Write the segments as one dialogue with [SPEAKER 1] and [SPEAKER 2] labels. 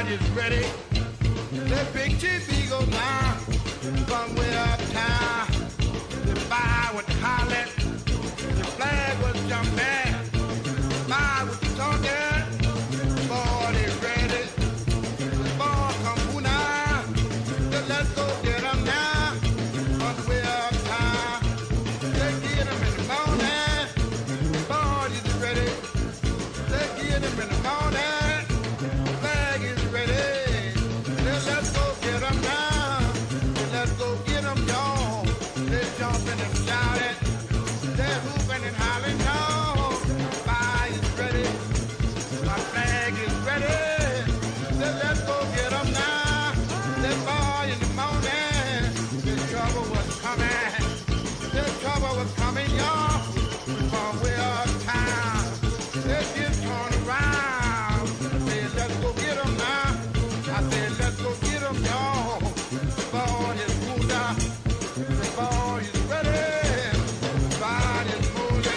[SPEAKER 1] Everybody's ready. The big chief eagle now, from way uptown. The fire was hollering, the flag was jumping. Fire was talking, boy, they ready. The ball come who now? Let's go get 'em now, from way uptown. Let's get 'em in the morning. Boy, is ready. Let's get 'em in the morning. Flag is ready. Let's go get 'em now. Let's go get 'em, y'all. They're jumping and shouting. They're hooping and hollering, y'all. Fire is ready. My flag is ready. Let's go get 'em now. Let's fall in the morning. The trouble was coming. The trouble was coming, y'all. From way uptown. Let's get turned around. I said, let's go get 'em now. I said, let's go get 'em, y'all. The ball is moved out. The ball is ready. The ball is moving.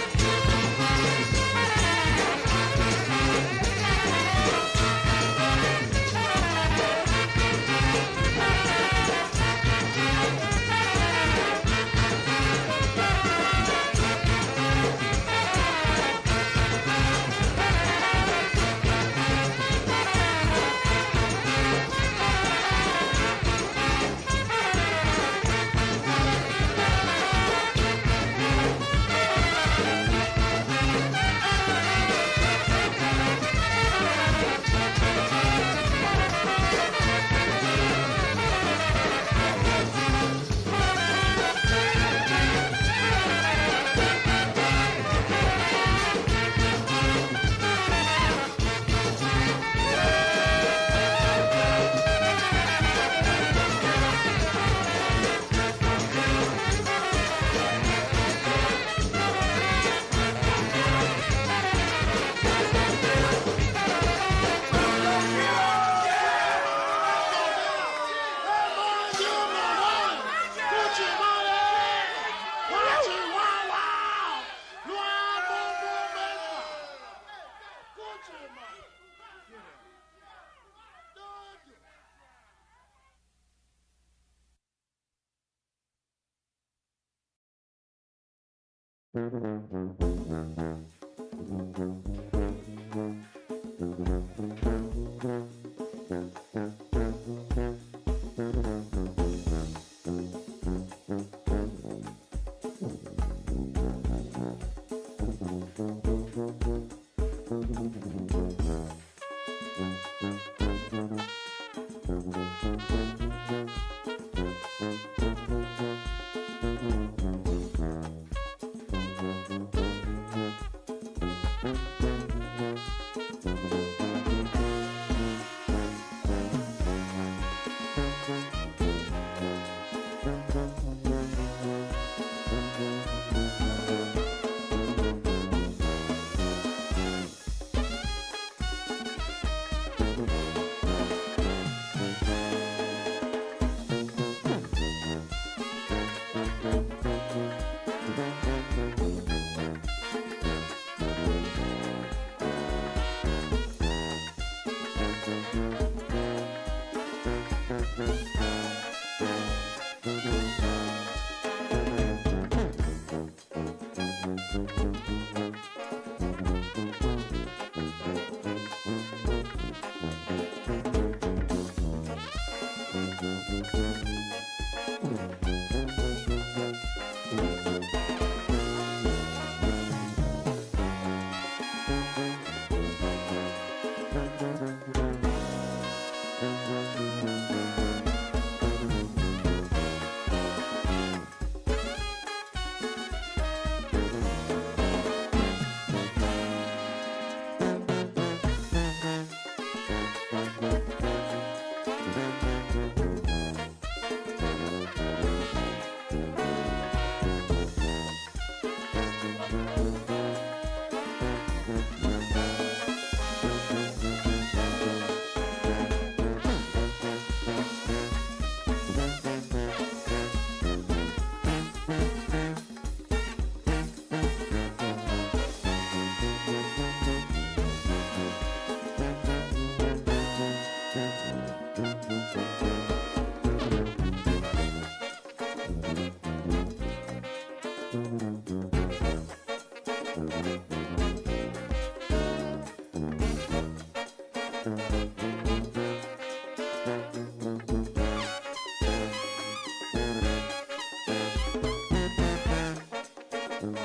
[SPEAKER 1] Uh-huh.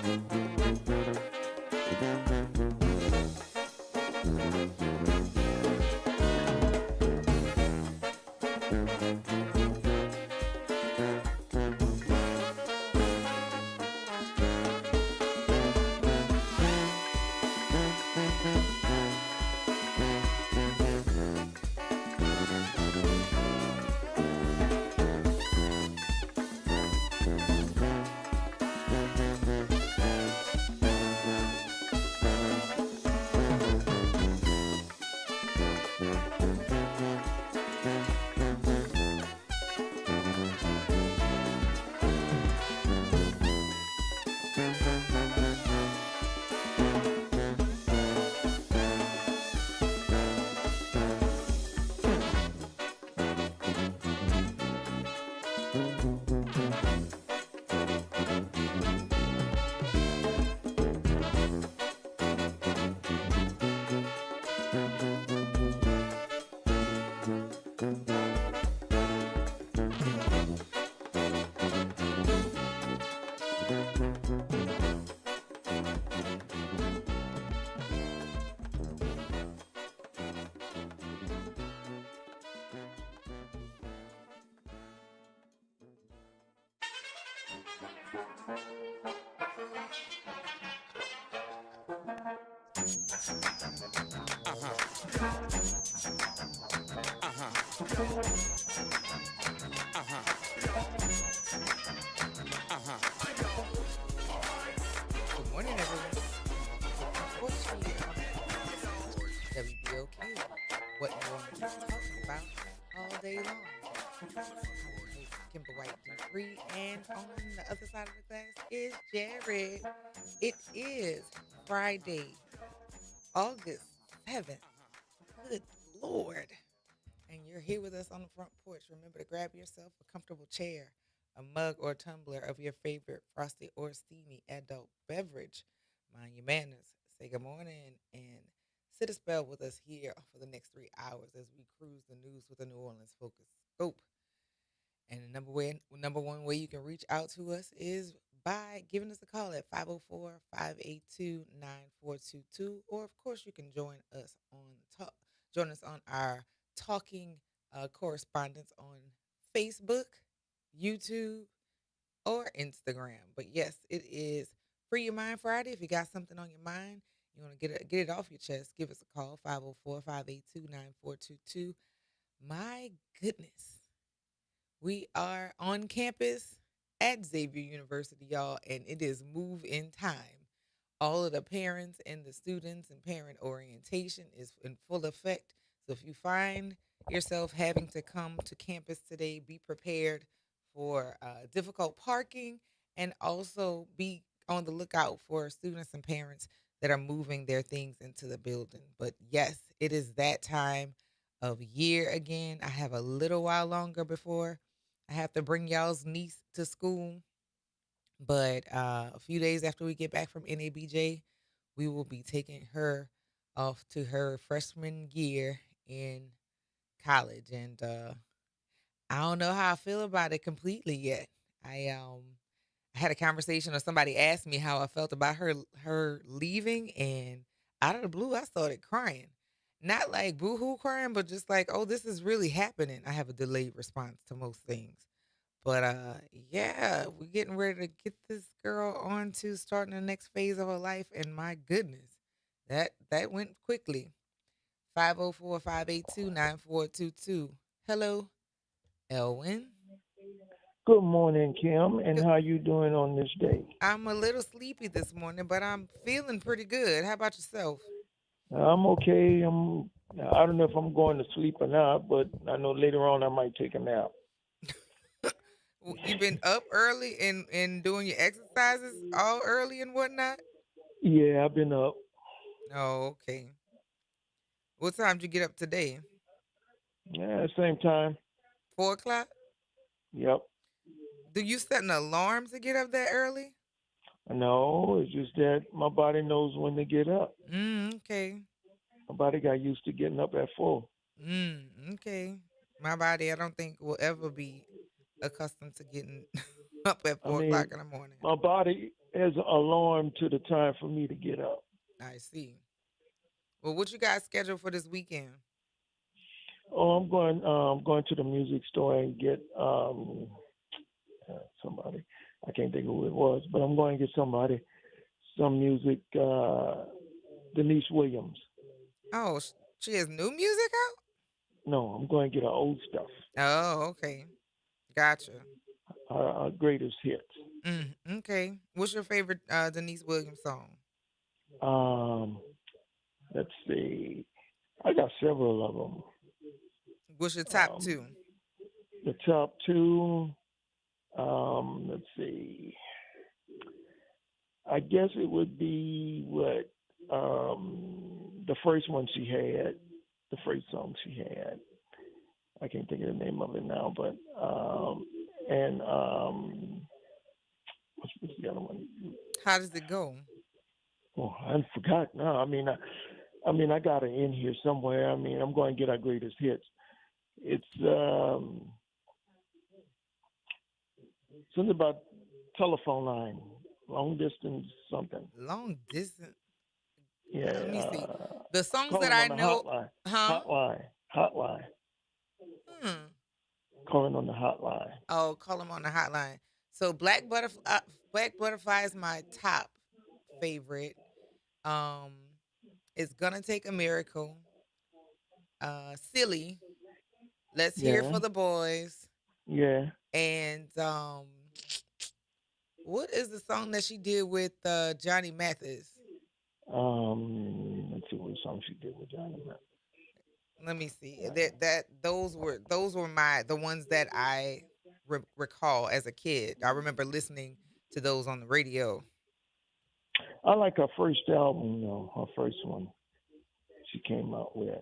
[SPEAKER 1] Uh-huh. Uh-huh. Uh-huh.
[SPEAKER 2] Good morning, everyone. Welcome to the Front Porch here on WBOK. What New Orleans is talking about all day long. I'm your host, Kimber White Dupree, and on the other side of the glass is Jared. It is Friday, August 7th. Good Lord. And you're here with us on the front porch. Remember to grab yourself a comfortable chair, a mug or tumbler of your favorite frosty or steamy adult beverage. Mind your manners. Say good morning and sit a spell with us here for the next 3 hours as we cruise the news with a New Orleans focus scope. And the number one way you can reach out to us is by giving us a call at 504-582-9422. Or of course you can join us on our talking correspondence on Facebook, YouTube, or Instagram. But yes, it is Free Your Mind Friday. If you got something on your mind, you want to get it off your chest, give us a call 504-582-9422. My goodness. We are on campus at Xavier University, y'all, and it is move in time. All of the parents and the students and parent orientation is in full effect. So if you find yourself having to come to campus today, be prepared for difficult parking and also be on the lookout for students and parents that are moving their things into the building. But yes, it is that time of year again. I have a little while longer before I have to bring y'all's niece to school. But a few days after we get back from NABJ, we will be taking her off to her freshman year in college. And I don't know how I feel about it completely yet. I had a conversation or somebody asked me how I felt about her leaving, and out of the blue I started crying. Not like boohoo crying, but just like, oh, this is really happening. I have a delayed response to most things. But yeah, we're getting ready to get this girl on to starting the next phase of her life. And my goodness, that went quickly. 504-582-9422. Hello, Elwin.
[SPEAKER 3] Good morning, Kim, and
[SPEAKER 2] Good.
[SPEAKER 3] how you doing on this day?
[SPEAKER 2] I'm a little sleepy this morning, but I'm feeling pretty good. How about yourself?
[SPEAKER 3] I'm okay. I don't know if I'm going to sleep or not, but I know later on I might take a nap.
[SPEAKER 2] You been up early and doing your exercises all early and whatnot?
[SPEAKER 3] Yeah, I've been up.
[SPEAKER 2] Oh, okay. What time did you get up today?
[SPEAKER 3] Yeah, same time.
[SPEAKER 2] 4 o'clock?
[SPEAKER 3] Yep.
[SPEAKER 2] Do you set an alarm to get up that early?
[SPEAKER 3] No, it's just that my body knows when to get up.
[SPEAKER 2] Okay.
[SPEAKER 3] My body got used to getting up at 4.
[SPEAKER 2] Okay. My body, I don't think will ever be accustomed to getting up at
[SPEAKER 3] I
[SPEAKER 2] four
[SPEAKER 3] mean,
[SPEAKER 2] o'clock in the morning.
[SPEAKER 3] my body. as an alarm to the time for me to get up.
[SPEAKER 2] I see. Well, what you guys scheduled for this weekend?
[SPEAKER 3] Oh, I'm going to the music store and get somebody. I can't think of who it was, but I'm going to get somebody some music. Denise Williams.
[SPEAKER 2] Oh, she has new music
[SPEAKER 3] No, I'm going to get her old stuff.
[SPEAKER 2] out? Oh, okay. Gotcha.
[SPEAKER 3] Her greatest hits.
[SPEAKER 2] Okay. What's your favorite Denise Williams song?
[SPEAKER 3] Um, let's see. I got several of them.
[SPEAKER 2] What's your top
[SPEAKER 3] Um,
[SPEAKER 2] two?
[SPEAKER 3] the top two. Let's see. I guess it would be what the first one she had, the first song she had. I can't think of the name of it now, but and what's the other one?
[SPEAKER 2] How does it go?
[SPEAKER 3] Oh, I forgot. No, I mean, I got it in here somewhere. I mean, I'm going to get our greatest hits. It's something about telephone line, long distance something.
[SPEAKER 2] Long distance. Let me
[SPEAKER 3] Yeah,
[SPEAKER 2] see. The songs that
[SPEAKER 3] calling
[SPEAKER 2] I
[SPEAKER 3] on the
[SPEAKER 2] know,
[SPEAKER 3] hotline,
[SPEAKER 2] huh?
[SPEAKER 3] hotline,
[SPEAKER 2] Hmm.
[SPEAKER 3] calling on the hotline.
[SPEAKER 2] Oh, call them on the hotline. So Black Butterfly is my top favorite. Um, it's gonna take a miracle. Silly. Let's hear it
[SPEAKER 3] Yeah,
[SPEAKER 2] for the boys.
[SPEAKER 3] yeah.
[SPEAKER 2] And what is the song that she did with Johnny Mathis?
[SPEAKER 3] Let's see what song she did with Johnny.
[SPEAKER 2] Let me see. That those were my the ones that I recall as a kid. I remember listening to those on the radio.
[SPEAKER 3] I like her first album, though. Her first one she came out with.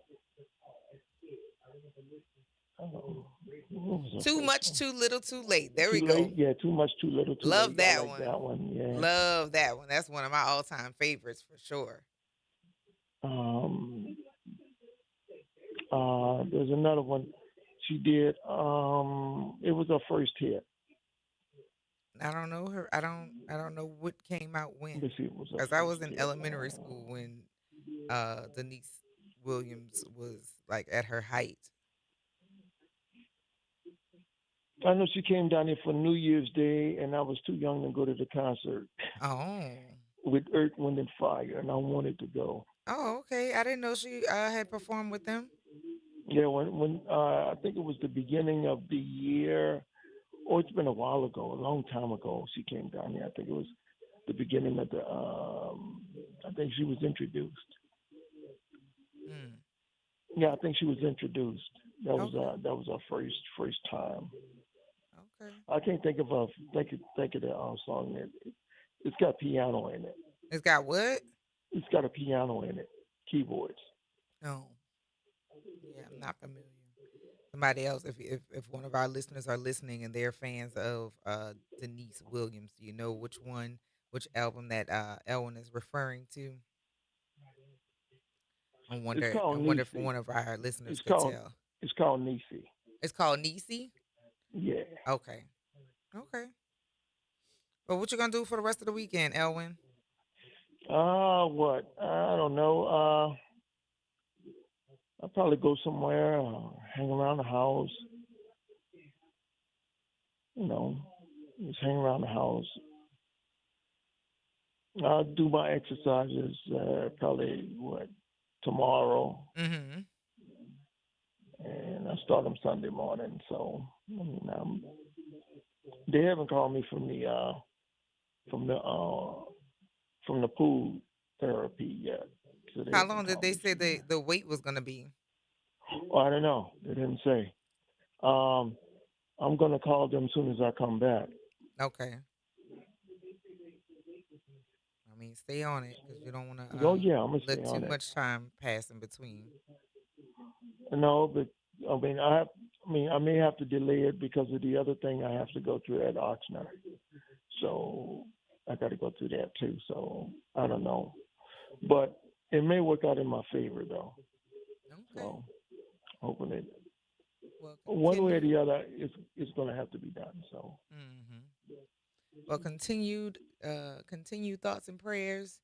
[SPEAKER 3] What was her
[SPEAKER 2] Too
[SPEAKER 3] first
[SPEAKER 2] much,
[SPEAKER 3] one?
[SPEAKER 2] too little, too late. There we
[SPEAKER 3] Too
[SPEAKER 2] go.
[SPEAKER 3] late. Yeah, too much, too little, too
[SPEAKER 2] Love
[SPEAKER 3] late. I
[SPEAKER 2] that
[SPEAKER 3] like
[SPEAKER 2] one.
[SPEAKER 3] that one. Yeah.
[SPEAKER 2] Love that one. That's one of my all time favorites for sure.
[SPEAKER 3] Um, there's another one she did. It was her first hit.
[SPEAKER 2] I don't know her. I don't know what came out when,
[SPEAKER 3] Let's see, it was her
[SPEAKER 2] because I
[SPEAKER 3] first
[SPEAKER 2] was in
[SPEAKER 3] hit.
[SPEAKER 2] elementary school when Denise Williams was like at her height.
[SPEAKER 3] I know she came down here for New Year's Day, and I was too young to go to the concert
[SPEAKER 2] Oh.
[SPEAKER 3] with Earth, Wind, and Fire, and I wanted to go.
[SPEAKER 2] Oh, okay. I didn't know she had performed with them.
[SPEAKER 3] Yeah, when I think it was the beginning of the year. Oh, it's been a while ago, a long time ago. She came down here. I think it was the beginning of the. I think she was introduced.
[SPEAKER 2] Mm.
[SPEAKER 3] Yeah, I think she was introduced.
[SPEAKER 2] Okay.
[SPEAKER 3] That was our first time.
[SPEAKER 2] Okay.
[SPEAKER 3] I can't think of a think of the song. It's got piano in it.
[SPEAKER 2] It's got what?
[SPEAKER 3] It's got a piano in it, keyboards.
[SPEAKER 2] No. Yeah, I'm not familiar. Somebody else, if one of our listeners are listening and they're fans of Denise Williams, do you know which album that Elwin is referring to? I
[SPEAKER 3] It's
[SPEAKER 2] wonder. I
[SPEAKER 3] called
[SPEAKER 2] wonder if
[SPEAKER 3] Nisi.
[SPEAKER 2] one of our listeners
[SPEAKER 3] It's
[SPEAKER 2] could
[SPEAKER 3] called
[SPEAKER 2] tell.
[SPEAKER 3] it's called Nisi.
[SPEAKER 2] It's called Nisi.
[SPEAKER 3] Yeah.
[SPEAKER 2] Okay. Okay. Well, what you gonna do for the rest of the weekend, Elwin?
[SPEAKER 3] What? I don't know. I'll probably go somewhere, hang around the house. You know, just hang around the house. I'll do my exercises probably tomorrow,
[SPEAKER 2] Mm-hmm.
[SPEAKER 3] and I start them Sunday morning. So I mean, they haven't called me from the from the pool therapy yet, so they
[SPEAKER 2] How
[SPEAKER 3] haven't
[SPEAKER 2] long did
[SPEAKER 3] called
[SPEAKER 2] they
[SPEAKER 3] me
[SPEAKER 2] say
[SPEAKER 3] from there.
[SPEAKER 2] the wait was gonna be?
[SPEAKER 3] Oh, I don't know. They didn't say. Um, I'm gonna call them as soon as I come back.
[SPEAKER 2] Okay. I mean, stay on it because you don't want to
[SPEAKER 3] Oh yeah, I'm gonna stay
[SPEAKER 2] let too
[SPEAKER 3] on it.
[SPEAKER 2] much time pass in between.
[SPEAKER 3] No, but I mean, I may have to delay it because of the other thing I have to go through at Oxnard. So I got to go through that too. So I don't know, but it may work out in my favor though.
[SPEAKER 2] Okay.
[SPEAKER 3] So hoping it
[SPEAKER 2] Well,
[SPEAKER 3] one way or
[SPEAKER 2] continue.
[SPEAKER 3] the other, it's going to have to be done. So
[SPEAKER 2] Hmm. Well, continued continued thoughts and prayers,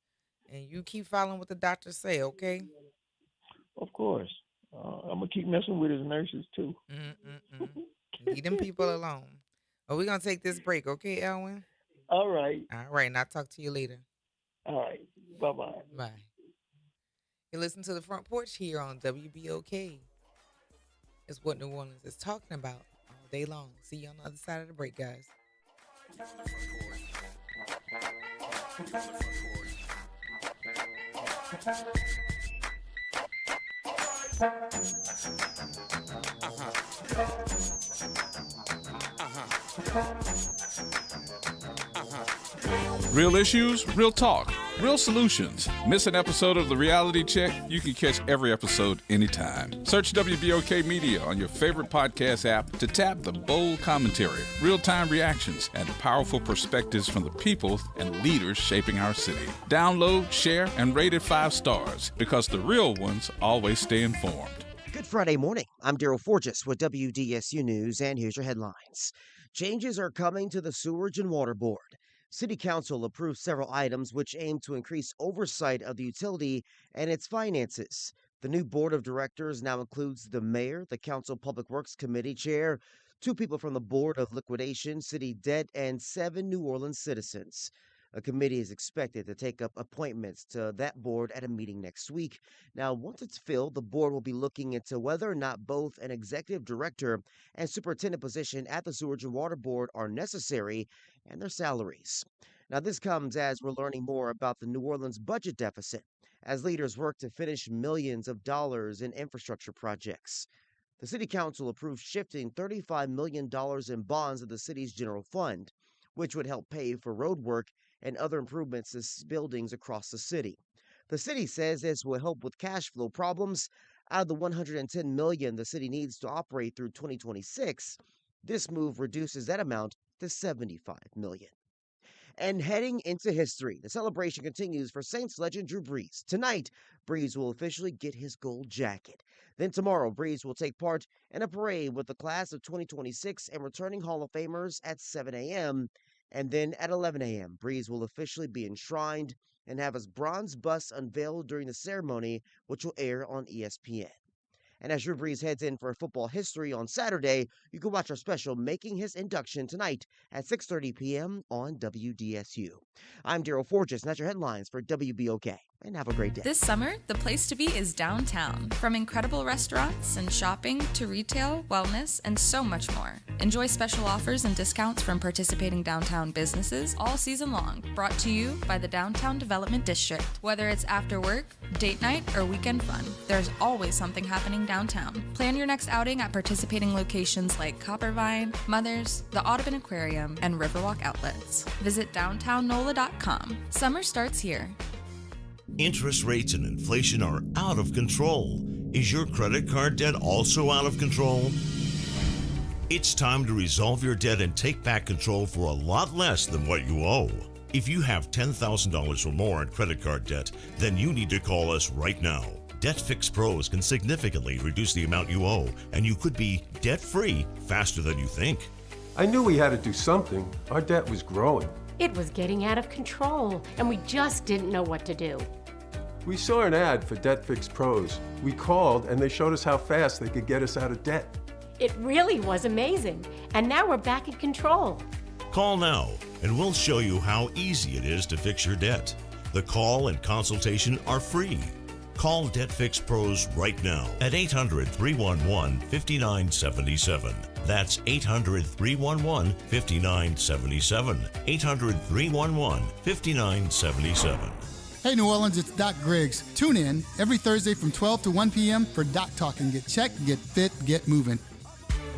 [SPEAKER 2] and you keep following what the doctors say, okay?
[SPEAKER 3] Of course. I'm gonna keep messing with his nurses too.
[SPEAKER 2] Mm-mm-mm. Leave them people alone. Well, we're going to take this break, okay, Elwin?
[SPEAKER 3] All right.
[SPEAKER 2] All right, and I'll talk to you later.
[SPEAKER 3] All right. Bye bye.
[SPEAKER 2] Bye. You listen to the Front Porch here on WBOK. It's what New Orleans is talking about all day long. See you on the other side of the break, guys.
[SPEAKER 4] Real issues, real talk, real solutions. Miss an episode of The Reality Check? You can catch every episode anytime. Search WBOK Media on your favorite podcast app to tap the bold commentary, real-time reactions, and powerful perspectives from the people and leaders shaping our city. Download, share, and rate it 5 stars because the real ones always stay informed.
[SPEAKER 5] Good Friday morning. I'm Daryl Forges with WDSU News, and here's your headlines. Changes are coming to the Sewerage and Water Board. City Council approved several items which aim to increase oversight of the utility and its finances. The new board of directors now includes the mayor, the Council Public Works Committee chair, 2 people from the Board of Liquidation, City Debt, and 7 New Orleans citizens. A committee is expected to take up appointments to that board at a meeting next week. Now, once it's filled, the board will be looking into whether or not both an executive director and superintendent position at the Sewerage and Water Board are necessary and their salaries. Now, this comes as we're learning more about the New Orleans budget deficit as leaders work to finish millions of dollars in infrastructure projects. The City Council approved shifting $35 million in bonds of the city's general fund, which would help pay for road work and other improvements to buildings across the city. The city says this will help with cash flow problems. Out of the $110 million the city needs to operate through 2026, this move reduces that amount to $75 million. And heading into history, the celebration continues for Saints legend Drew Brees. Tonight, Brees will officially get his gold jacket. Then tomorrow, Brees will take part in a parade with the class of 2026 and returning Hall of Famers at 7 a.m., and then at 11 a.m., Brees will officially be enshrined and have his bronze bust unveiled during the ceremony, which will air on ESPN. And as Drew Brees heads in for football history on Saturday, you can watch our special Making His Induction tonight at 6:30 p.m. on WDSU. I'm Daryl Forges, and that's your headlines for WBOK. And have a great day.
[SPEAKER 6] This summer, the place to be is downtown. From incredible restaurants and shopping to retail, wellness, and so much more. Enjoy special offers and discounts from participating downtown businesses all season long. Brought to you by the Downtown Development District. Whether it's after work, date night, or weekend fun, there's always something happening downtown. Plan your next outing at participating locations like Coppervine, Mother's, the Audubon Aquarium, and Riverwalk Outlets. Visit downtownnola.com. Summer starts here.
[SPEAKER 7] Interest rates and inflation are out of control. Is your credit card debt also out of control? It's time to resolve your debt and take back control for a lot less than what you owe. If you have $10,000 or more in credit card debt, then you need to call us right now. Debt Fix Pros can significantly reduce the amount you owe, and you could be debt-free faster than you think.
[SPEAKER 8] I knew we had to do something. Our debt was growing.
[SPEAKER 9] It was getting out of control, and we just didn't know what to do.
[SPEAKER 8] We saw an ad for Debt Fix Pros. We called, and they showed us how fast they could get us out of debt.
[SPEAKER 9] It really was amazing, and now we're back in control.
[SPEAKER 7] Call now, and we'll show you how easy it is to fix your debt. The call and consultation are free. Call Debt Fix Pros right now at 800-311-5977. That's 800-311-5977. 800-311-5977.
[SPEAKER 10] Hey New Orleans, it's Doc Griggs. Tune in every Thursday from 12 to 1 p.m. for Doc Talk and get checked, get fit, get moving.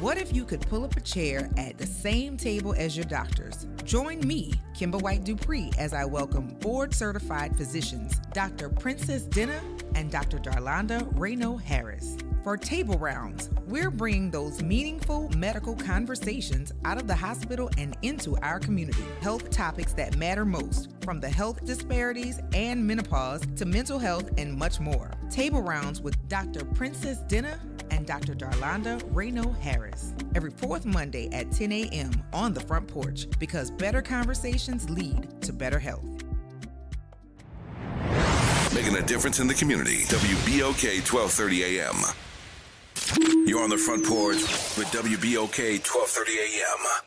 [SPEAKER 11] What if you could pull up a chair at the same table as your doctors? Join me, Kimber White Dupree, as I welcome board-certified physicians, Dr. Princess Dinner and Dr. Darlonda Reno Harris. For Table Rounds, we're bringing those meaningful medical conversations out of the hospital and into our community. Health topics that matter most, from the health disparities and menopause to mental health and much more. Table Rounds with Dr. Princess Dinner and and Dr. Darlonda Rayno Harris. Every fourth Monday at 10 a.m. on the Front Porch, because better conversations lead to better health.
[SPEAKER 12] Making a difference in the community. WBOK 1230 AM. You're on the Front Porch with WBOK 1230 AM.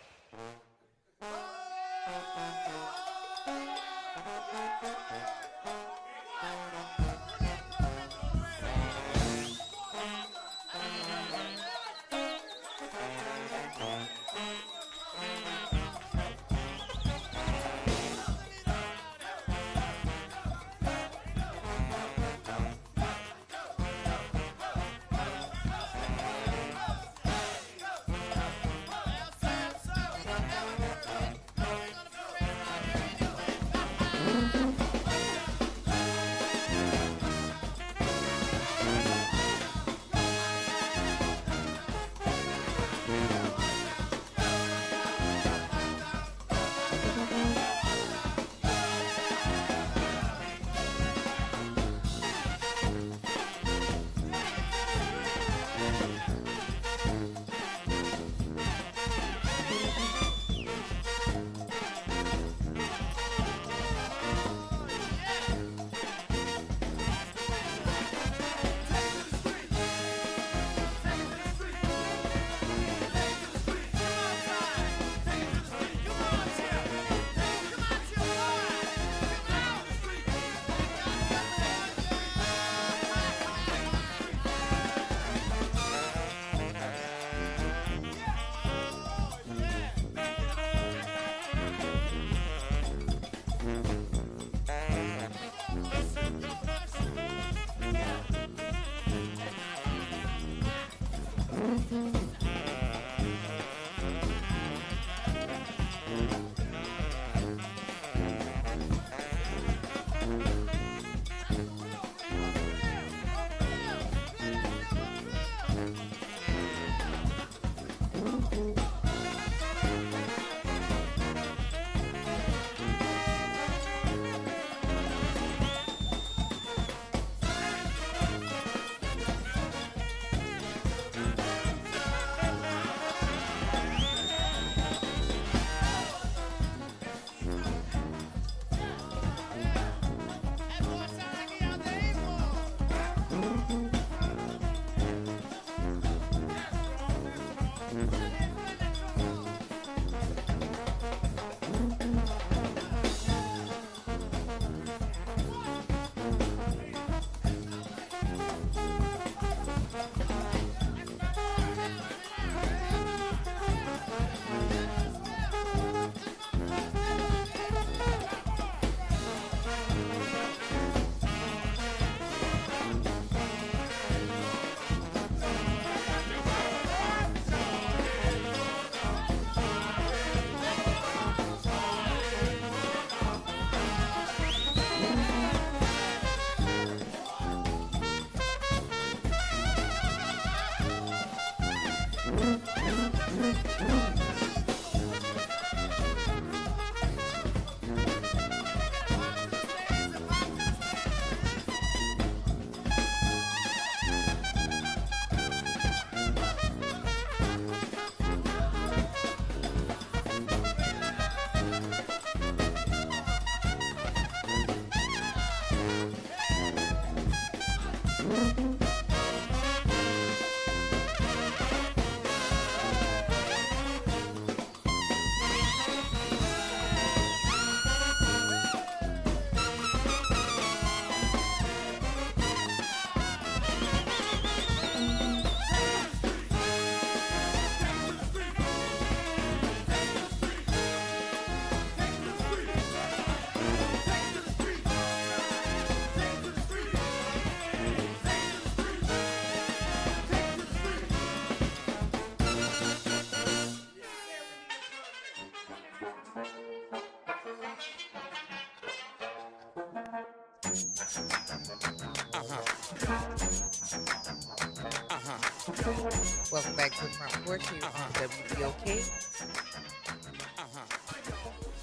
[SPEAKER 2] Welcome back to the Front Porch here on WBOK.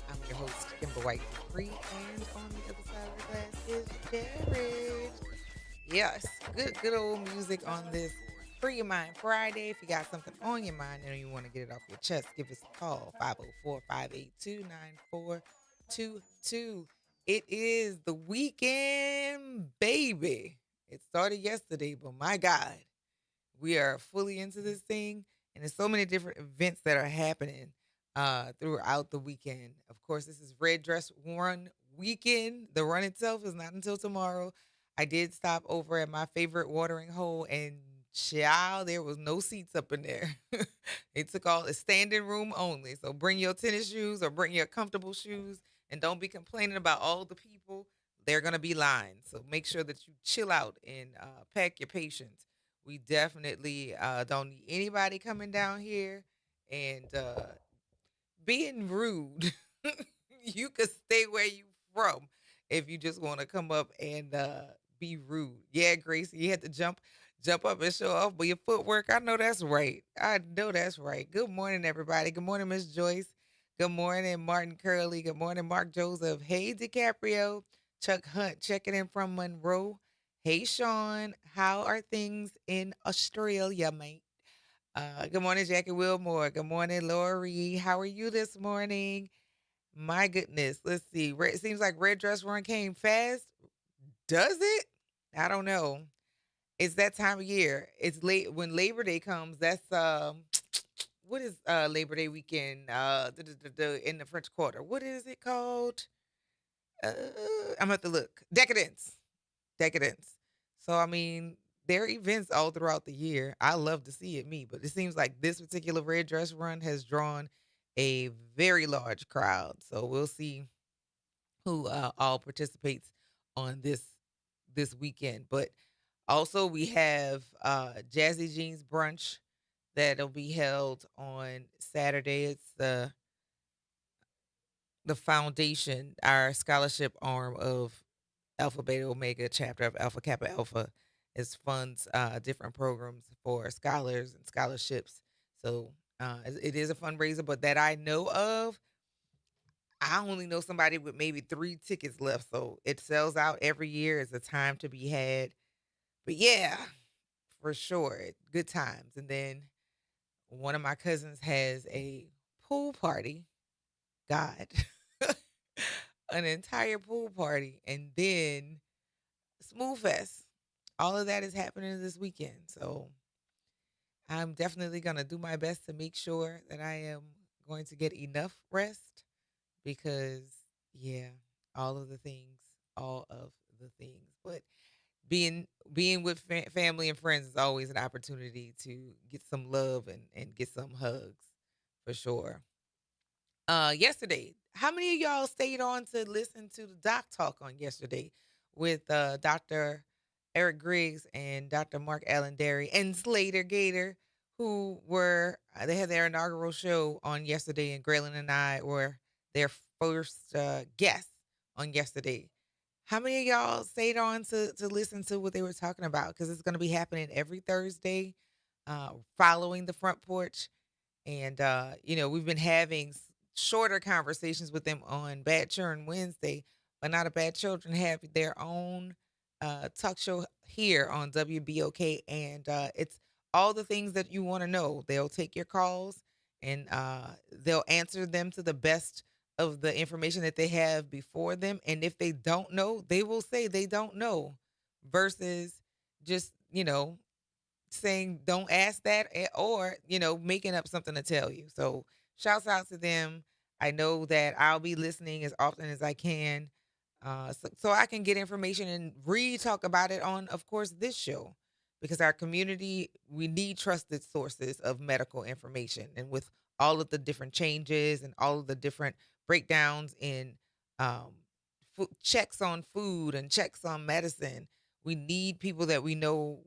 [SPEAKER 2] I'm your host, Kimber White Dupree, and on the other side of the glass is Jared. Yes, good old music on this Free Your Mind Friday. If you got something on your mind and you want to get it off your chest, give us a call, 504-582-9422. It is the weekend, baby. It started yesterday, but my God, we are fully into this thing. And there's so many different events that are happening throughout the weekend. Of course, this is Red Dress Run weekend. The run itself is not until tomorrow. I did stop over at my favorite watering hole, and child, there was no seats up in there. They took all the standing room only. So bring your tennis shoes or bring your comfortable shoes, and don't be complaining about all the people. They're going to be lines. So make sure that you chill out and pack your patience. We definitely don't need anybody coming down here and being rude. You could stay where you from if you just want to come up and be rude. Yeah, Gracie, you had to jump up and show off, but your footwork, I know that's right. I know that's right. Good morning, everybody. Good morning, Miss Joyce. Good morning, Martin Curley. Good morning, Mark Joseph. Hey, DiCaprio. Chuck Hunt checking in from Monroe. Hey, Sean. How are things in Australia, mate? Good morning, Jackie Wilmore. Good morning, Lori. How are you this morning? My goodness. Let's see. It seems like Red Dress Run came fast. Does it? I don't know. It's that time of year. It's late when Labor Day comes. That's what is Labor Day weekend in the French Quarter. What is it called? I'm gonna have to look. Decadence. So I mean, there are events all throughout the year. I love to see it, but it seems like this particular Red Dress Run has drawn a very large crowd. So we'll see who all participates on this weekend. But also we have Jazzy Jeans Brunch that'll be held on Saturday. It's the foundation, our scholarship arm of Alpha Beta Omega chapter of Alpha Kappa Alpha, is funds different programs for scholars and scholarships. So it is a fundraiser, but that I know of, I only know somebody with maybe 3 tickets left. So it sells out every year. It's a time to be had. But yeah, for sure, good times. And then one of my cousins has a pool party. God. An entire pool party, and then Smooth Fest. All of that is happening this weekend. So I'm definitely going to do my best to make sure that I am going to get enough rest because, yeah, all of the things. But being with family and friends is always an opportunity to get some love and get some hugs for sure. Yesterday, how many of y'all stayed on to listen to the doc talk on yesterday with Dr. Eric Griggs and Dr. Mark Allen Derry and Slater Gator, who were they had their inaugural show on yesterday, and Graylin and I were their first guests on yesterday. How many of y'all stayed on to listen to what they were talking about? Because it's going to be happening every Thursday, following the Front Porch. And, we've been having shorter conversations with them on Bad Children Wednesday, but Not a Bad Children have their own talk show here on WBOK. And it's all the things that you want to know. They'll take your calls and they'll answer them to the best of the information that they have before them. And if they don't know, they will say they don't know versus just, saying don't ask that or making up something to tell you. So shouts out to them. I know that I'll be listening as often as I can so I can get information and re-talk about it on, of course, this show, because our community, we need trusted sources of medical information. And with all of the different changes and all of the different breakdowns in checks on food and checks on medicine, we need people that we know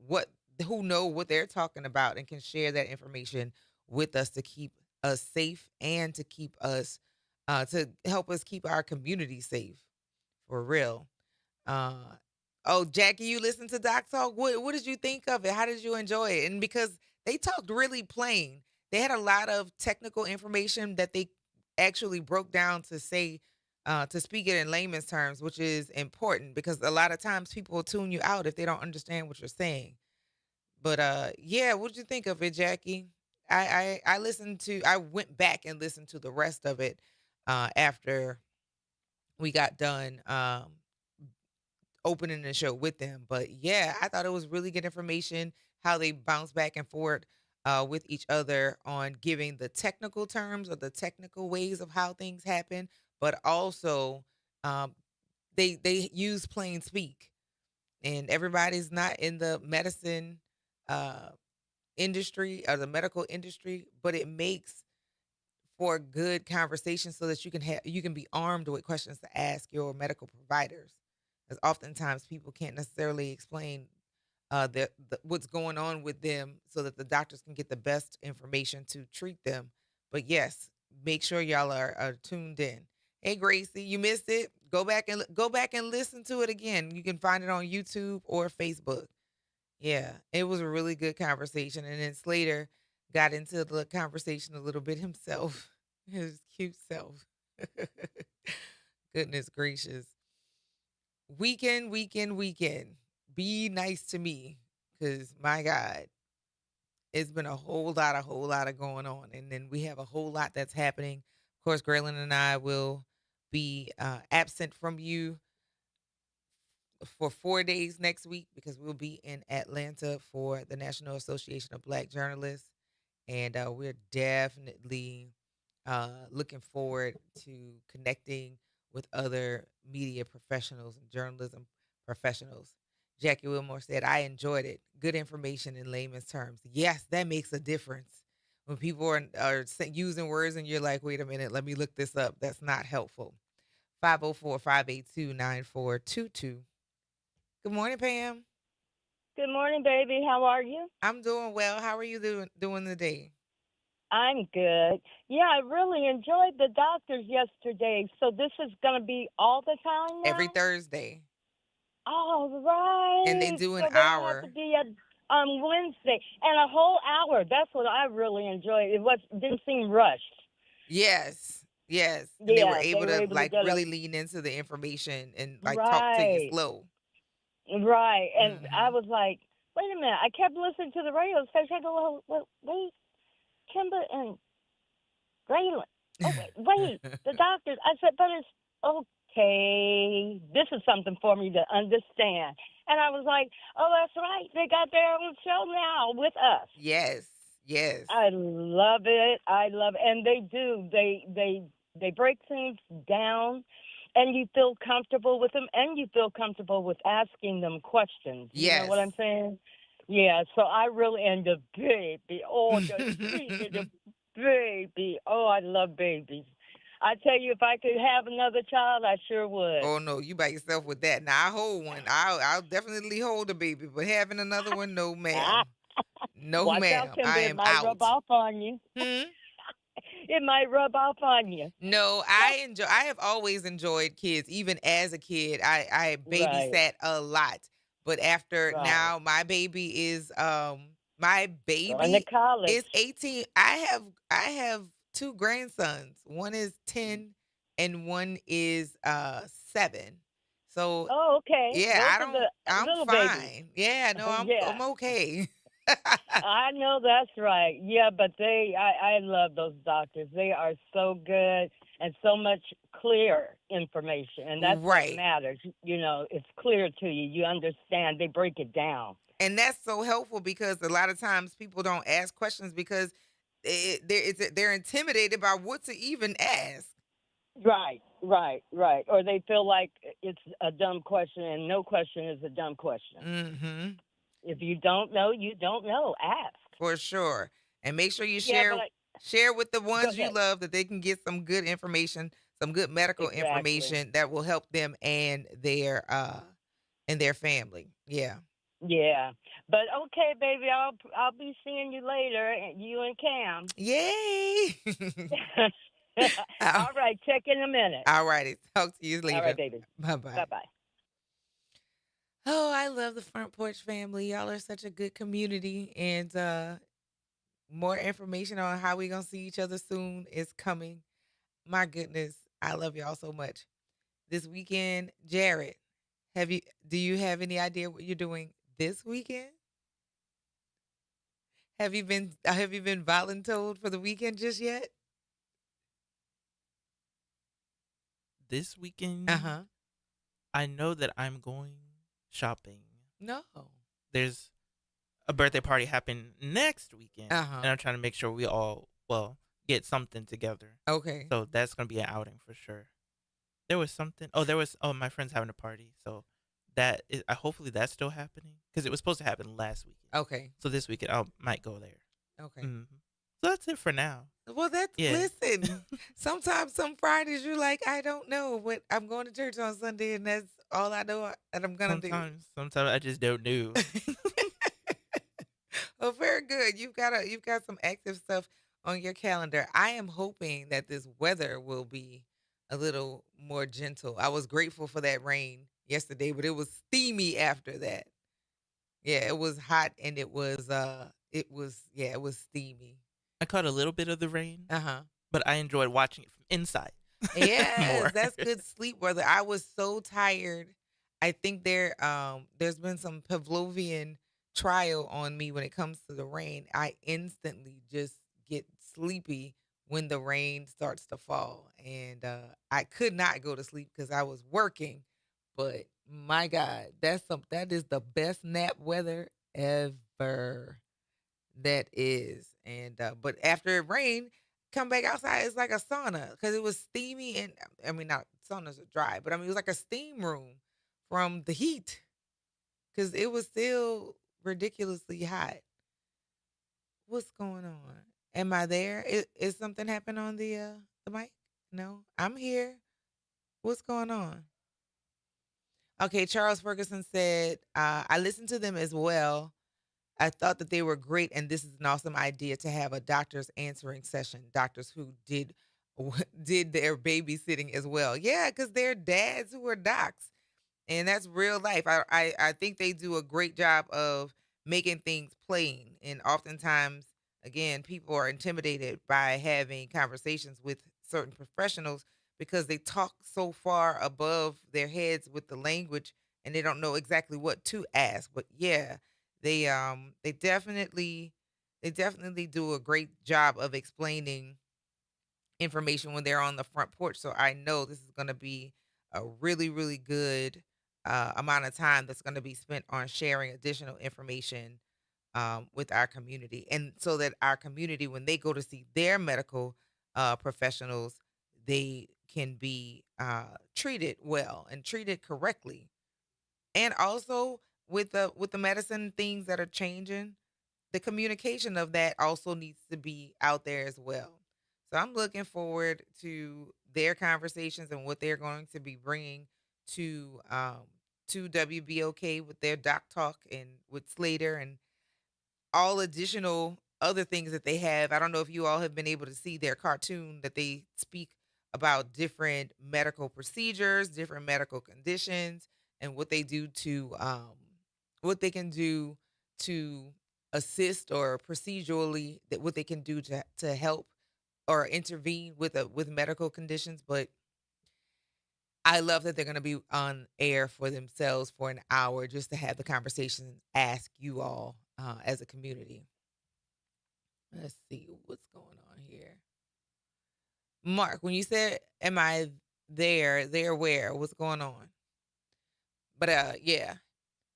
[SPEAKER 2] who know what they're talking about and can share that information with us to keep us safe and to keep us to help us keep our community safe, for real. Jackie, you listened to Doc Talk. What did you think of it? How did you enjoy it? And because they talked really plain, they had a lot of technical information that they actually broke down to say to speak it in layman's terms, which is important because a lot of times people will tune you out if they don't understand what you're saying. But yeah, what'd you think of it, Jackie? I went back and listened to the rest of it after we got done opening the show with them. But yeah, I thought it was really good information how they bounce back and forth with each other on giving the technical terms or the technical ways of how things happen, but also um, they use plain speak, and everybody's not in the medicine uh, industry or the medical industry, but it makes for a good conversation so that you can be armed with questions to ask your medical providers. Because oftentimes people can't necessarily explain what's going on with them so that the doctors can get the best information to treat them. But yes, make sure y'all are tuned in. Hey Gracie, you missed it? Go back and listen to it again. You can find it on YouTube or Facebook. Yeah, it was a really good conversation. And then Slater got into the conversation a little bit himself, his cute self. Goodness gracious. Weekend. Be nice to me because my God, it's been a whole lot of going on. And then we have a whole lot that's happening. Of course, Graylin and I will be absent from you for 4 days next week because we'll be in Atlanta for the National Association of Black Journalists. And we're definitely looking forward to connecting with other media professionals and journalism professionals. Jackie Wilmore said, I enjoyed it. Good information in layman's terms. Yes, that makes a difference. When people are using words and you're like, wait a minute, let me look this up. That's not helpful. 504-582-9422. Good morning, Pam.
[SPEAKER 13] Good morning, baby. How are you?
[SPEAKER 2] I'm doing well. How are you doing today?
[SPEAKER 13] I'm good. Yeah, I really enjoyed the doctors yesterday. So this is going to be all the time now?
[SPEAKER 2] Every Thursday.
[SPEAKER 13] All right.
[SPEAKER 2] And they do an
[SPEAKER 13] so they
[SPEAKER 2] hour.
[SPEAKER 13] have to be on Wednesday. And a whole hour. That's what I really enjoyed. Didn't seem rushed.
[SPEAKER 2] Yes. And
[SPEAKER 13] Yeah,
[SPEAKER 2] they were able to
[SPEAKER 13] to get
[SPEAKER 2] really lean into the information and talk to you
[SPEAKER 13] Right.
[SPEAKER 2] slow.
[SPEAKER 13] Right. And I
[SPEAKER 2] Mhm.
[SPEAKER 13] was like, wait a minute. I kept listening to the radio station. I go, well, wait, Kimber and Graylin. Oh, wait, the doctors. I said, but it's okay. This is something for me to understand. And I was like, oh, that's right. They got their own show now with us.
[SPEAKER 2] Yes.
[SPEAKER 13] I love it. And they do. They break things down, and you feel comfortable with them, and you feel comfortable with asking them questions. You know what I'm saying? Yeah. So I really and the baby. Oh, the baby. Oh, I love babies. I tell you, if I could have another child, I sure would.
[SPEAKER 2] Oh no, you by yourself with that. Now I hold one. I'll definitely hold a baby, but having another one, no ma'am. No
[SPEAKER 13] Watch
[SPEAKER 2] ma'am.
[SPEAKER 13] out, Kimber.
[SPEAKER 2] I
[SPEAKER 13] It
[SPEAKER 2] am
[SPEAKER 13] might rub
[SPEAKER 2] out.
[SPEAKER 13] off on you. It might rub off on you.
[SPEAKER 2] No, I have always enjoyed kids. Even as a kid, I babysat a lot. But after now, my baby is
[SPEAKER 13] Going to college.
[SPEAKER 2] is 18. I have two grandsons. One is 10 and one is 7. So
[SPEAKER 13] Oh, okay.
[SPEAKER 2] yeah,
[SPEAKER 13] Those are the
[SPEAKER 2] I'm
[SPEAKER 13] little
[SPEAKER 2] fine.
[SPEAKER 13] babies.
[SPEAKER 2] Yeah, no,
[SPEAKER 13] Yeah.
[SPEAKER 2] I'm okay.
[SPEAKER 13] I know that's right. Yeah, but I love those doctors. They are so good and so much clear information. And that's
[SPEAKER 2] Right.
[SPEAKER 13] what matters. You know, it's clear to you. You understand. They break it down.
[SPEAKER 2] And that's so helpful because a lot of times people don't ask questions because they're intimidated by what to even ask.
[SPEAKER 13] Right. Or they feel like it's a dumb question, and no question is a dumb question.
[SPEAKER 2] Mm-hmm.
[SPEAKER 13] If you don't know, you don't know. Ask.
[SPEAKER 2] For sure. And make sure you
[SPEAKER 13] Yeah,
[SPEAKER 2] share with the ones you
[SPEAKER 13] ahead.
[SPEAKER 2] love that they can get some good information, some good medical
[SPEAKER 13] Exactly.
[SPEAKER 2] information that will help them and their family. Yeah.
[SPEAKER 13] Yeah, but okay, baby, I'll be seeing you later, you and Cam.
[SPEAKER 2] Yay!
[SPEAKER 13] All right, check in a minute.
[SPEAKER 2] All righty. Talk to you later.
[SPEAKER 13] All right, baby.
[SPEAKER 2] Bye-bye.
[SPEAKER 13] Bye-bye.
[SPEAKER 2] Oh, I love the Front Porch family. Y'all are such a good community, and more information on how we gonna see each other soon is coming. My goodness, I love y'all so much. This weekend, Jared, do you have any idea what you're doing this weekend? Have you been voluntold for the weekend just yet?
[SPEAKER 14] This weekend,
[SPEAKER 2] Uh-huh.
[SPEAKER 14] I know that I'm going shopping.
[SPEAKER 2] No.
[SPEAKER 14] There's a birthday party happening next weekend,
[SPEAKER 2] Uh-huh.
[SPEAKER 14] and I'm trying to make sure we all get something together.
[SPEAKER 2] Okay.
[SPEAKER 14] So that's gonna be an outing for sure. There was something. My friend's having a party, so that is. Hopefully that's still happening because it was supposed to happen last weekend.
[SPEAKER 2] Okay.
[SPEAKER 14] So this weekend I might go there.
[SPEAKER 2] Okay.
[SPEAKER 14] So that's it for now.
[SPEAKER 2] Well, listen. Sometimes some Fridays you're like, I don't know what I'm going to church on Sunday, and that's all I know that I'm gonna do.
[SPEAKER 14] Sometimes I just don't know.
[SPEAKER 2] Well, very good. You've got some active stuff on your calendar. I am hoping that this weather will be a little more gentle. I was grateful for that rain yesterday, but it was steamy after that. Yeah, it was hot and it was steamy.
[SPEAKER 14] I caught a little bit of the rain,
[SPEAKER 2] Uh-huh.
[SPEAKER 14] but I enjoyed watching it from inside.
[SPEAKER 2] Yes,
[SPEAKER 14] More.
[SPEAKER 2] that's good sleep weather. I was so tired. I think there's been some Pavlovian trial on me when it comes to the rain. I instantly just get sleepy when the rain starts to fall. And I could not go to sleep because I was working. But my God, that is the best nap weather ever. That is. And but after it rained, come back outside, it's like a sauna because it was steamy and I mean not saunas are dry, but I mean it was like a steam room from the heat because it was still ridiculously hot. What's going on? Am I there? Is something happened on the mic? No, I'm here. What's going on? Okay, Charles Ferguson said, I listened to them as well. I thought that they were great, and this is an awesome idea to have a doctor's answering session. Doctors who did their babysitting as well. Yeah, because they're dads who are docs, and that's real life. I think they do a great job of making things plain, and oftentimes, again, people are intimidated by having conversations with certain professionals because they talk so far above their heads with the language, and they don't know exactly what to ask. But yeah, they definitely do a great job of explaining information when they're on the front porch. So I know this is going to be a really, really good amount of time that's going to be spent on sharing additional information with our community. And so that our community, when they go to see their medical professionals, they can be treated well and treated correctly. And also with the medicine things that are changing, the communication of that also needs to be out there as well. So I'm looking forward to their conversations and what they're going to be bringing to WBOK with their doc talk and with Slater and all additional other things that they have. I don't know if you all have been able to see their cartoon that they speak about different medical procedures, different medical conditions, and what they can do to assist or procedurally that what they can do to help or intervene with medical conditions. But I love that they're going to be on air for themselves for an hour just to have the conversation and ask you all as a community. Let's see what's going on here. Mark, when you said, am I there? There where? What's going on? But yeah.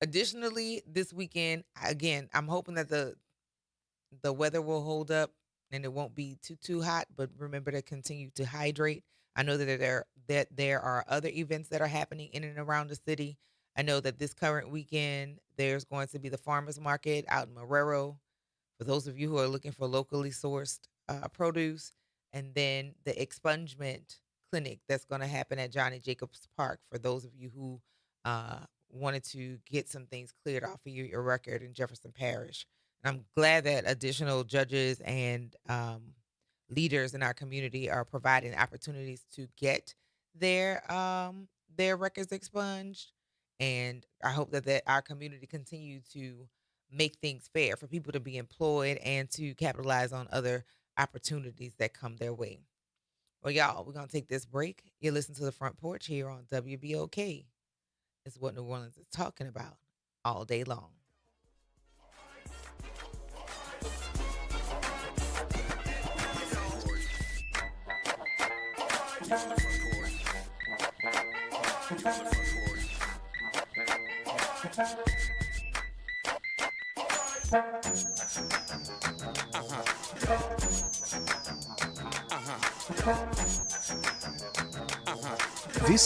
[SPEAKER 2] Additionally, this weekend, again, I'm hoping that the weather will hold up and it won't be too hot, but remember to continue to hydrate. I know that there are other events that are happening in and around the city. I know that this current weekend there's going to be the farmers market out in Marrero for those of you who are looking for locally sourced produce, and then the expungement clinic that's going to happen at Johnny Jacobs Park for those of you who wanted to get some things cleared off of your record in Jefferson Parish. And I'm glad that additional judges and leaders in our community are providing opportunities to get their records expunged. And I hope that our community continue to make things fair for people to be employed and to capitalize on other opportunities that come their way. Well, y'all, we're going to take this break. You listen to the Front Porch here on WBOK. It's what New Orleans is talking about all day long.
[SPEAKER 15] This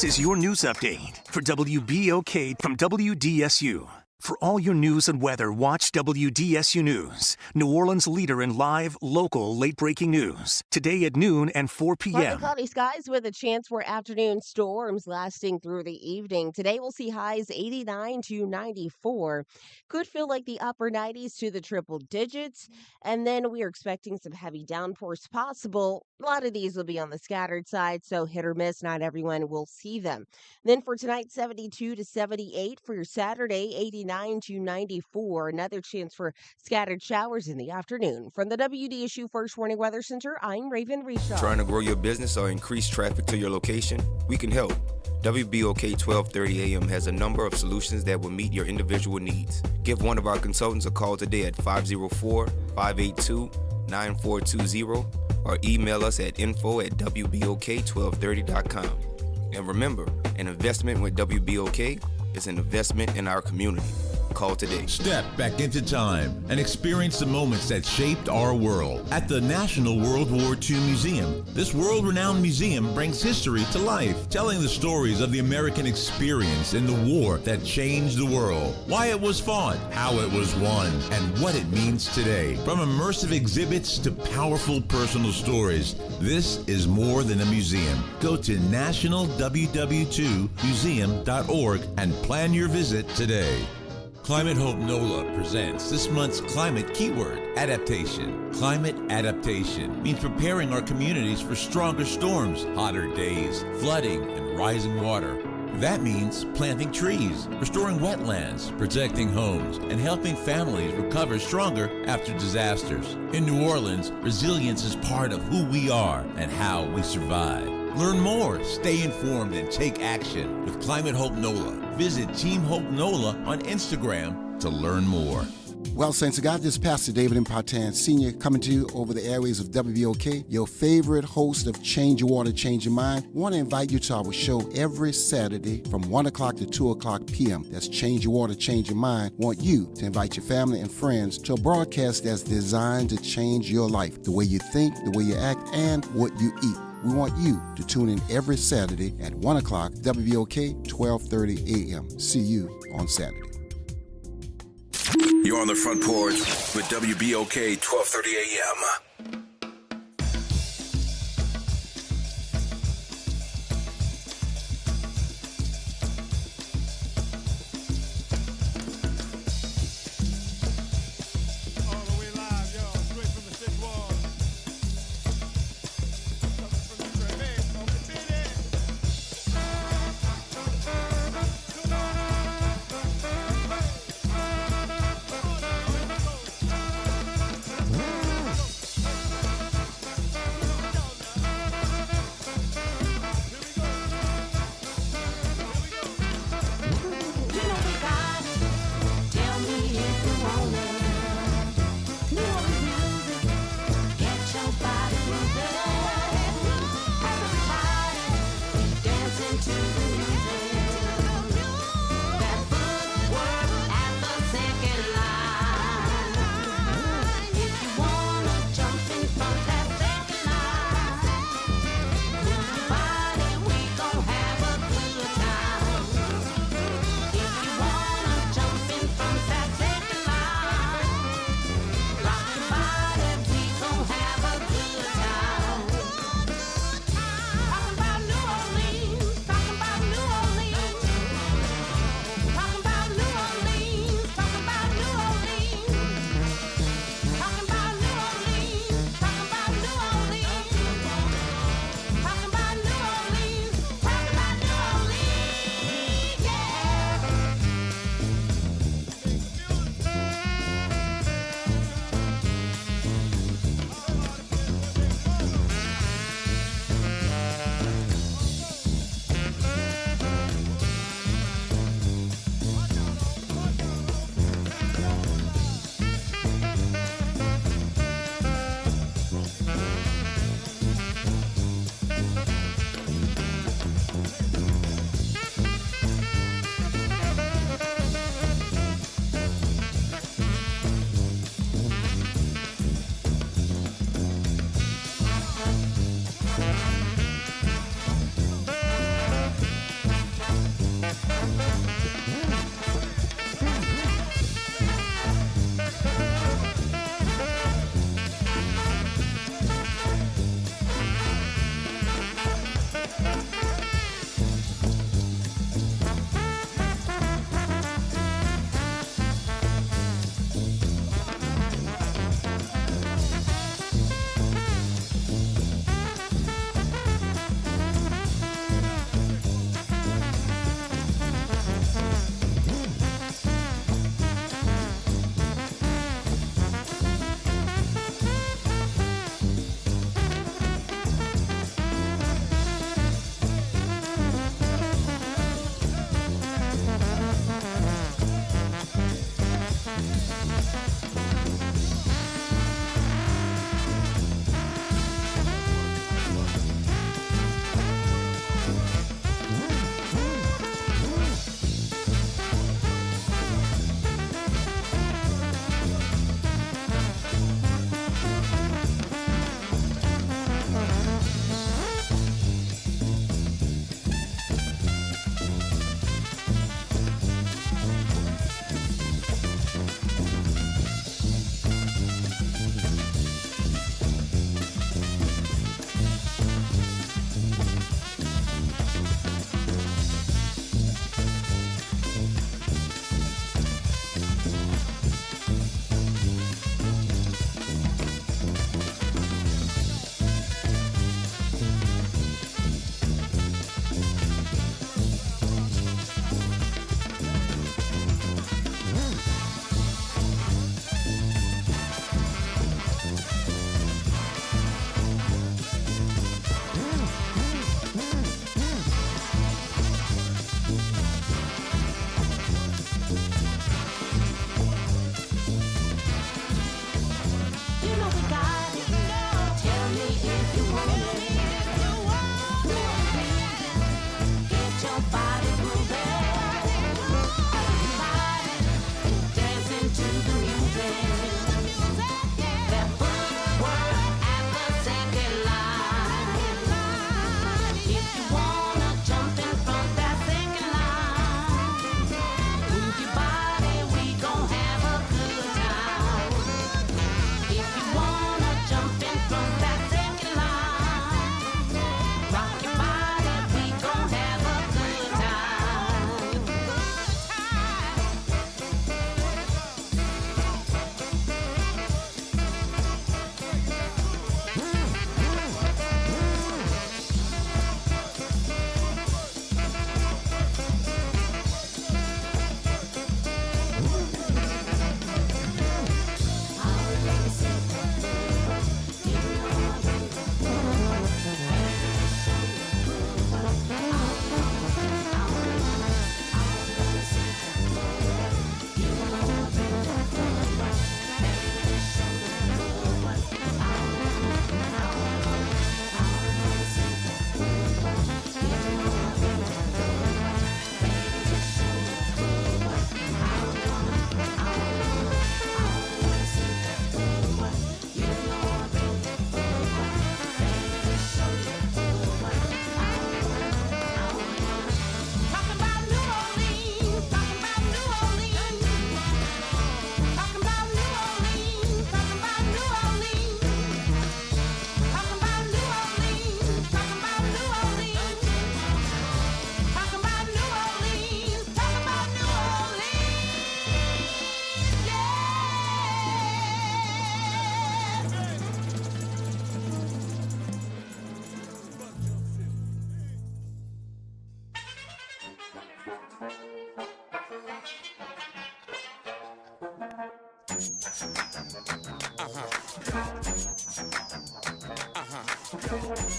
[SPEAKER 15] is your news update for WBOK from WDSU. For all your news and weather, watch WDSU News, New Orleans' leader in live, local, late-breaking news. Today at noon and 4
[SPEAKER 16] Partly
[SPEAKER 15] p.m.
[SPEAKER 16] cloudy skies with a chance for afternoon storms lasting through the evening. Today we'll see highs 89 to 94. Could feel like the upper 90s to the triple digits. And then we are expecting some heavy downpours possible. A lot of these will be on the scattered side, so hit or miss. Not everyone will see them. Then for tonight, 72 to 78. For your Saturday, 89 to 94. Another chance for scattered showers in the afternoon. From the WDSU First Warning Weather Center, I'm Raven Reshaw.
[SPEAKER 17] Trying to grow your business or increase traffic to your location? We can help. WBOK 1230 AM has a number of solutions that will meet your individual needs. Give one of our consultants a call today at 504-582-9420 or email us at info@wbok1230.com. And remember, an investment with WBOK is an investment in our community. Call today.
[SPEAKER 18] Step back into time and experience the moments that shaped our world at the National World War II Museum. This world-renowned museum brings history to life, telling the stories of the American experience in the war that changed the world, why it was fought, how it was won, and what it means today. From immersive exhibits to powerful personal stories, this is more than a museum. Go to nationalww2museum.org and plan your visit today. Climate Hope NOLA presents this month's climate keyword, adaptation. Climate adaptation means preparing our communities for stronger storms, hotter days, flooding, and rising water. That means planting trees, restoring wetlands, protecting homes, and helping families recover stronger after disasters. In New Orleans, resilience is part of who we are and how we survive. Learn more, stay informed, and take action with Climate Hope NOLA. Visit Team Hope NOLA on Instagram to learn more.
[SPEAKER 19] Well, Saints of God, this is Pastor David Impartan Sr. coming to you over the airways of WBOK, your favorite host of Change Your Water, Change Your Mind. I want to invite you to our show every Saturday from 1 o'clock to 2 o'clock p.m. That's Change Your Water, Change Your Mind. I want you to invite your family and friends to a broadcast that's designed to change your life, the way you think, the way you act, and what you eat. We want you to tune in every Saturday at 1 o'clock, WBOK, 1230 a.m. See you on Saturday.
[SPEAKER 12] You're on the Front Porch with WBOK 1230 AM.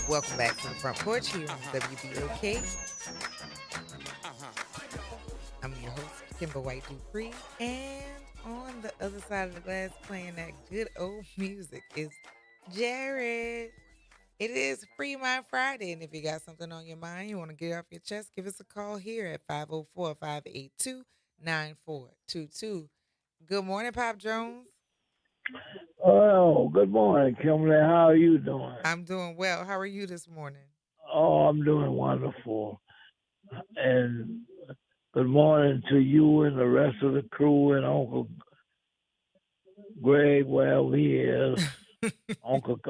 [SPEAKER 2] Welcome back to the Front Porch here on WBOK. I'm your host, Kimber White Dupree, and on the other side of the glass playing that good old music is Jared. It is Free Mind Friday, and if you got something on your mind, you want to get off your chest, give us a call here at 504-582-9422. Good morning, Pop Jones.
[SPEAKER 20] Oh, good morning, Kimberly. How are you doing?
[SPEAKER 2] I'm doing well. How are you this morning?
[SPEAKER 20] Oh, I'm doing wonderful. And Good morning to you and the rest of the crew and Uncle Greg, wherever he is. Uncle.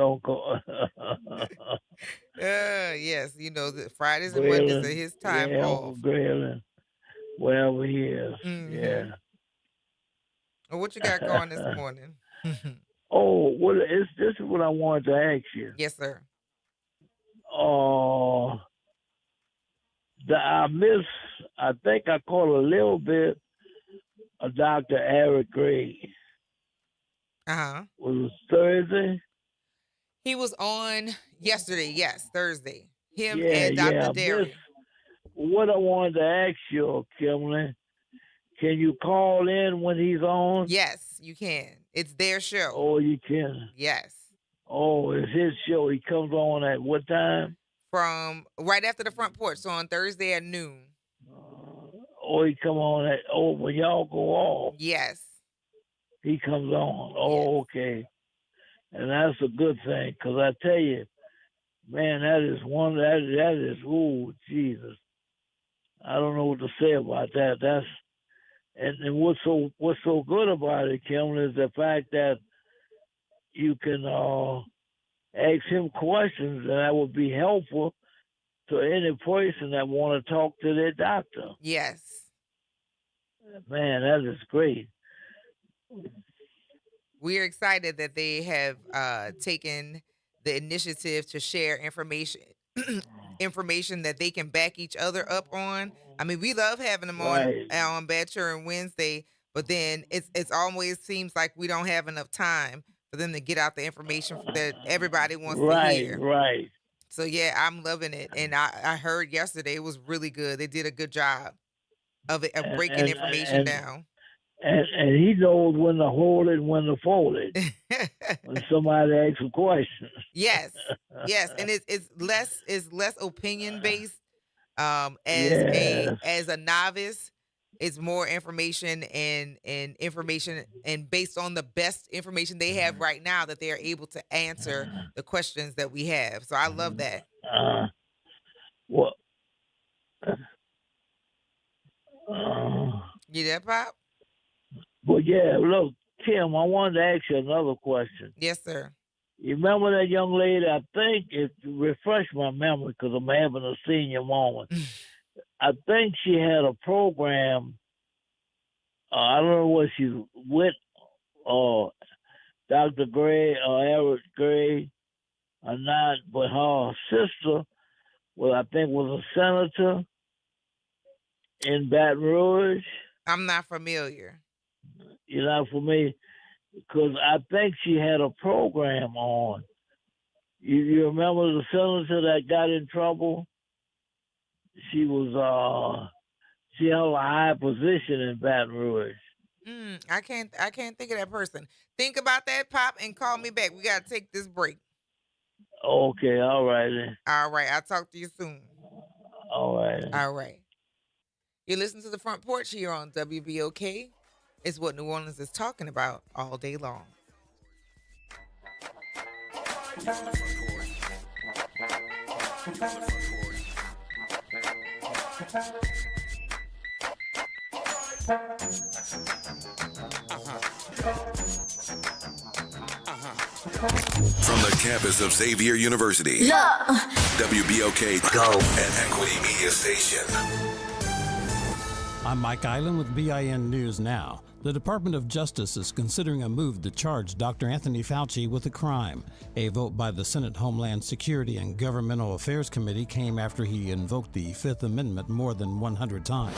[SPEAKER 2] Yes, the Fridays and Mondays are
[SPEAKER 20] Grayling.
[SPEAKER 2] his time
[SPEAKER 20] Yeah,
[SPEAKER 2] off.
[SPEAKER 20] Uncle Grayling, wherever he is.
[SPEAKER 2] Mm-hmm.
[SPEAKER 20] Yeah.
[SPEAKER 2] Well, what you got going this morning?
[SPEAKER 20] Oh, well, this is what I wanted to ask you.
[SPEAKER 2] Yes, sir.
[SPEAKER 20] I think I caught a little bit of Dr. Eric Gray. Was it Thursday?
[SPEAKER 2] He was on yesterday, yes, Thursday. Him and Dr. Derry.
[SPEAKER 20] What I wanted to ask you, Kimberly, can you call in when he's on?
[SPEAKER 2] Yes, you can. It's their show.
[SPEAKER 20] Oh, you can?
[SPEAKER 2] Yes.
[SPEAKER 20] Oh, it's his show. He comes on at what time?
[SPEAKER 2] From right after the Front Porch, so on Thursday at noon.
[SPEAKER 20] He come on when y'all go off.
[SPEAKER 2] Yes.
[SPEAKER 20] He comes on. Oh, okay. And that's a good thing, because I tell you, man, that is, ooh, Jesus. I don't know what to say about that. And what's so good about it, Kim, is the fact that you can ask him questions, and that would be helpful to any person that want to talk to their doctor.
[SPEAKER 2] Yes.
[SPEAKER 20] Man, that is great.
[SPEAKER 2] We're excited that they have taken the initiative to share information that they can back each other up on. I mean, we love having them on Bad Children Wednesday, but then it's always seems like we don't have enough time for them to get out the information that everybody wants to hear.
[SPEAKER 20] Right.
[SPEAKER 2] So yeah, I'm loving it, and I heard yesterday it was really good. They did a good job of breaking information down.
[SPEAKER 20] And he knows when to hold it and when to fold it. When somebody asks a question.
[SPEAKER 2] Yes, and it's less opinion based. As a novice, it's more information and information, and based on the best information they have right now, that they are able to answer the questions that we have. So I love that. You there, Pop?
[SPEAKER 20] Well, yeah, look, Kim, I wanted to ask you another question.
[SPEAKER 2] Yes, sir.
[SPEAKER 20] You remember that young lady? I think it refreshed my memory because I'm having a senior moment. I think she had a program. I don't know what she's with, Dr. Gray or Eric Gray or not, but her sister, I think was a senator in Baton Rouge.
[SPEAKER 2] I'm not familiar.
[SPEAKER 20] You're not familiar? Because I think she had a program on. You remember the senator that got in trouble? She was she held a high position in Baton Rouge.
[SPEAKER 2] I can't think of that person. Think about that, Pop, and call me back. We gotta take this break.
[SPEAKER 20] Okay, all right then.
[SPEAKER 2] All right, I'll talk to you soon.
[SPEAKER 20] All right.
[SPEAKER 2] All right. You're listening to the Front Porch here on WBOK. It's what New Orleans is talking about all day long.
[SPEAKER 12] From the campus of Xavier University, WBOK Go and Equity Media Station.
[SPEAKER 21] I'm Mike Island with BIN News Now. The Department of Justice is considering a move to charge Dr. Anthony Fauci with a crime. A vote by the Senate Homeland Security and Governmental Affairs Committee came after he invoked the Fifth Amendment more than 100 times.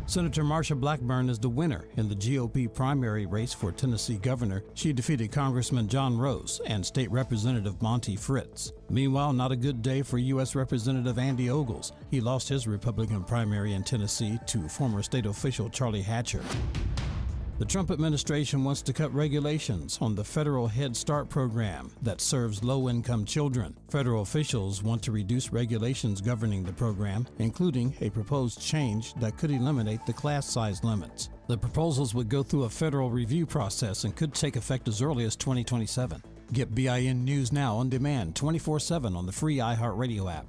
[SPEAKER 21] Senator Marsha Blackburn is the winner in the GOP primary race for Tennessee governor. She defeated Congressman John Rose and State Representative Monty Fritz. Meanwhile, not a good day for U.S. Representative Andy Ogles. He lost his Republican primary in Tennessee to former state official Charlie Hatcher. The Trump administration wants to cut regulations on the federal Head Start program that serves low-income children. Federal officials want to reduce regulations governing the program, including a proposed change that could eliminate the class size limits. The proposals would go through a federal review process and could take effect as early as 2027. Get BIN News Now on demand 24/7 on the free iHeartRadio app.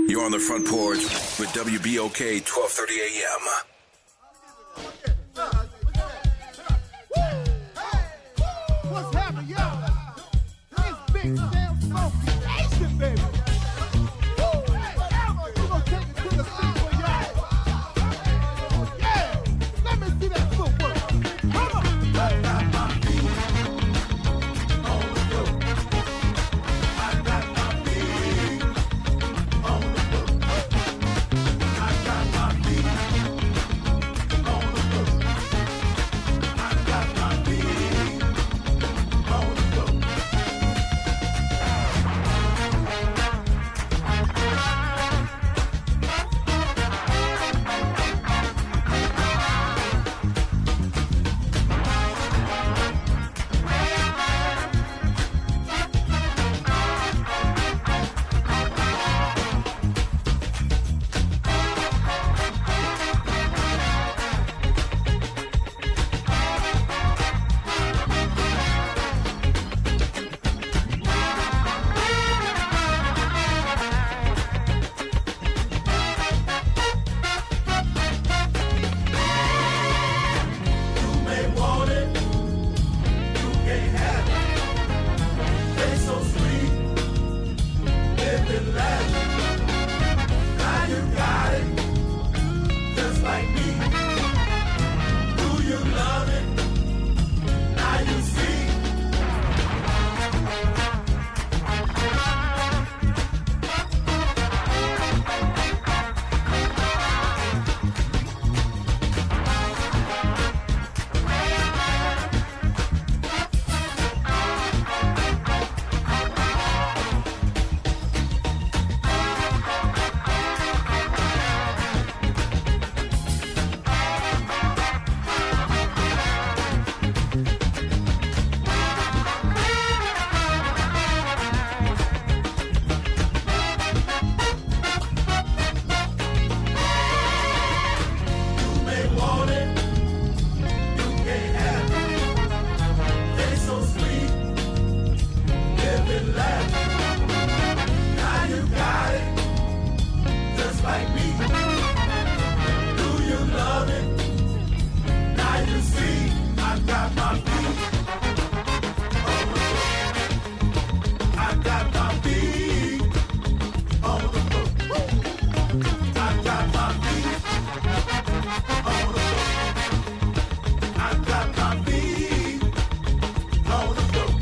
[SPEAKER 12] You're on the Front Porch with WBOK 1230 AM.
[SPEAKER 1] What's happening, y'all? It's Big Sam Smokey Nation, baby. Woo! We're gonna take it to the street for y'all. Yeah! Let me see that footwork. Come on! I got my feet on the floor. I got my feet on the floor. I got my feet on the floor. I got my feet on the floor. You may want it, you can't have it. Taste so sweet, live it lavish. Now you got it, just like me. Do you love it? Now you see. You may want it, you can't have it. Taste so sweet, live it lavish. Now you got it, just like me. Do you love it? Now you see, I got my feet on the floor. I got my feet on the floor. I got my feet on the floor. I got my feet on the floor.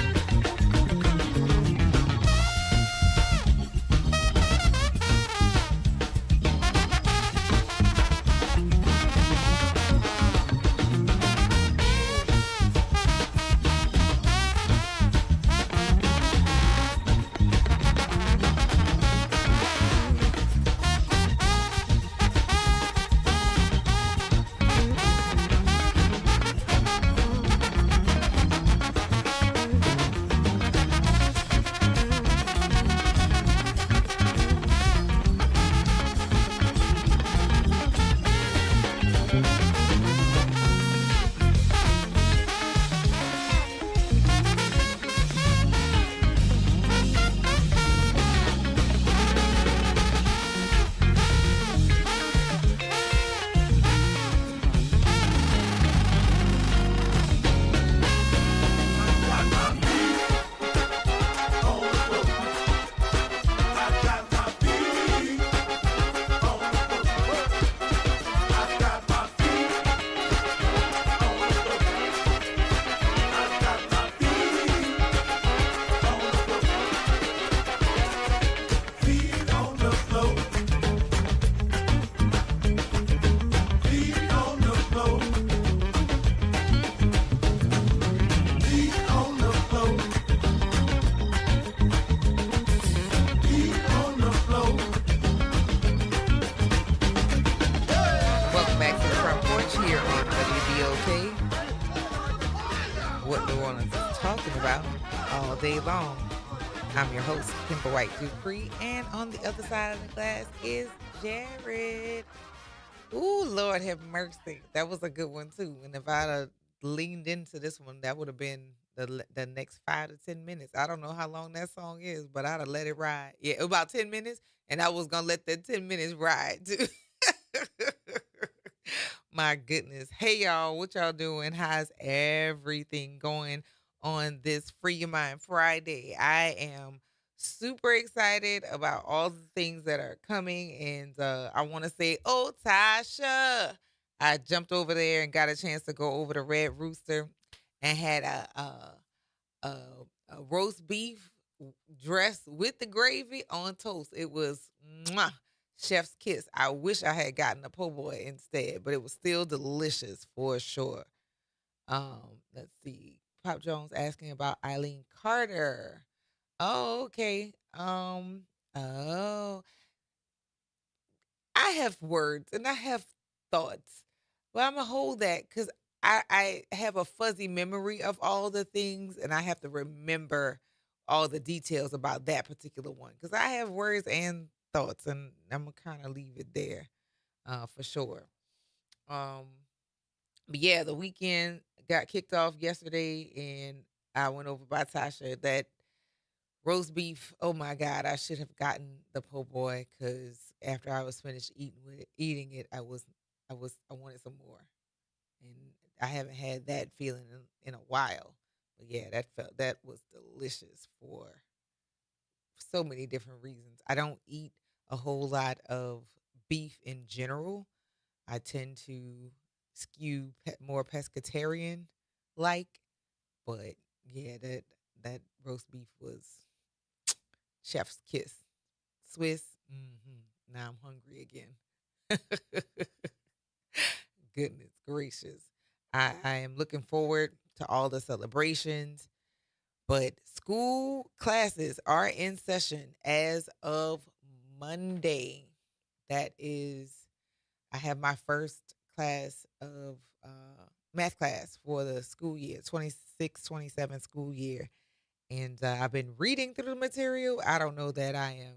[SPEAKER 2] Welcome back to the Front Porch here on WBOK. What New Orleans is talking about all day long. I'm your host, Kimber White Dupree, and on the other side of the glass is Jared. Ooh, Lord have mercy. That was a good one too. And if I'd have leaned into this one, that would have been the next 5 to 10 minutes. I don't know how long that song is, but I'd have let it ride. Yeah, about 10 minutes, and I was gonna let that 10 minutes ride too. My goodness. Hey y'all, what y'all doing? How's everything going on this Free Your Mind Friday? I am super excited about all the things that are coming, and I want to say, oh Tasha, I jumped over there and got a chance to go over to Red Rooster and had a, a roast beef dressed with the gravy on toast. It was mwah, chef's kiss. I wish I had gotten a po' boy instead, but it was still delicious for sure. Let's see. Pop Jones asking about Eileen Carter. Oh, okay. Oh, I have words and I have thoughts, but I'm gonna hold that because I have a fuzzy memory of all the things, and I have to remember all the details about that particular one because I have words and thoughts, and I'm gonna kind of leave it there, for sure. Um, but yeah, the weekend got kicked off yesterday, and I went over by Tasha. That roast beef. Oh my God, I should have gotten the po' boy because after I was finished eating it, I wanted some more, and I haven't had that feeling in a while. But yeah, that was delicious for so many different reasons. I don't eat a whole lot of beef in general. I tend to skew more pescatarian like, but yeah, that roast beef was chef's kiss. Swiss. Now I'm hungry again. Goodness gracious. I am looking forward to all the celebrations, but school classes are in session as of Monday. That is, I have my first class of math class for the school year, 26-27 school year. And I've been reading through the material. I don't know that I am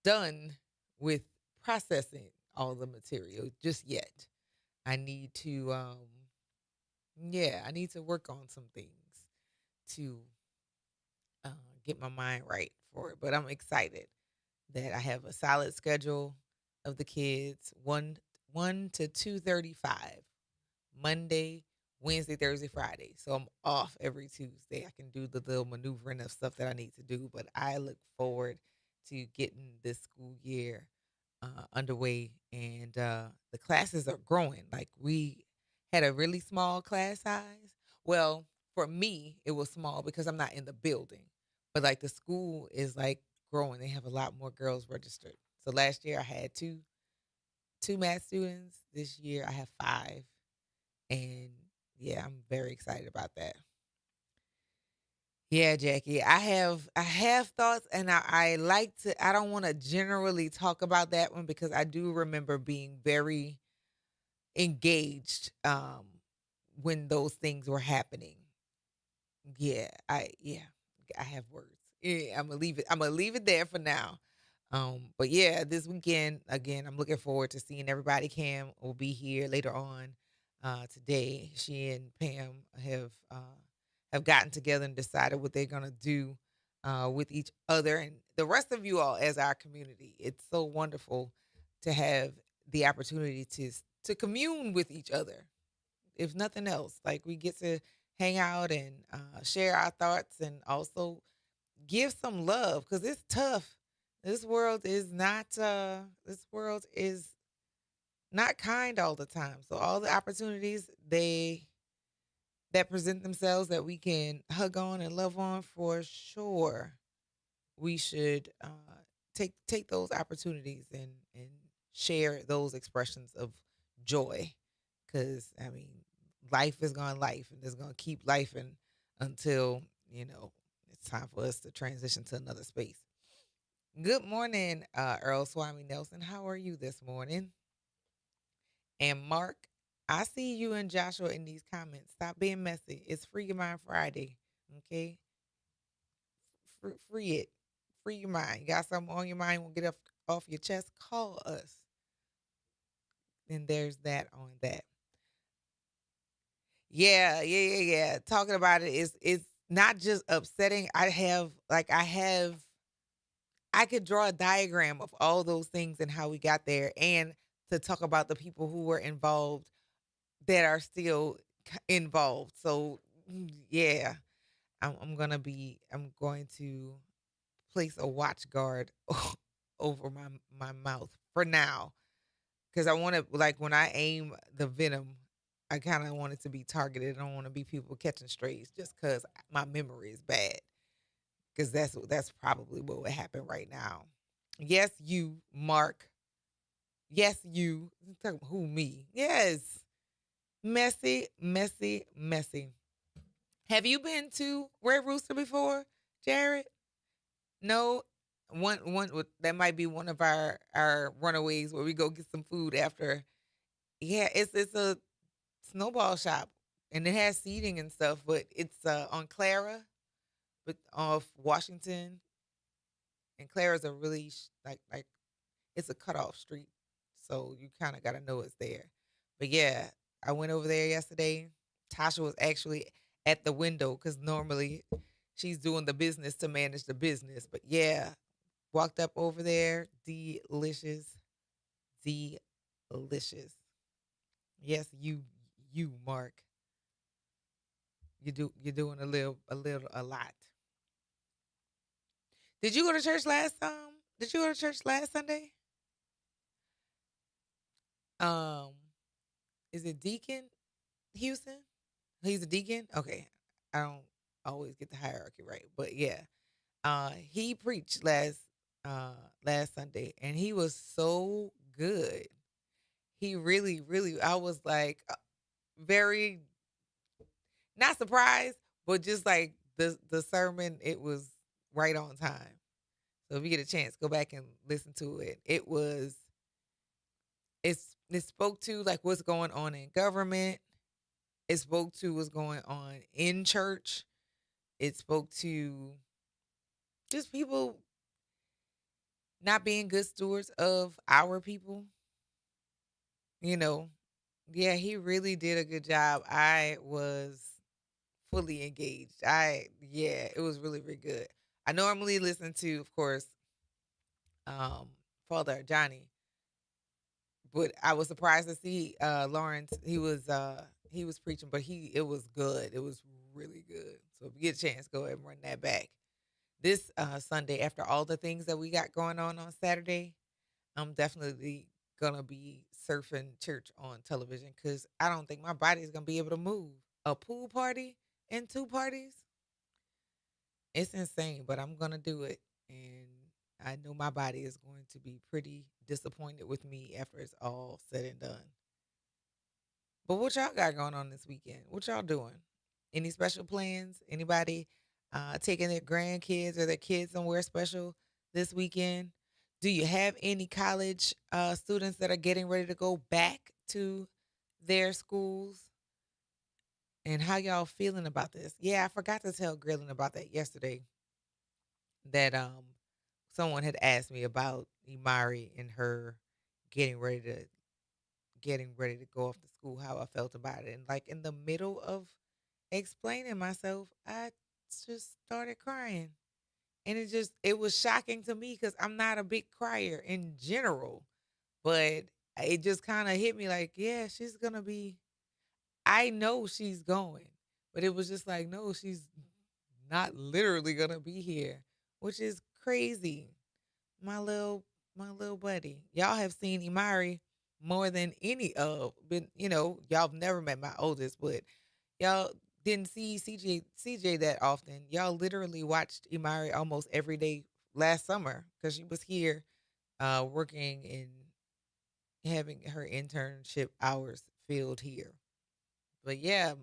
[SPEAKER 2] done with processing all the material just yet. I need to, yeah, I need to work on some things to uh, get my mind right for it. But I'm excited that I have a solid schedule of the kids, one to 2:35, Monday, Wednesday, Thursday, Friday. So I'm off every Tuesday. I can do the little maneuvering of stuff that I need to do, but I look forward to getting this school year underway, and the classes are growing. Like we had a really small class size. Well, for me, it was small because I'm not in the building, but like the school is like growing. They have a lot more girls registered. So last year I had two math students. This year I have five, and yeah, I'm very excited about that. Yeah, Jackie. I have thoughts, and I like to I don't want to generally talk about that one because I do remember being very engaged when those things were happening. I have words. Yeah, I'm gonna leave it there for now. But yeah, this weekend again, I'm looking forward to seeing everybody. Cam will be here later on today. She and Pam have gotten together and decided what they're gonna do with each other and the rest of you all as our community. It's so wonderful to have the opportunity to commune with each other, if nothing else. Like we get to hang out and share our thoughts and also give some love because it's tough. This world is not kind all the time. So all the opportunities that present themselves that we can hug on and love on, for sure, we should take those opportunities and share those expressions of joy. Because I mean, life is going life, and it's going to keep life until it's time for us to transition to another space. Good morning, Earl Swami Nelson. How are you this morning? And Mark, I see you and Joshua in these comments. Stop being messy. It's Free Your Mind Friday. Okay? Free it. Free your mind. You got something on your mind, won't get off your chest, call us. And there's that on that. Yeah. Talking about it is not just upsetting. I could draw a diagram of all those things and how we got there, and to talk about the people who were involved that are still involved. So yeah, I'm going to place a watch guard over my mouth for now, because I want to, like, when I aim the venom, I kind of want it to be targeted. I don't want to be people catching strays just because my memory is bad. Because that's probably what would happen right now. Yes, you, Mark. Yes, you. Who, me? Yes. Messy, messy, messy. Have you been to Red Rooster before, Jared? No. That might be one of our runaways where we go get some food after. Yeah, it's a snowball shop, and it has seating and stuff, but it's on Clara, but off Washington, and Clara's a really like it's a cutoff street, so you kind of got to know it's there. But yeah, I went over there yesterday. Tasha was actually at the window because normally she's doing the business to manage the business. But yeah, walked up over there, delicious, delicious. Yes, you, Mark, you're doing a lot. Did you go to church last Did you go to church last Sunday? Um, is it Deacon Houston? He's a deacon? Okay. I don't always get the hierarchy right. But yeah. He preached last Sunday, and he was so good. He really, really, I was like very not surprised, but just like the sermon, it was right on time. So if you get a chance, go back and listen to it. It spoke to like what's going on in government. It spoke to what's going on in church. It spoke to just people not being good stewards of our people. You know, yeah, he really did a good job. I was fully engaged. Yeah, it was really, really good. I normally listen to, of course, um, Father Johnny, but I was surprised to see Lawrence. He was preaching, but it was good. It was really good. So if you get a chance, go ahead and run that back. This Sunday, after all the things that we got going on Saturday, I'm definitely gonna be surfing church on television because I don't think my body is gonna be able to move. A pool party and two parties, it's insane, but I'm gonna do it, and I know my body is going to be pretty disappointed with me after it's all said and done. But what y'all got going on this weekend? What y'all doing? Any special plans? Anybody taking their grandkids or their kids somewhere special this weekend? Do you have any college students that are getting ready to go back to their schools? And how y'all feeling about this? Yeah, I forgot to tell Grilling about that yesterday. That someone had asked me about Imari and her getting ready to go off to school, how I felt about it. And like in the middle of explaining myself, I just started crying. And it was shocking to me because I'm not a big crier in general. But it just kind of hit me like, yeah, she's going to be, I know she's going. But it was just like, no, she's not literally going to be here, which is crazy. My little buddy. Y'all have seen Imari more than any of, but y'all have never met my oldest, but y'all didn't see CJ that often. Y'all literally watched Imari almost every day last summer because she was here working and having her internship hours filled here. But yeah,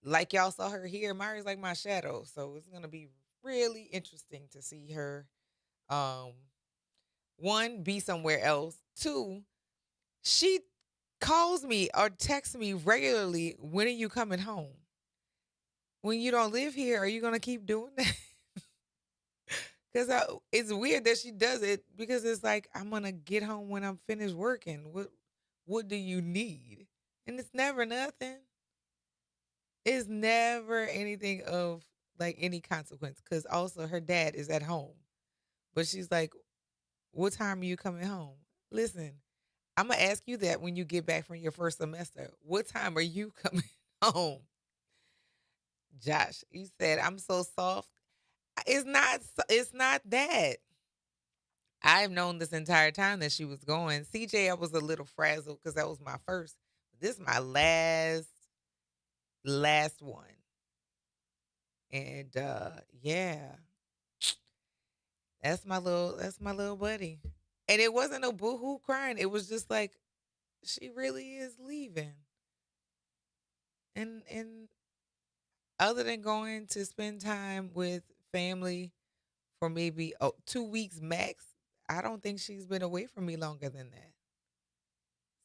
[SPEAKER 2] like y'all saw her here, Imari's like my shadow. So it's gonna be really interesting to see her um one, be somewhere else. Two, she calls me or texts me regularly, when are you coming home? When you don't live here, are you going to keep doing that? Because it's weird that she does it because it's like, I'm going to get home when I'm finished working. What do you need? And it's never nothing. It's never anything of like any consequence because also her dad is at home. But she's like, what time are you coming home? Listen, I'm going to ask you that when you get back from your first semester. What time are you coming home? Josh, he said, I'm so soft. It's not that. I've known this entire time that she was going. CJ, I was a little frazzled because that was my first. This is my last one. And yeah. That's my little buddy. And it wasn't no boo-hoo crying. It was just like, she really is leaving. And other than going to spend time with family for maybe 2 weeks max, I don't think she's been away from me longer than that.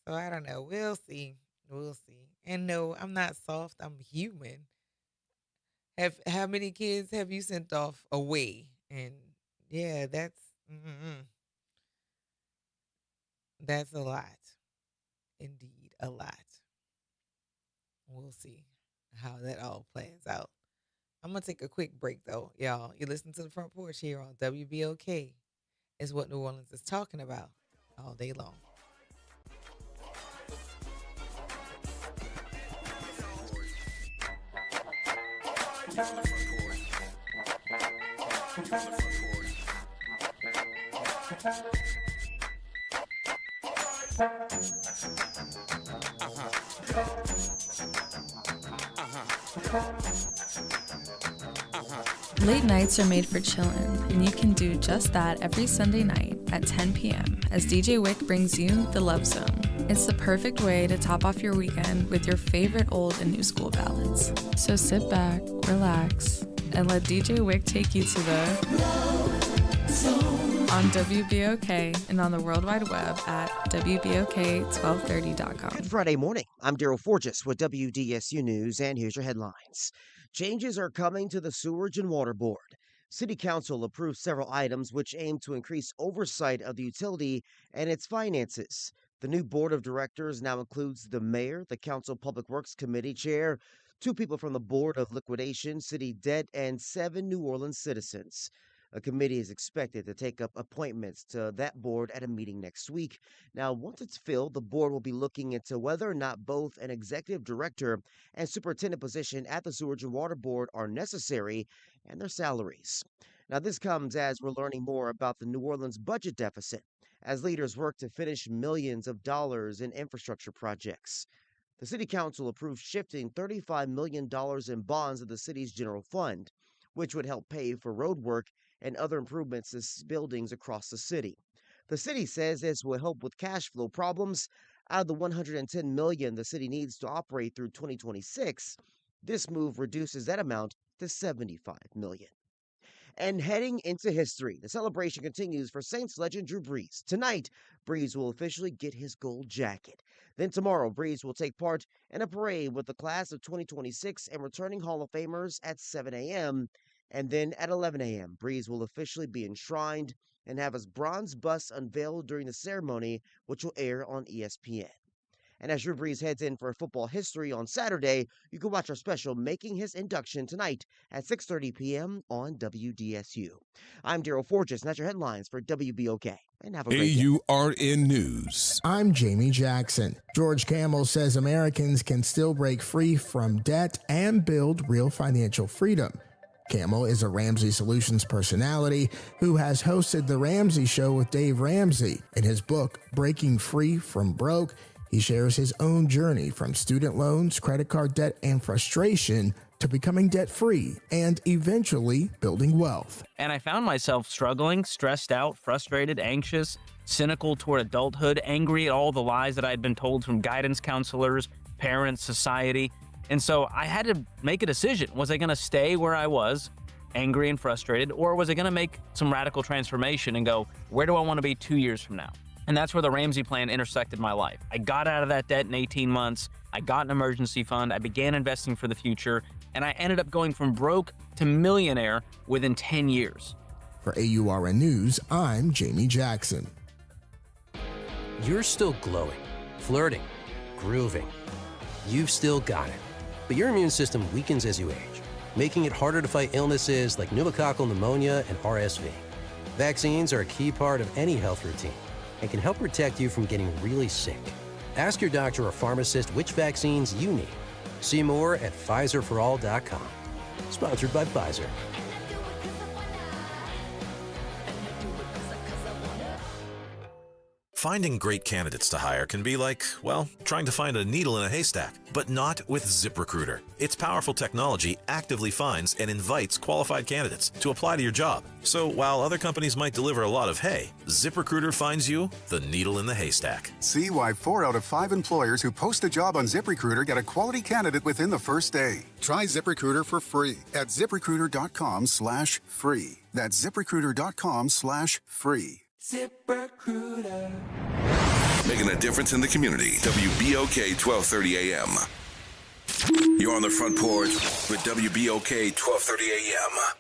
[SPEAKER 2] So I don't know. We'll see. We'll see. And no, I'm not soft. I'm human. How many kids have you sent off away? And yeah, that's a lot. Indeed, a lot. We'll see how that all plans out. I'm going to take a quick break, though, y'all. You listen to the Front Porch here on WBOK. It's what New Orleans is talking about all day long.
[SPEAKER 6] Late nights are made for chillin', and you can do just that every Sunday night at 10 p.m. as DJ Wick brings you The Love Zone. It's the perfect way to top off your weekend with your favorite old and new school ballads. So sit back, relax, and let DJ Wick take you to the Love Zone on WBOK and on the World Wide Web at WBOK1230.com.
[SPEAKER 5] Good Friday morning. I'm Daryl Forges with WDSU News, and here's your headlines. Changes are coming to the Sewerage and Water Board. City Council approved several items which aim to increase oversight of the utility and its finances. The new board of directors now includes the mayor, the Council Public Works Committee chair, 2 people from the Board of Liquidation, City Debt, and 7 New Orleans citizens. A committee is expected to take up appointments to that board at a meeting next week. Now, once it's filled, the board will be looking into whether or not both an executive director and superintendent position at the Sewerage and Water Board are necessary and their salaries. Now, this comes as we're learning more about the New Orleans budget deficit as leaders work to finish millions of dollars in infrastructure projects. The City Council approved shifting $35 million in bonds of the city's general fund, which would help pay for road work and other improvements to buildings across the city. The city says this will help with cash flow problems. Out of the $110 million the city needs to operate through 2026, this move reduces that amount to $75 million. And heading into history, the celebration continues for Saints legend Drew Brees. Tonight, Brees will officially get his gold jacket. Then tomorrow, Brees will take part in a parade with the class of 2026 and returning Hall of Famers at 7 a.m. And then at 11 a.m., Brees will officially be enshrined and have his bronze bust unveiled during the ceremony, which will air on ESPN. And as Drew Brees heads in for football history on Saturday, you can watch our special Making His Induction tonight at 6:30 p.m. on WDSU. I'm Daryl Forges, and that's your headlines for WBOK. And have a great day.
[SPEAKER 3] AURN News. I'm Jamie Jackson. George Kamel says Americans can still break free from debt and build real financial freedom. Kamel is a Ramsey Solutions personality who has hosted The Ramsey Show with Dave Ramsey. In his book, Breaking Free from Broke, he shares his own journey from student loans, credit card debt, and frustration to becoming debt-free and eventually building wealth.
[SPEAKER 22] And I found myself struggling, stressed out, frustrated, anxious, cynical toward adulthood, angry at all the lies that I'd been told from guidance counselors, parents, society. And so I had to make a decision. Was I going to stay where I was, angry and frustrated, or was I going to make some radical transformation and go, where do I want to be 2 years from now? And that's where the Ramsey plan intersected my life. I got out of that debt in 18 months. I got an emergency fund. I began investing for the future. And I ended up going from broke to millionaire within 10 years.
[SPEAKER 3] For AURN News, I'm Jamie Jackson.
[SPEAKER 23] You're still glowing, flirting, grooving. You've still got it. But your immune system weakens as you age. making it harder to fight illnesses like pneumococcal pneumonia and RSV. Vaccines are a key part of any health routine and can help protect you from getting really sick. Ask your doctor or pharmacist which vaccines you need. See more at PfizerForAll.com. Sponsored by Pfizer.
[SPEAKER 4] Finding great candidates to hire can be like, well, trying to find a needle in a haystack, but not with ZipRecruiter. Its powerful technology actively finds and invites qualified candidates to apply to your job. So while other companies might deliver a lot of hay, ZipRecruiter finds you the needle in the haystack.
[SPEAKER 8] See why 4 out of 5 employers who post a job on ZipRecruiter get a quality candidate within the first day. Try ZipRecruiter for free at ZipRecruiter.com/free. That's ZipRecruiter.com/free.
[SPEAKER 1] ZipRecruiter.
[SPEAKER 12] Making a difference in the community. WBOK 1230 AM. You're on the front porch with WBOK 1230 AM.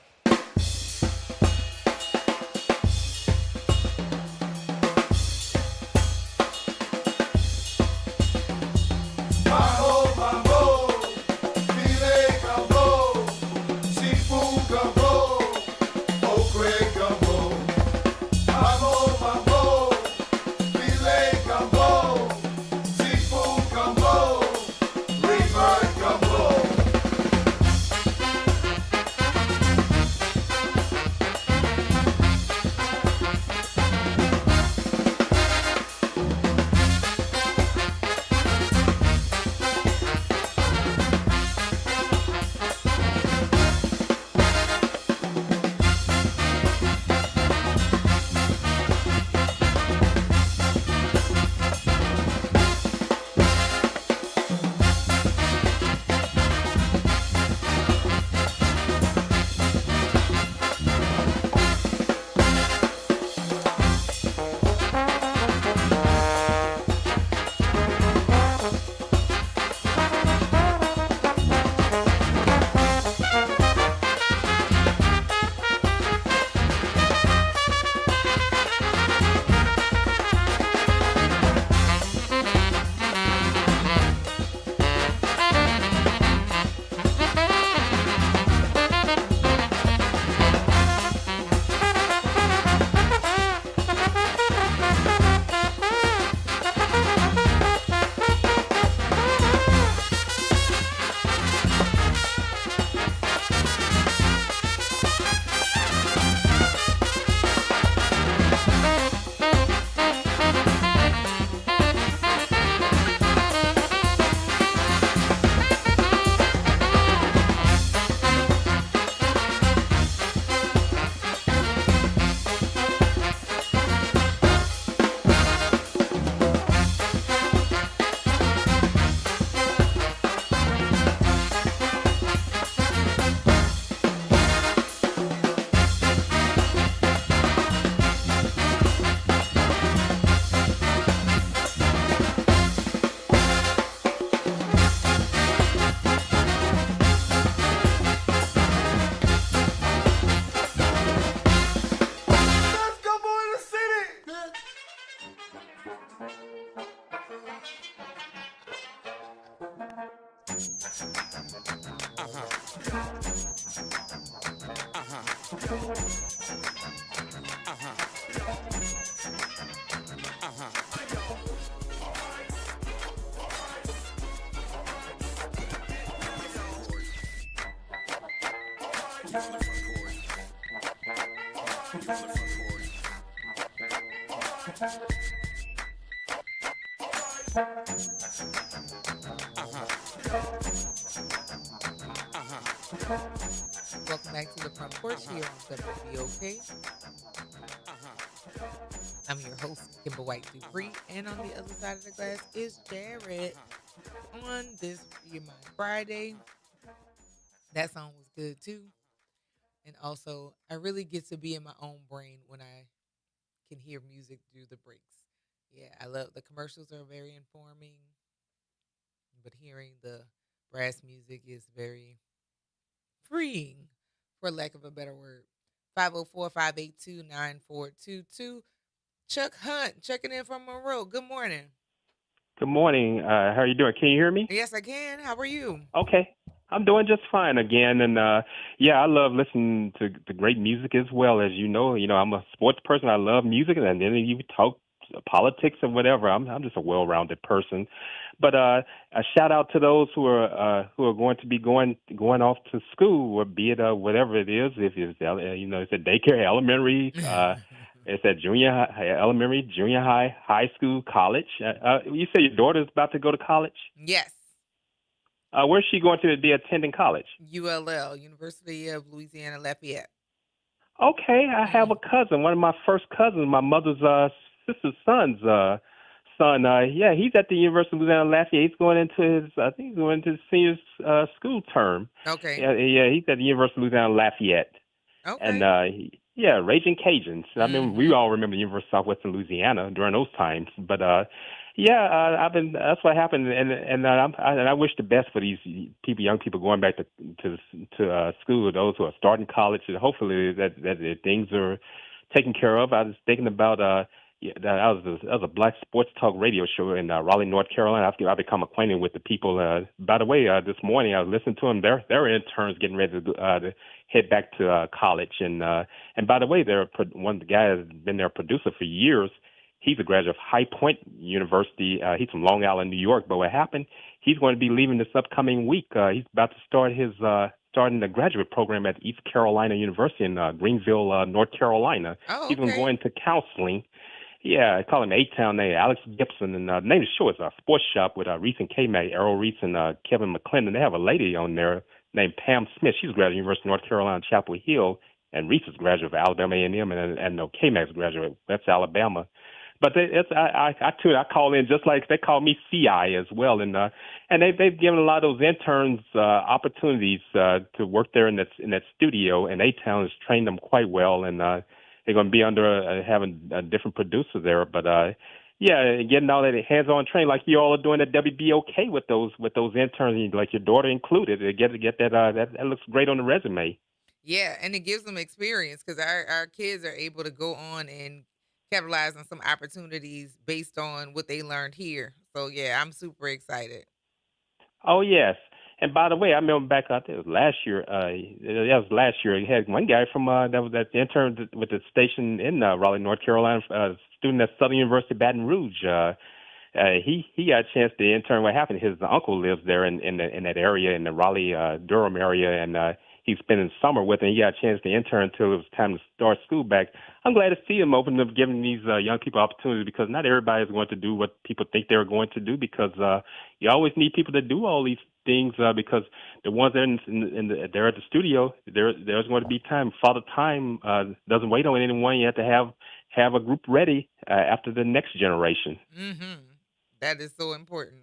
[SPEAKER 2] Welcome back to the Front Porch here on WBOK. I'm your host, Kimber White Dupree, and on the other side of the glass is Jared. On this Your Mind Friday, that song was good too. And also, I really get to be in my own brain when I can hear music through the breaks. Yeah, I love the commercials are very informing, but hearing the brass music is very freeing, for lack of a better word. 504-582-9422. Chuck Hunt checking in from Monroe. Good morning.
[SPEAKER 9] Good morning. How are you doing? Can you hear me?
[SPEAKER 2] Yes, I can. How are you?
[SPEAKER 9] Okay.
[SPEAKER 7] I'm doing just fine again, and yeah, I love listening to great music as well. As you know, I'm a sports person. I love music, and then you talk politics or whatever. I'm just a well-rounded person. But a shout out to those who are going to be going off to school, or be it whatever it is. If it's it's a daycare, elementary. It's at junior high, elementary, junior high, high school, college. You say your daughter's about to go to college?
[SPEAKER 2] Yes.
[SPEAKER 7] Where's she going to be attending college?
[SPEAKER 2] ULL, University of Louisiana Lafayette.
[SPEAKER 7] Okay, I have a cousin, one of my first cousins, my mother's sister's son's son. Yeah, he's at the University of Louisiana Lafayette. He's going into I think he's going into his senior school term.
[SPEAKER 2] Okay.
[SPEAKER 7] Yeah, he's at the University of Louisiana Lafayette.
[SPEAKER 2] Okay.
[SPEAKER 7] And yeah, Raging Cajuns. I mean, we all remember the University of Southwestern Louisiana during those times. But yeah, that's what happened, and I wish the best for these people, young people going back to school, those who are starting college, and hopefully that things are taken care of. I was thinking about yeah, that was a black sports talk radio show in Raleigh, North Carolina. I've become acquainted with the people. By the way, this morning I was listening to them. They're interns getting ready to head back to college, and by the way, one of the guys has been their producer for years. He's a graduate of High Point University. He's from Long Island, New York. But what happened? He's going to be leaving this upcoming week. He's about to start starting the graduate program at East Carolina University in Greenville, North Carolina.
[SPEAKER 2] Oh,
[SPEAKER 7] He's going to
[SPEAKER 2] okay.
[SPEAKER 7] go into counseling. Yeah, I call him A-Town named Alex Gibson. And the name of the show is Sports Shop with Reese and K-Mac, Errol Reese and Kevin McClendon. They have a lady on there named Pam Smith. She's a graduate of University of North Carolina, Chapel Hill. And Reese is a graduate of Alabama A&M, and K-Mac's a graduate of West Alabama. But I call in just like they call me CI as well, and they've given a lot of those interns opportunities to work there in that studio, and A-Town has trained them quite well, and they're going to be under having a different producer there. But yeah, getting all that hands-on training like you all are doing at WBOK with those interns, like your daughter included, to get that looks great on the resume.
[SPEAKER 2] Yeah, and it gives them experience because our kids are able to go on and capitalize on some opportunities based on what they learned here. So yeah, I'm super excited.
[SPEAKER 7] Oh yes, and by the way, I remember back out there last year. That was last year. You had one guy from that intern with the station in Raleigh, North Carolina, student at Southern University, Baton Rouge. He got a chance to intern. What happened? His uncle lives there in that area, in the Raleigh Durham area, and he's spending summer with him. He got a chance to intern until it was time to start school back. I'm glad to see him open up, giving these young people opportunities, because not everybody is going to do what people think they're going to do, because you always need people to do all these things, because the ones that are they're at the studio, there's going to be time. Father Time doesn't wait on anyone. You have to have a group ready after the next generation.
[SPEAKER 2] Mm-hmm. That is so important.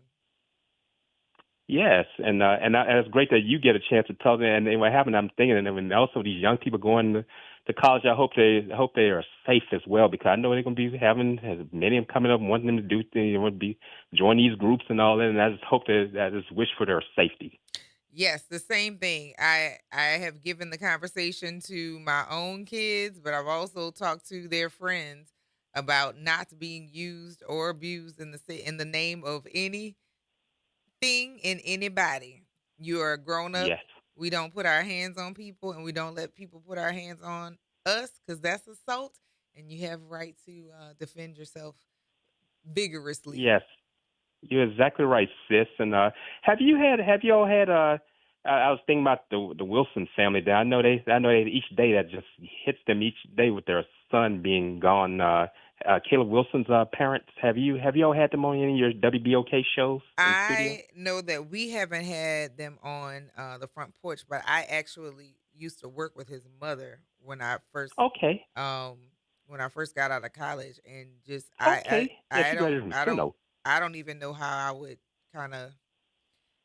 [SPEAKER 7] Yes, and it's great that you get a chance to talk. And what happened? I'm thinking, and also these young people going to college. I hope they are safe as well, because I know they're going to be having many of them coming up, wanting them to do things, want to be join these groups and all that. And I just hope I just wish for their safety.
[SPEAKER 2] Yes, the same thing. I have given the conversation to my own kids, but I've also talked to their friends about not being used or abused in the name of anything in anybody. You are a grown up.
[SPEAKER 7] Yes.
[SPEAKER 2] We don't put our hands on people, and we don't let people put our hands on us, because that's assault, and you have a right to defend yourself vigorously.
[SPEAKER 7] Yes, you're exactly right, sis. And have you all had? I was thinking about the Wilson family. There, I know they each day that just hits them each day with their son being gone. Caleb Wilson's parents. Have you all had them on any of your WBOK shows in the studio?
[SPEAKER 2] I know that we haven't had them on the front porch, but I actually used to work with his mother when I first
[SPEAKER 7] Okay.
[SPEAKER 2] when I first got out of college, and just
[SPEAKER 7] Okay. Yeah, she graduated from Suno.
[SPEAKER 2] I don't even know how I would kind of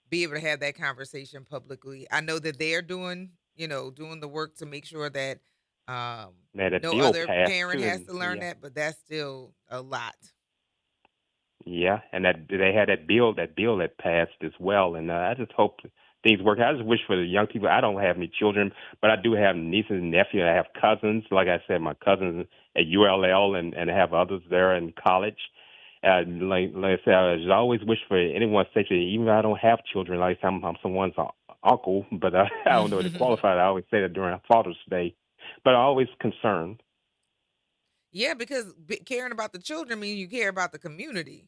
[SPEAKER 2] be able to have that conversation publicly. I know that they're doing the work to make sure that
[SPEAKER 7] Yeah, that
[SPEAKER 2] no
[SPEAKER 7] bill
[SPEAKER 2] other
[SPEAKER 7] passed
[SPEAKER 2] parent
[SPEAKER 7] too.
[SPEAKER 2] has
[SPEAKER 7] And
[SPEAKER 2] to learn
[SPEAKER 7] yeah.
[SPEAKER 2] that, but that's still a lot.
[SPEAKER 7] Yeah, and that they had that bill that passed as well, and I just hope things work out. I just wish for the young people. I don't have any children, but I do have nieces and nephews. I have cousins. Like I said, my cousins at ULL, and I have others there in college. Like I said, I just always wish for anyone's safety, even if I don't have children. Like I'm someone's uncle, but I don't know to qualify. I always say that during Father's Day, but I'm always concerned.
[SPEAKER 2] Yeah, because caring about the children means you care about the community.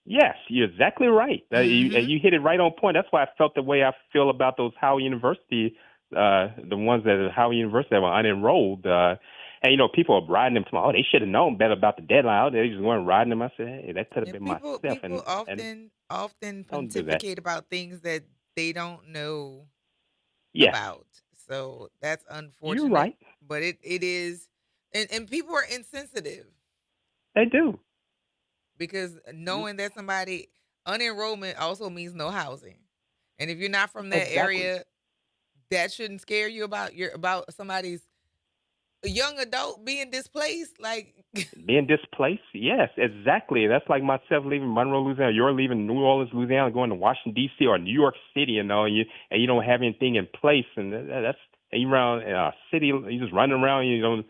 [SPEAKER 7] Yes, you're exactly right. And you hit it right on point. That's why I felt the way I feel about those Howard University, the ones that are Howard University that were unenrolled. And people are riding them. Oh, they should have known better about the deadline. They just weren't riding them. I said, hey, that could have been
[SPEAKER 2] People
[SPEAKER 7] myself.
[SPEAKER 2] people often
[SPEAKER 7] Don't do that.
[SPEAKER 2] pontificate about things that they don't know
[SPEAKER 7] Yes,
[SPEAKER 2] about. So that's
[SPEAKER 7] you're
[SPEAKER 2] unfortunate.
[SPEAKER 7] right.
[SPEAKER 2] But it is, and people are insensitive
[SPEAKER 7] They do.
[SPEAKER 2] because knowing that somebody unenrollment also means no housing, and if you're not from that
[SPEAKER 7] Exactly.
[SPEAKER 2] area, that shouldn't scare you about somebody's young adult being displaced. Like,
[SPEAKER 7] Being displaced? Yes, exactly. That's like myself leaving Monroe, Louisiana. You're leaving New Orleans, Louisiana, going to Washington D.C. or New York City, and you don't have anything in place, and that's and you around a city. You just running around. You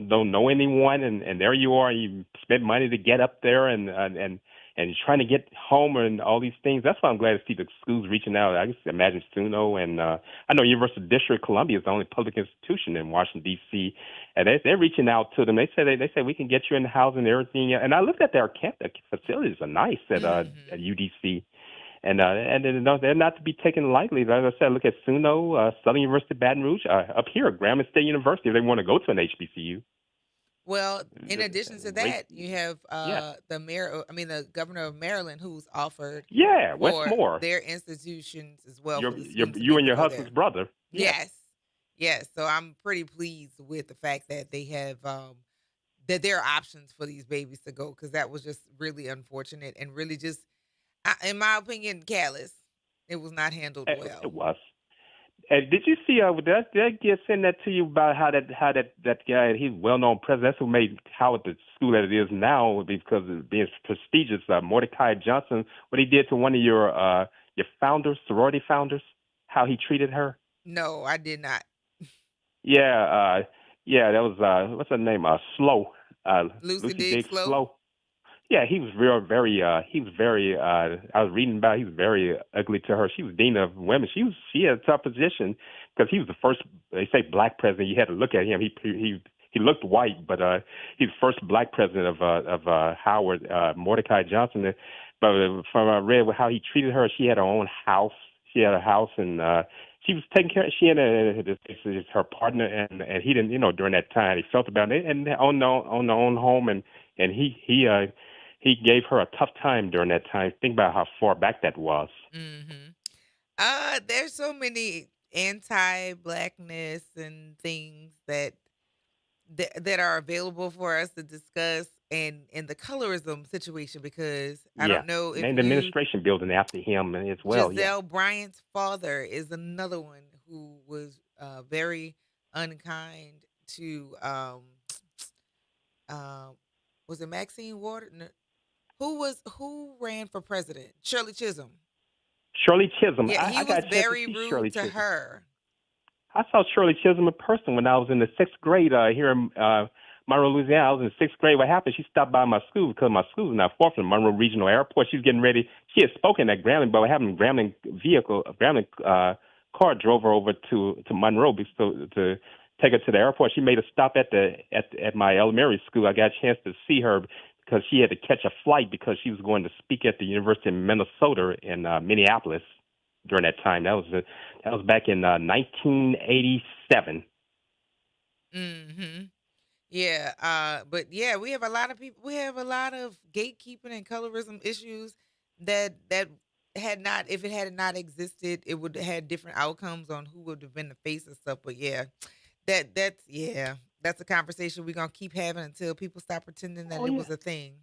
[SPEAKER 7] don't know anyone, and there you are. You spend money to get up there, and you're trying to get home and all these things. That's why I'm glad to see the schools reaching out. I just imagine SUNO and I know University District of Columbia is the only public institution in Washington D.C. and they're reaching out to them. They say we can get you in housing and everything. And I looked at their camp. The facilities are nice at UDC. And they're not to be taken lightly. As I said, look at SUNO, Southern University, Baton Rouge, up here, Grambling State University. If they want to go to an HBCU.
[SPEAKER 2] well, in addition to that, you have
[SPEAKER 7] Yeah.
[SPEAKER 2] the governor of Maryland, who's offered
[SPEAKER 7] Yeah,
[SPEAKER 2] for
[SPEAKER 7] Westmore.
[SPEAKER 2] their institutions as well
[SPEAKER 7] Your,
[SPEAKER 2] for the
[SPEAKER 7] your,
[SPEAKER 2] students to be
[SPEAKER 7] you
[SPEAKER 2] able
[SPEAKER 7] and
[SPEAKER 2] to
[SPEAKER 7] your
[SPEAKER 2] go
[SPEAKER 7] husband's
[SPEAKER 2] there.
[SPEAKER 7] brother. Yeah.
[SPEAKER 2] Yes. So I'm pretty pleased with the fact that they have that there are options for these babies to go, because that was just really unfortunate and really just, in my opinion, callous. It was not handled well.
[SPEAKER 7] It was. Did you see? Did I send that to you about how that guy? He's well known president. That's who made Howard the school that it is now because of being prestigious. Mordecai Johnson. What he did to one of your founders, sorority founders, how he treated her.
[SPEAKER 2] No, I did not.
[SPEAKER 7] Yeah, that was what's her name? Slow.
[SPEAKER 2] Lucy
[SPEAKER 7] Lucy
[SPEAKER 2] Diggs
[SPEAKER 7] Diggs
[SPEAKER 2] Slow?
[SPEAKER 7] Slow. Yeah, he was he was very, I was reading about, he was very ugly to her. She was dean of women. She had a tough position because he was the first, they say black president. You had to look at him. He looked white, but he's the first black president of Howard, Mordecai Johnson. But from I read how he treated her, she had her own house. She had a house and she was taking care. She had her partner, and he didn't. During that time, he felt about it, and on their own home, and he gave her a tough time during that time. Think about how far back that was.
[SPEAKER 2] There's so many anti-blackness and things that are available for us to discuss, and the colorism situation, because I
[SPEAKER 7] Yeah,
[SPEAKER 2] don't know if
[SPEAKER 7] named the
[SPEAKER 2] you
[SPEAKER 7] administration building after him as well. Yeah,
[SPEAKER 2] Giselle Bryant's father is another one who was very unkind to was it Maxine Waters? No, who ran for president? Shirley Chisholm.
[SPEAKER 7] Shirley Chisholm.
[SPEAKER 2] Yeah, he
[SPEAKER 7] I
[SPEAKER 2] was
[SPEAKER 7] got a chance to
[SPEAKER 2] very
[SPEAKER 7] see
[SPEAKER 2] rude
[SPEAKER 7] Shirley
[SPEAKER 2] to
[SPEAKER 7] Chisholm.
[SPEAKER 2] her.
[SPEAKER 7] I saw Shirley Chisholm in person when I was in the sixth grade here in Monroe, Louisiana. I was in the sixth grade. What happened? She stopped by my school because my school is not far from Monroe Regional Airport. She was getting ready. She had spoken at Grambling, but what happened? Grambling car drove her over to Monroe to take her to the airport. She made a stop at my elementary school. I got a chance to see her because she had to catch a flight because she was going to speak at the University of Minnesota in Minneapolis during that time. That was back in 1987.
[SPEAKER 2] Yeah, but yeah, we have a lot of people. We have a lot of gatekeeping and colorism issues that had not, if it had not existed, it would have had different outcomes on who would have been the face and stuff. But yeah, that's a conversation we're gonna keep having until people stop pretending that it was a thing.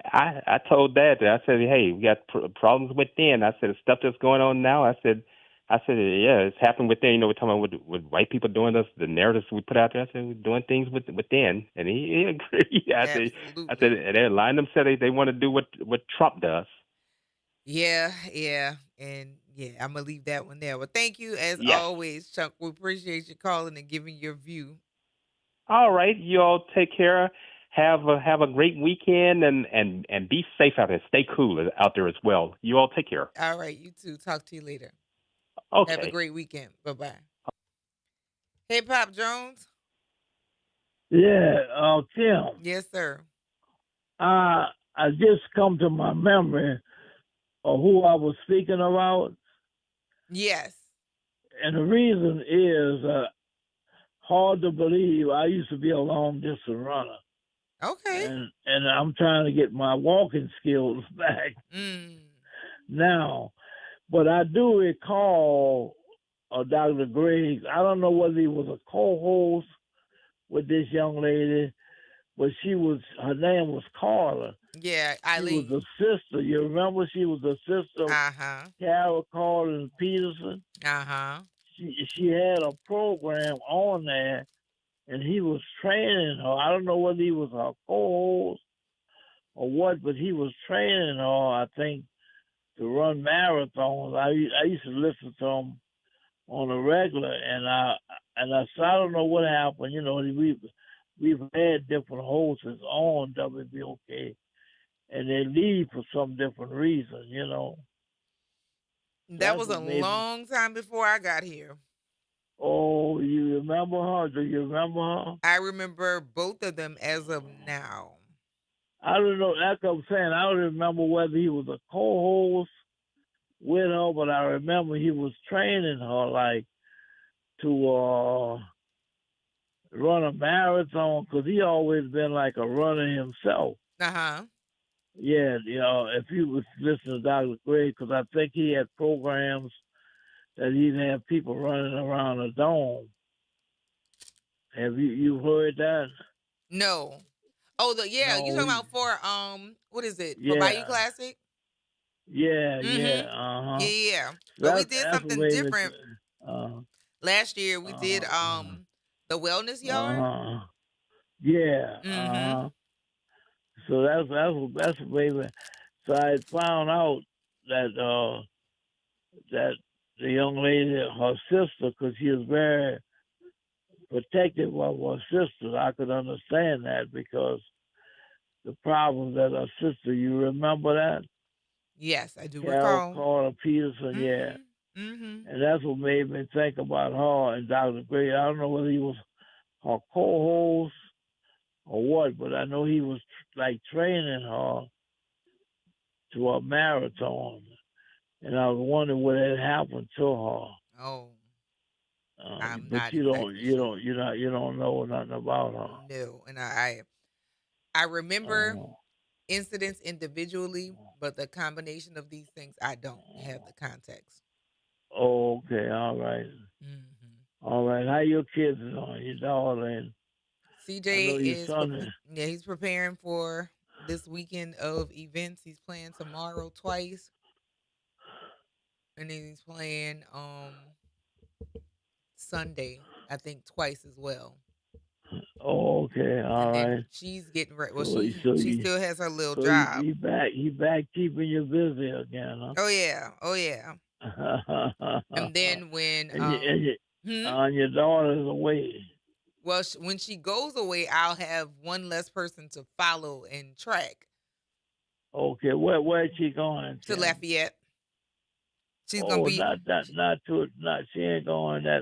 [SPEAKER 7] I told Dad that. I said, hey, we got problems within. I said, the stuff that's going on now, I said, yeah, it's happened within. We're talking about what white people doing us, the narratives we put out there. I said, we're doing things within. And he agreed. I said, and they aligned them, said they want to do what Trump does.
[SPEAKER 2] Yeah. And yeah, I'm going to leave that one there. Well, thank you as always, Chuck. We appreciate you calling and giving your view.
[SPEAKER 7] All right. You all take care. Have a great weekend and be safe out there. Stay cool out there as well. You all take care.
[SPEAKER 2] All right. You too. Talk to you later. Have a
[SPEAKER 7] Okay.
[SPEAKER 2] great weekend. Bye-bye. Hey, Pop Jones.
[SPEAKER 20] Yeah, Tim.
[SPEAKER 2] Yes, sir.
[SPEAKER 20] I just come to my memory of who I was speaking about,
[SPEAKER 2] Yes.
[SPEAKER 20] and the reason is hard to believe. I used to be a long distance runner,
[SPEAKER 2] Okay.
[SPEAKER 20] and I'm trying to get my walking skills back now. But I do recall Dr. Griggs. I don't know whether he was a co-host with this young lady, but her name was Carla.
[SPEAKER 2] Yeah,
[SPEAKER 20] She was
[SPEAKER 2] Eileen.
[SPEAKER 20] a sister. You remember she was a sister of
[SPEAKER 2] Uh-huh.
[SPEAKER 20] Carol Carter Peterson?
[SPEAKER 2] Uh-huh.
[SPEAKER 20] She had a program on there, and he was training her. I don't know whether he was her co-host or what, but he was training her, I think, to run marathons. I used to listen to him on a regular, and so I don't know what happened. You know, we've had different hosts on WBOK, and they leave for some different reason. You know,
[SPEAKER 2] That
[SPEAKER 20] that's
[SPEAKER 2] was a
[SPEAKER 20] what made me.
[SPEAKER 2] long time before I got here.
[SPEAKER 20] Oh, you remember her? Do you remember her?
[SPEAKER 2] I remember both of them as of now.
[SPEAKER 20] I don't know. That's what I'm saying. I don't remember whether he was a co-host with her, but I remember he was training her like to run a marathon because he always been like a runner himself.
[SPEAKER 2] Uh-huh.
[SPEAKER 20] Yeah, you know, if you was listening to Dr. Gray, because I think he had programs that he'd have people running around a dome. Have you heard that?
[SPEAKER 2] No. Oh, you
[SPEAKER 20] No.
[SPEAKER 2] talking about for what is it? For Bayou
[SPEAKER 20] Yeah,
[SPEAKER 2] Classic?
[SPEAKER 20] yeah,
[SPEAKER 2] Mm-hmm.
[SPEAKER 20] uh-huh.
[SPEAKER 2] Yeah. But we did
[SPEAKER 20] That's what
[SPEAKER 2] something
[SPEAKER 20] made me.
[SPEAKER 2] different last year. We did the wellness yard.
[SPEAKER 20] Yeah,
[SPEAKER 2] Mm-hmm.
[SPEAKER 20] So that's what made me. So I found out that that the young lady, her sister, because she was very protective of her sister. I could understand that because the problems that her sister. You remember that?
[SPEAKER 2] Yes, I do
[SPEAKER 20] Carol
[SPEAKER 2] recall.
[SPEAKER 20] Carter Peterson, yeah.
[SPEAKER 2] Mm-hmm.
[SPEAKER 20] And that's what made me think about her and Dr. Gray. I don't know whether he was her co-host or what, but I know he was like training her to a marathon, and I was wondering what had happened to her.
[SPEAKER 2] Oh, I'm
[SPEAKER 20] But
[SPEAKER 2] not
[SPEAKER 20] you don't,
[SPEAKER 2] exactly sure.
[SPEAKER 20] you don't know nothing about her.
[SPEAKER 2] No, and I remember incidents individually, but the combination of these things, I don't have the context.
[SPEAKER 20] Oh, okay, all right, all right. How your kids doing? Your daughter and I know
[SPEAKER 2] CJ
[SPEAKER 20] your
[SPEAKER 2] is
[SPEAKER 20] son.
[SPEAKER 2] he's preparing for this weekend of events. He's playing tomorrow twice, and then he's playing Sunday, I think twice as well.
[SPEAKER 20] Oh, okay, all
[SPEAKER 2] And then
[SPEAKER 20] right.
[SPEAKER 2] she's getting ready. Well,
[SPEAKER 20] So,
[SPEAKER 2] she still has her little
[SPEAKER 20] so
[SPEAKER 2] job.
[SPEAKER 20] he back keeping you busy again,
[SPEAKER 2] Oh yeah, oh yeah.
[SPEAKER 20] huh?
[SPEAKER 2] And then when
[SPEAKER 20] and your daughter's away.
[SPEAKER 2] well, when she goes away, I'll have one less person to follow and track
[SPEAKER 20] Okay, where is she going?
[SPEAKER 2] to
[SPEAKER 20] Tim?
[SPEAKER 2] Lafayette. She's gonna
[SPEAKER 20] Oh,
[SPEAKER 2] be
[SPEAKER 20] not she ain't going that.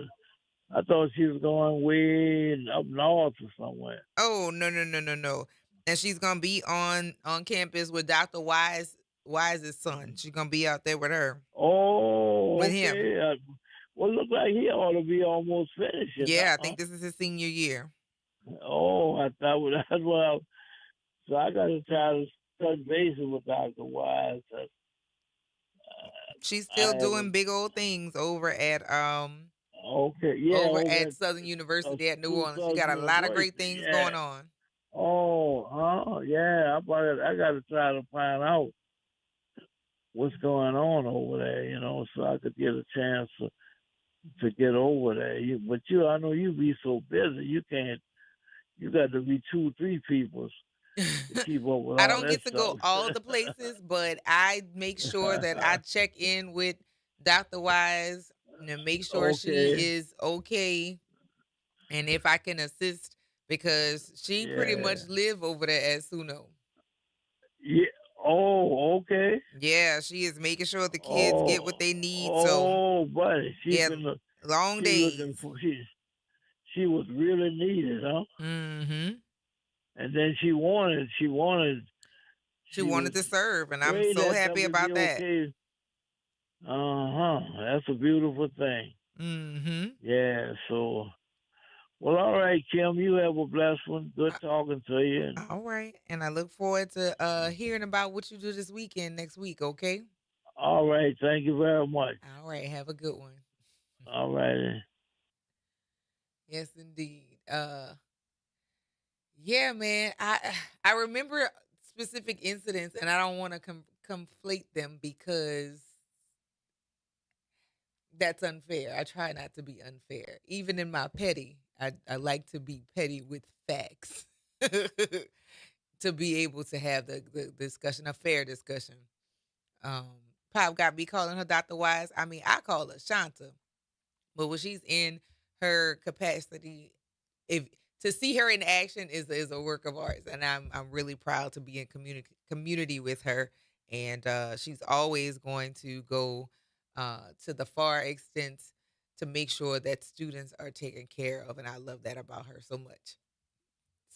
[SPEAKER 20] I thought she was going way up north or somewhere.
[SPEAKER 2] oh no. And she's gonna be on campus with Dr. Wise's son. She's gonna be out there with her.
[SPEAKER 20] Oh,
[SPEAKER 2] With him.
[SPEAKER 20] okay. Well, look like he ought to be almost finishing.
[SPEAKER 2] Yeah, I
[SPEAKER 20] Huh?
[SPEAKER 2] think this is his senior year.
[SPEAKER 20] Oh, I thought that's what I. So I got to try to touch bases with Dr. Wise.
[SPEAKER 2] She's
[SPEAKER 20] I
[SPEAKER 2] still doing
[SPEAKER 20] haven't.
[SPEAKER 2] big old things
[SPEAKER 20] Okay, yeah,
[SPEAKER 2] over
[SPEAKER 20] over
[SPEAKER 2] at
[SPEAKER 20] at
[SPEAKER 2] Southern University at New Orleans. She
[SPEAKER 20] Tucson
[SPEAKER 2] got a lot of great
[SPEAKER 20] University.
[SPEAKER 2] things
[SPEAKER 20] Yeah.
[SPEAKER 2] going on.
[SPEAKER 20] Oh, yeah. I got to try to find out what's going on over there, so I could get a chance to get over there. I know you be so busy, you can't. You got to be 2-3 people to keep up with
[SPEAKER 2] I
[SPEAKER 20] all
[SPEAKER 2] don't
[SPEAKER 20] that
[SPEAKER 2] get to go
[SPEAKER 20] stuff.
[SPEAKER 2] all the places, but I make sure that I check in with Dr. Wise and make sure she
[SPEAKER 20] Okay.
[SPEAKER 2] is okay and if I can assist because she pretty
[SPEAKER 20] Yeah.
[SPEAKER 2] much live over there at Suno.
[SPEAKER 20] Yeah. Oh, okay.
[SPEAKER 2] Yeah, she is making sure the kids get what they need. So,
[SPEAKER 20] Oh, buddy,
[SPEAKER 2] yeah, long
[SPEAKER 20] she
[SPEAKER 2] days.
[SPEAKER 20] looking for she was really needed, huh?
[SPEAKER 2] Mm-hmm.
[SPEAKER 20] And then she wanted
[SPEAKER 2] She wanted
[SPEAKER 20] was
[SPEAKER 2] to serve, and I'm
[SPEAKER 20] great
[SPEAKER 2] so
[SPEAKER 20] at
[SPEAKER 2] happy about that.
[SPEAKER 20] WBOK. That's a beautiful thing.
[SPEAKER 2] Mm-hmm.
[SPEAKER 20] Yeah. So, well, all right, Kim. You have a blessed one. Good talking to you. And
[SPEAKER 2] All right, and I look forward to hearing about what you do this weekend next week. Okay.
[SPEAKER 20] all right. Thank you very much.
[SPEAKER 2] All right. Have a good one.
[SPEAKER 20] All right.
[SPEAKER 2] Yes, indeed. Yeah, man. I remember specific incidents, and I don't want to conflate them because that's unfair. I try not to be unfair. Even in my petty, I like to be petty with facts to be able to have the discussion, a fair discussion. Pop got me calling her Dr. Wise. I mean, I call her Shanta, but when she's in her capacity, if to see her in action is a work of art, and I'm really proud to be in community with her. And she's always going to go to the far extent to make sure that students are taken care of, and I love that about her so much,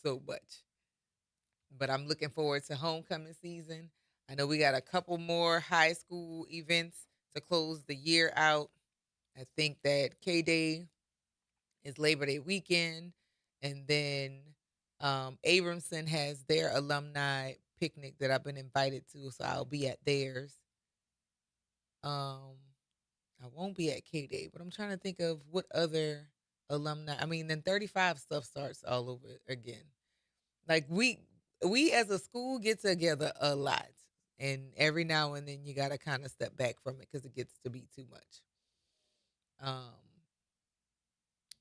[SPEAKER 2] so much. But I'm looking forward to homecoming season. I know we got a couple more high school events to close the year out. I think that K Day is Labor Day weekend, and then Abramson has their alumni picnic that I've been invited to, so I'll be at theirs. I won't be at K Day, but I'm trying to think of what other alumni. I mean, then 35 stuff starts all over again. Like we as a school get together a lot, and every now and then you got to kind of step back from it because it gets to be too much.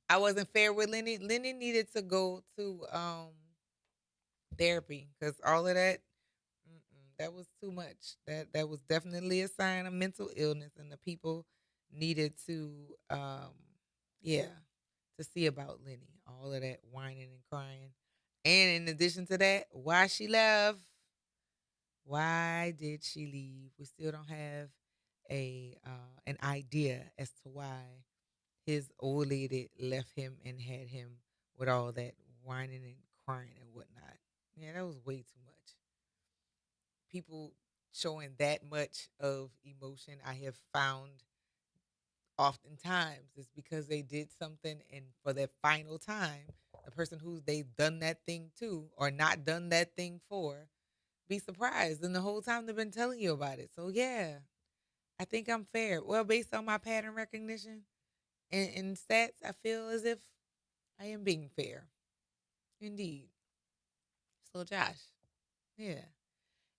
[SPEAKER 2] I wasn't fair with Lenny. Lenny needed to go to therapy because all of that that was too much. That was definitely a sign of mental illness, and the people needed to yeah, to see about Lenny. All of that whining and crying. And in addition to that, why she left? Why did she leave? We still don't have an idea as to why his old lady left him and had him with all that whining and crying and whatnot. Yeah, that was way too much. People showing that much of emotion, I have found oftentimes is because they did something, and for that final time, the person who they've done that thing to or not done that thing for be surprised. And the whole time they've been telling you about it. So yeah, I think I'm fair. Well, based on my pattern recognition and stats, I feel as if I am being fair. Indeed. So Josh, yeah.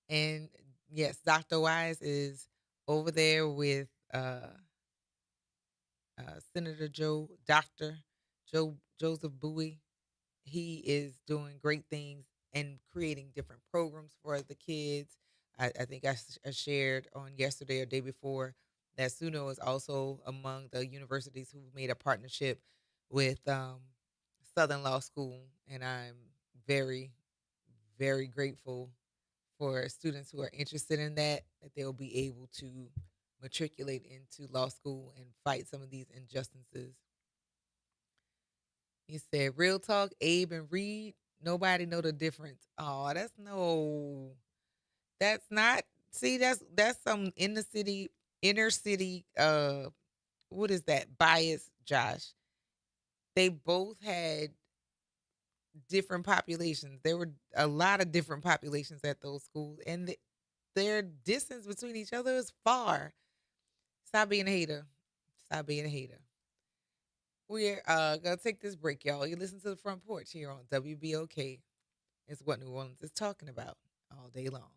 [SPEAKER 2] And yes, Dr. Wise is over there with Senator Joseph Bowie. He is doing great things and creating different programs for the kids. I think I shared on yesterday or day before that Suno is also among the universities who've made a partnership with Southern Law School, and I'm very, very grateful for students who are interested in that they'll be able to matriculate into law school and fight some of these injustices. He said, real talk, Abe and Reed, nobody know the difference. Oh, that's not, see, that's some inner city, what is that, bias, Josh. They both had different populations. There were a lot of different populations at those schools, and their distance between each other is far. Stop being a hater. Stop being a hater. We're gonna take this break, y'all. You listen to the Front Porch here on WBOK. It's what New Orleans is talking about all day long.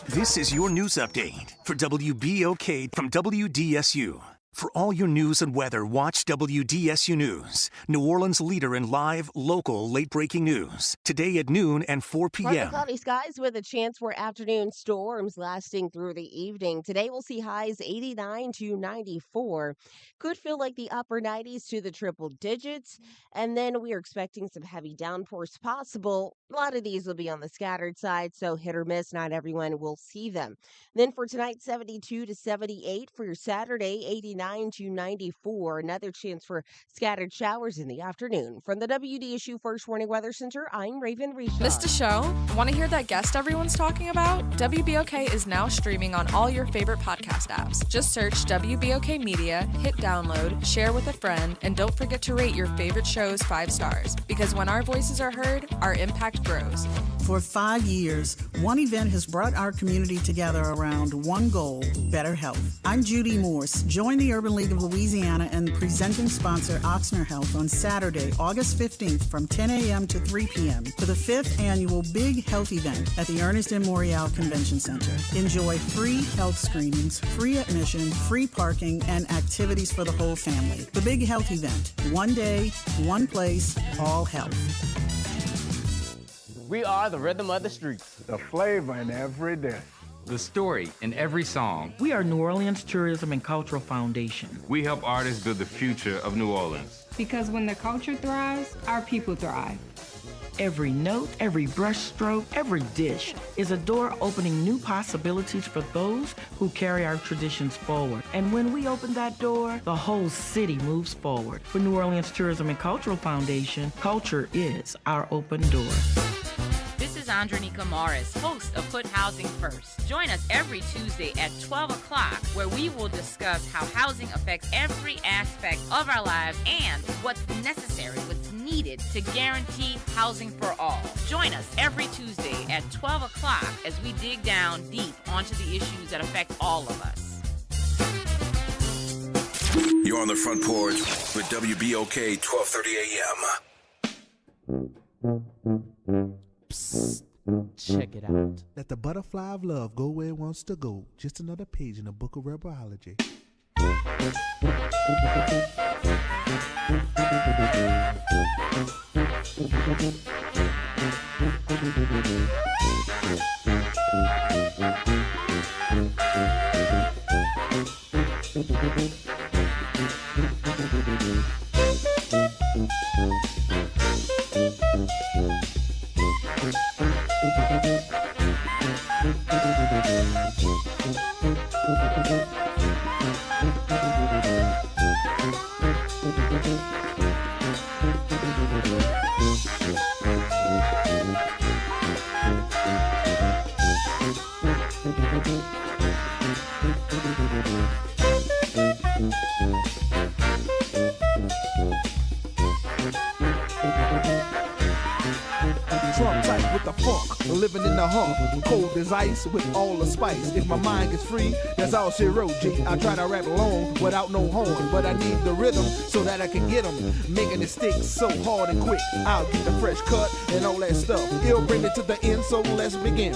[SPEAKER 15] This is your news update For WBOK from WDSU. For all your news and weather, watch WDSU News, New Orleans' leader in live, local, late-breaking news. Today at noon and 4
[SPEAKER 16] Partly
[SPEAKER 15] p.m.
[SPEAKER 16] cloudy skies with a chance for afternoon storms lasting through the evening. Today we'll see highs 89 to 94. Could feel like the upper 90s to the triple digits. And then we are expecting some heavy downpours possible. A lot of these will be on the scattered side, so hit or miss. Not everyone will see them. Then for tonight, 72 to 78. For your Saturday, 89 to 94. Another chance for scattered showers in the afternoon. From the WDSU First Warning Weather Center, I'm Raven Rishon.
[SPEAKER 6] Missed a show? Want to hear that guest everyone's talking about? WBOK is now streaming on all your favorite podcast apps. Just search WBOK Media, hit download, share with a friend, and don't forget to rate your favorite shows 5 stars. Because when our voices are heard, our impact grows.
[SPEAKER 9] For 5 years, one event has brought our community together around one goal: better health. I'm Judy Morse. Join the Urban League of Louisiana and presenting sponsor Oxner Health on Saturday, August 15th from 10 a.m. to 3 p.m. for the 5th annual Big Health event at the Ernest M. Morial Convention Center. Enjoy free health screenings, free admission, free parking, and activities for the whole family. The Big Health event. One day, one place, all health.
[SPEAKER 10] We are the rhythm of the streets.
[SPEAKER 11] The flavor in every dish.
[SPEAKER 24] The story in every song.
[SPEAKER 25] We are New Orleans Tourism and Cultural Foundation.
[SPEAKER 24] We help artists build the future of New Orleans.
[SPEAKER 26] Because when the culture thrives, our people thrive.
[SPEAKER 25] Every note, every brushstroke, every dish is a door opening new possibilities for those who carry our traditions forward. And when we open that door, the whole city moves forward. For New Orleans Tourism and Cultural Foundation, culture is our open door.
[SPEAKER 27] This is Andronika Morris, host of Put Housing First. Join us every Tuesday at 12 o'clock, where we will discuss how housing affects every aspect of our lives and what's necessary, what's needed to guarantee housing for all. Join us every Tuesday at 12 o'clock as we dig down deep onto the issues that affect all of us.
[SPEAKER 12] You're on the Front Porch with WBOK 1230 AM.
[SPEAKER 28] Psst. Check it out. Let the butterfly of love go where it wants to go. Just another page in the book of rebelology. Trump tight with the funk, living in the hump, cold as ice with all the spice. If my mind gets free, that's all she wrote, G. I try to rap along without no horn, but I need the rhythm so that I can get them, making it stick so hard and quick. I'll get the fresh cut and all that stuff. He'll bring it to the end, so let's begin.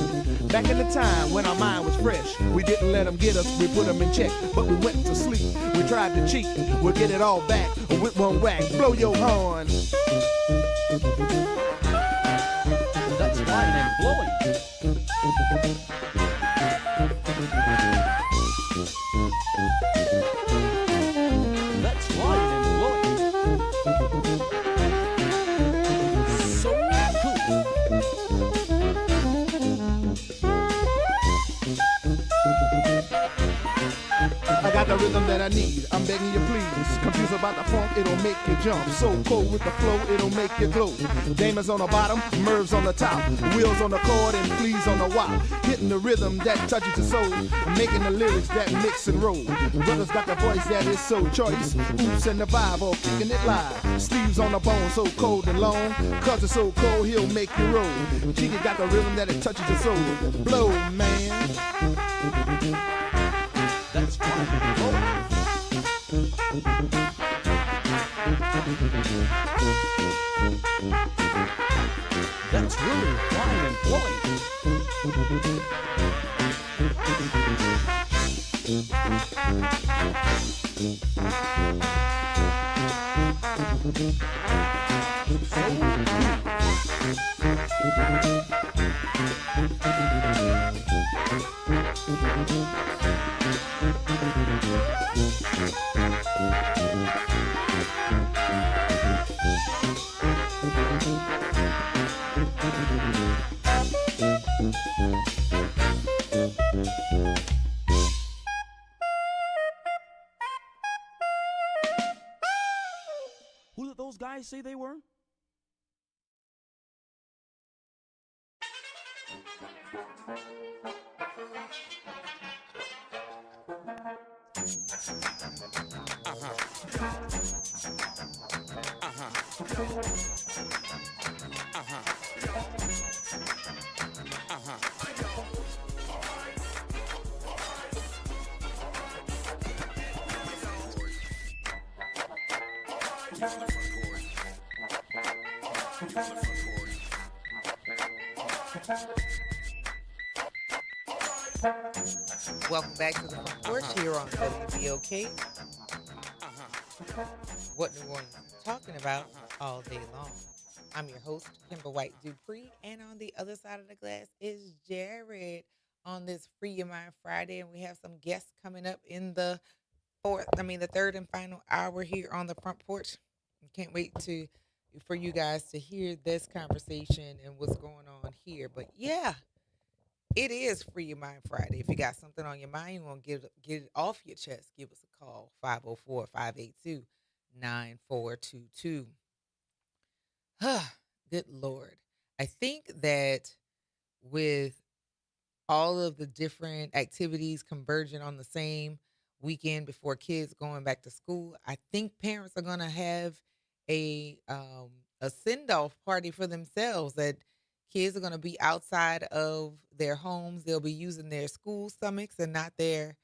[SPEAKER 28] Back in the time when our mind was fresh, we didn't let them get us, we put them in check, but we went to sleep. We tried to cheat, we'll get it all back with one whack. Blow your horn.
[SPEAKER 10] That's fine and blowing. That's fine and blowing. So cool.
[SPEAKER 28] I got the rhythm that I need, I'm begging you please. Confused about the funk, it'll make you jump. So cold with the flow, it'll make you glow. Damons on the bottom, Mervs on the top. Wheels on the chord and fleas on the wop. Hitting the rhythm that touches the soul. Making the lyrics that mix and roll. Brothers got the voice that is so choice. Oops and the vibe, all kicking it live. Sleeves on the bone, so cold and long. Cause it's so cold, he'll make you roll. Jiggy got the rhythm that it touches the soul. Blow, man.
[SPEAKER 10] That's fine and blowing. That's really fine and blowing. Who did those guys say they were?
[SPEAKER 2] Welcome back to the Front Porch here on WBOK. What New Orleans is talking about all day long. I'm your host, Kimber White Dupree, and on the other side of the glass is Jared on this Free Your Mind Friday, and we have some guests coming up in the third and final hour here on the Front Porch. Can't wait for you guys to hear this conversation and what's going on here. But yeah, it is Free Your Mind Friday. If you got something on your mind, you want to get it off your chest, give us a call, 504-582-9422. Good Lord. I think that with all of the different activities converging on the same weekend before kids going back to school, I think parents are going to have a send-off party for themselves, that kids are going to be outside of their homes. They'll be using their school stomachs and not their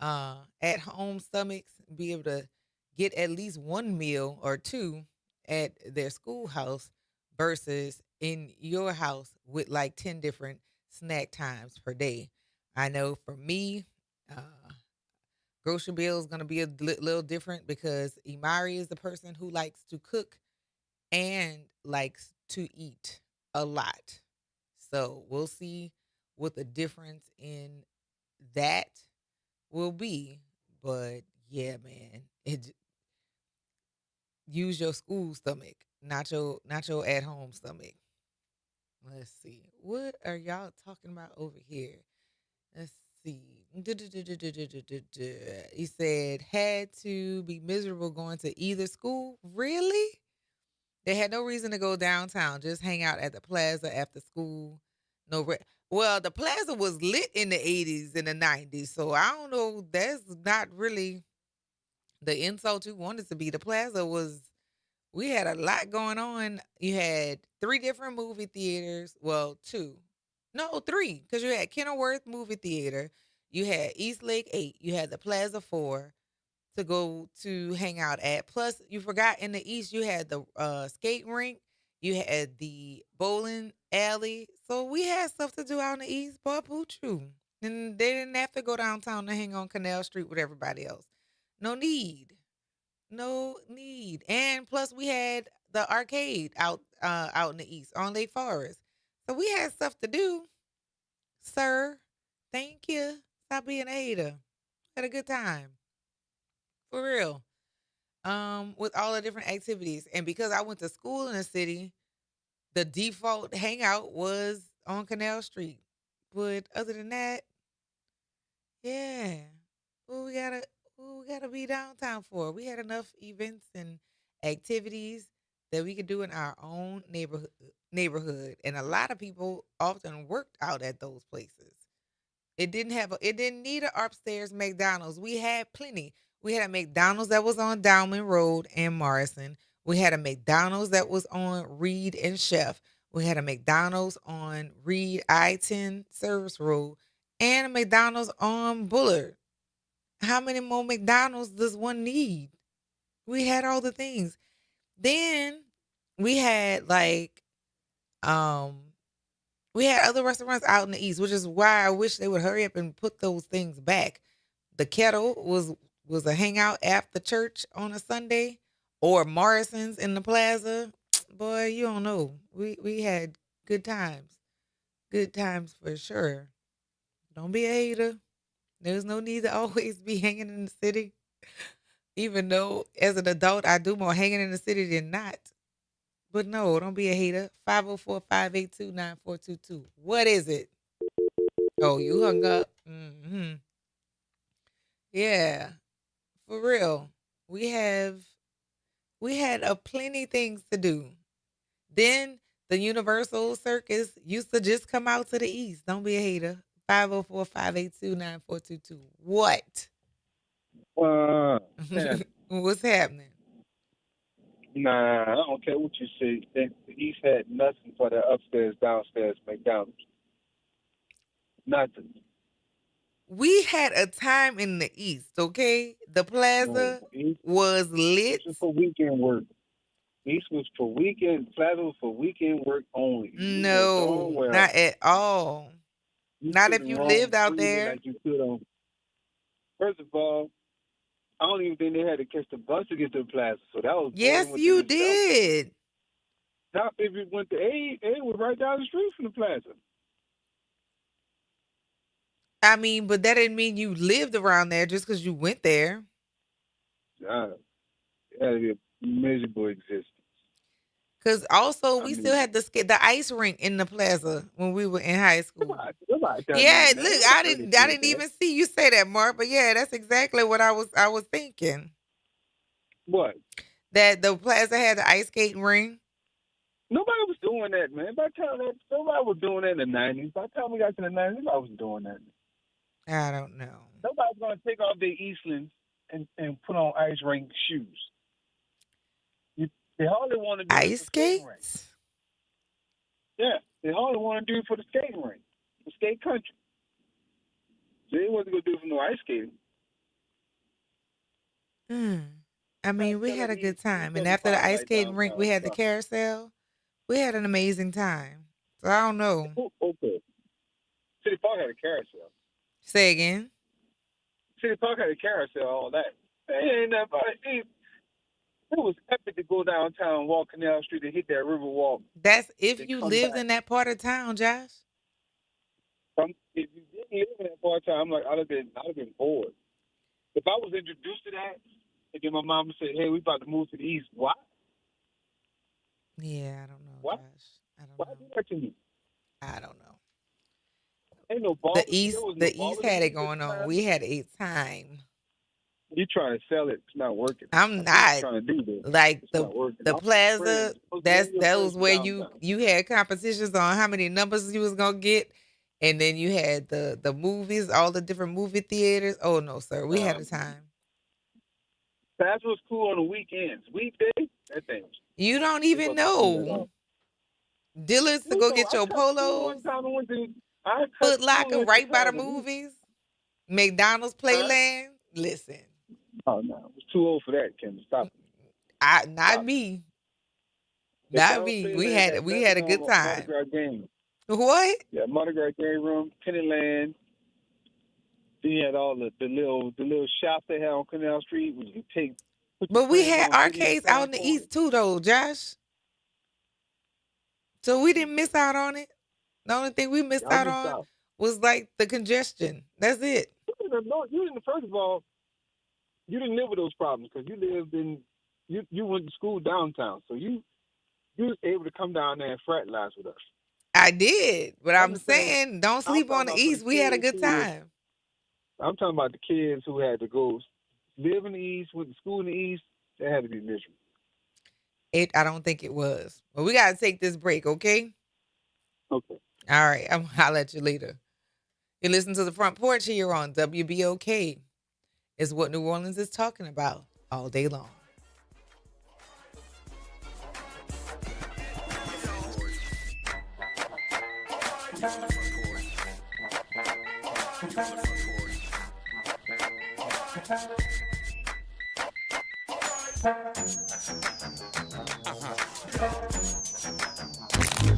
[SPEAKER 2] at-home stomachs, be able to get at least one meal or two at their schoolhouse versus in your house with like 10 different snack times per day. I know for me, grocery bill is going to be a little different because Imari is the person who likes to cook and likes to eat a lot. So we'll see what the difference in that will be. But yeah, man, use your school stomach, not your at home stomach. Let's see. What are y'all talking about over here? Let's see. He said had to be miserable going to either school. Really? They had no reason to go downtown. Just hang out at the plaza after school. Well, the plaza was lit in the 80s and the 90s, so I don't know. That's not really the insult you wanted to be. The plaza was. We had a lot going on. You had 3 different movie theaters. Well, 2. No, 3. Because you had Kenilworth Movie Theater. You had East Lake 8. You had the Plaza 4 to go to hang out at. Plus, you forgot in the East, you had the skating rink. You had the bowling alley. So we had stuff to do out in the East. But poochoo. And they didn't have to go downtown to hang on Canal Street with everybody else. No need. No need. And plus we had the arcade out in the East on Lake Forest. So we had stuff to do, sir. Thank you. Stop being a hater. Had a good time. For real. With all the different activities. And because I went to school in the city, the default hangout was on Canal Street. But other than that, yeah. Well, we gotta be downtown for? We had enough events and activities that we could do in our own neighborhood. And a lot of people often worked out at those places. It didn't need an upstairs McDonald's. We had plenty. We had a McDonald's that was on Downman Road and Morrison. We had a McDonald's that was on Reed and Chef. We had a McDonald's on Reed I-10 Service Road and a McDonald's on Bullard. How many more McDonald's does one need? We had all the things. Then we had um we had other restaurants out in the East, which is why I wish they would hurry up and put those things back. the Kettle was a hangout after church on a Sunday, or Morrison's in the plaza. Boy, you don't know. We had good times. Good times for sure. Don't be a hater. There's no need to always be hanging in the city. Even though as an adult I do more hanging in the city than not. But no, don't be a hater. 504-582-9422. What is it? Oh, you hung up. Yeah, for real. We had a plenty things to do. Then the Universal Circus used to just come out to the east. Don't be a hater. 504-582-9422. What? What's happening?
[SPEAKER 5] Nah, I don't care what you say. The East had nothing for the upstairs, downstairs McDonald's. Nothing.
[SPEAKER 2] We had a time in the east, okay? The plaza was lit.
[SPEAKER 5] East was for weekend work. East was for weekend. Plaza was for weekend work only.
[SPEAKER 2] No, not at all. Not if you lived out there.
[SPEAKER 5] Like you could on. First of all, I don't even think they had to catch the bus to get to the plaza. So that was
[SPEAKER 2] yes, you did.
[SPEAKER 5] Now, if you went to A was right down the street from the plaza.
[SPEAKER 2] I mean, but that didn't mean you lived around there just because you went there.
[SPEAKER 5] It had to be a miserable existence.
[SPEAKER 2] Because also, we still had the ice rink in the plaza when we were in high school. Yeah, look, I didn't even see you say that, Mark. But yeah, that's exactly what I was thinking.
[SPEAKER 5] What?
[SPEAKER 2] That the plaza had the ice skating ring.
[SPEAKER 5] Nobody was doing that, man. By the time nobody was doing that in the 90s. By the time we got to the 90s, nobody was doing that.
[SPEAKER 2] I don't know.
[SPEAKER 5] Nobody's going to take off their Eastlands and put on ice rink shoes. They hardly want to do
[SPEAKER 2] ice skates.
[SPEAKER 5] Yeah, they hardly want to do it for the skating rink, the skate country. So they wasn't going to do it for no ice skating.
[SPEAKER 2] I mean, we had a good time. And after the ice skating rink, we had the carousel. We had an amazing time. So I don't know.
[SPEAKER 5] Okay. City Park had a carousel.
[SPEAKER 2] Say again.
[SPEAKER 5] City Park had a carousel, all that. Ain't nothing. It was epic to go downtown, walk Canal Street, and hit that river walk.
[SPEAKER 2] That's if you lived in that part of town, Josh.
[SPEAKER 5] If you didn't live in that part of town, I'd have been bored. If I was introduced to that, and then my mom said, "Hey, we about to move to the east," why?
[SPEAKER 2] Yeah, I don't know.
[SPEAKER 5] What?
[SPEAKER 2] Josh.
[SPEAKER 5] Why do that to me?
[SPEAKER 2] I don't know.
[SPEAKER 5] Ain't no ball.
[SPEAKER 2] The East had it going on. We had a time.
[SPEAKER 5] You trying to sell it? It's not working.
[SPEAKER 2] I'm not
[SPEAKER 5] trying to do this.
[SPEAKER 2] Like the plaza. That was where you had competitions on how many numbers you was gonna get, and then you had the movies, all the different movie theaters. Oh no, sir, we had a time.
[SPEAKER 5] That was cool on the weekends. Weekdays, that thing.
[SPEAKER 2] You don't even know. Dillard's to go get your polos. Foot Locker right by the movies. McDonald's Playland. Listen.
[SPEAKER 5] Oh no, I was too old for that, Kim. Stop.
[SPEAKER 2] Not me. Not me. We had a good time.
[SPEAKER 5] Mardi Gras game.
[SPEAKER 2] What?
[SPEAKER 5] Yeah, Mardi Gras game room, Pennyland. Then you had all the little shops they had on Canal Street where you could take.
[SPEAKER 2] But we had arcades out in the east too, though, Josh. So we didn't miss out on it. The only thing we missed out on was like the congestion. That's it.
[SPEAKER 5] First of all, you didn't live with those problems because you went to school downtown, so you was able to come down there and fraternize with us.
[SPEAKER 2] I did, but I'm saying don't sleep on the east. We had a good time.
[SPEAKER 5] I'm talking about the kids who had to go live in the east, went to school in the east. They had to be miserable.
[SPEAKER 2] I don't think it was. But we got to take this break, okay?
[SPEAKER 5] Okay.
[SPEAKER 2] All right. I'm going to holler at you later. You listen to the Front Porch here on WBOK. Is what New Orleans is talking about all day long.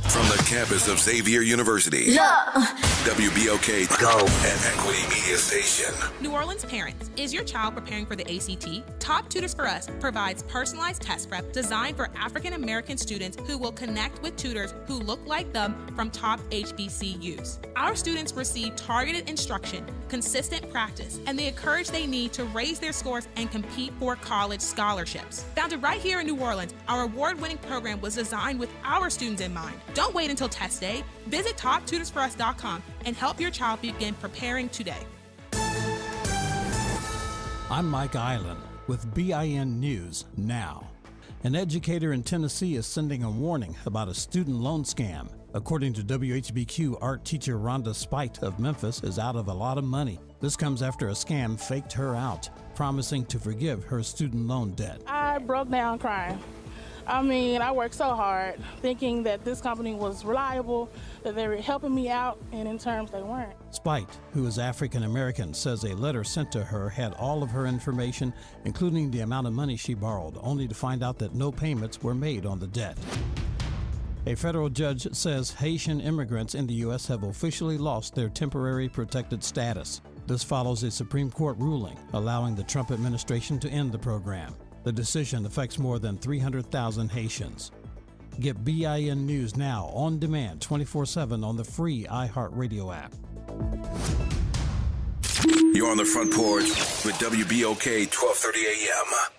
[SPEAKER 12] From the campus of Xavier University. WBOK Go and Equity Media Station.
[SPEAKER 3] New Orleans parents, is your child preparing for the ACT? Top Tutors for Us provides personalized test prep designed for African American students who will connect with tutors who look like them from top HBCUs. Our students receive targeted instruction, consistent practice, and the encouragement they need to raise their scores and compete for college scholarships. Founded right here in New Orleans, our award-winning program was designed with our students in mind. Don't wait until test day. Visit TopTutorsForUs.com and help your child begin preparing today.
[SPEAKER 13] I'm Mike Island with BIN News Now. An educator in Tennessee is sending a warning about a student loan scam. According to WHBQ, art teacher Rhonda Spite of Memphis is out of a lot of money. This comes after a scam faked her out, promising to forgive her student loan debt.
[SPEAKER 14] I broke down crying. I worked so hard thinking that this company was reliable, that they were helping me out, and in terms they weren't.
[SPEAKER 13] Spite, who is African American, says a letter sent to her had all of her information, including the amount of money she borrowed, only to find out that no payments were made on the debt. A federal judge says Haitian immigrants in the U.S. have officially lost their temporary protected status. This follows a Supreme Court ruling allowing the Trump administration to end the program. The decision affects more than 300,000 Haitians. Get BIN News Now on demand 24/7 on the free iHeartRadio app.
[SPEAKER 12] You're on the Front Porch with WBOK 1230 AM.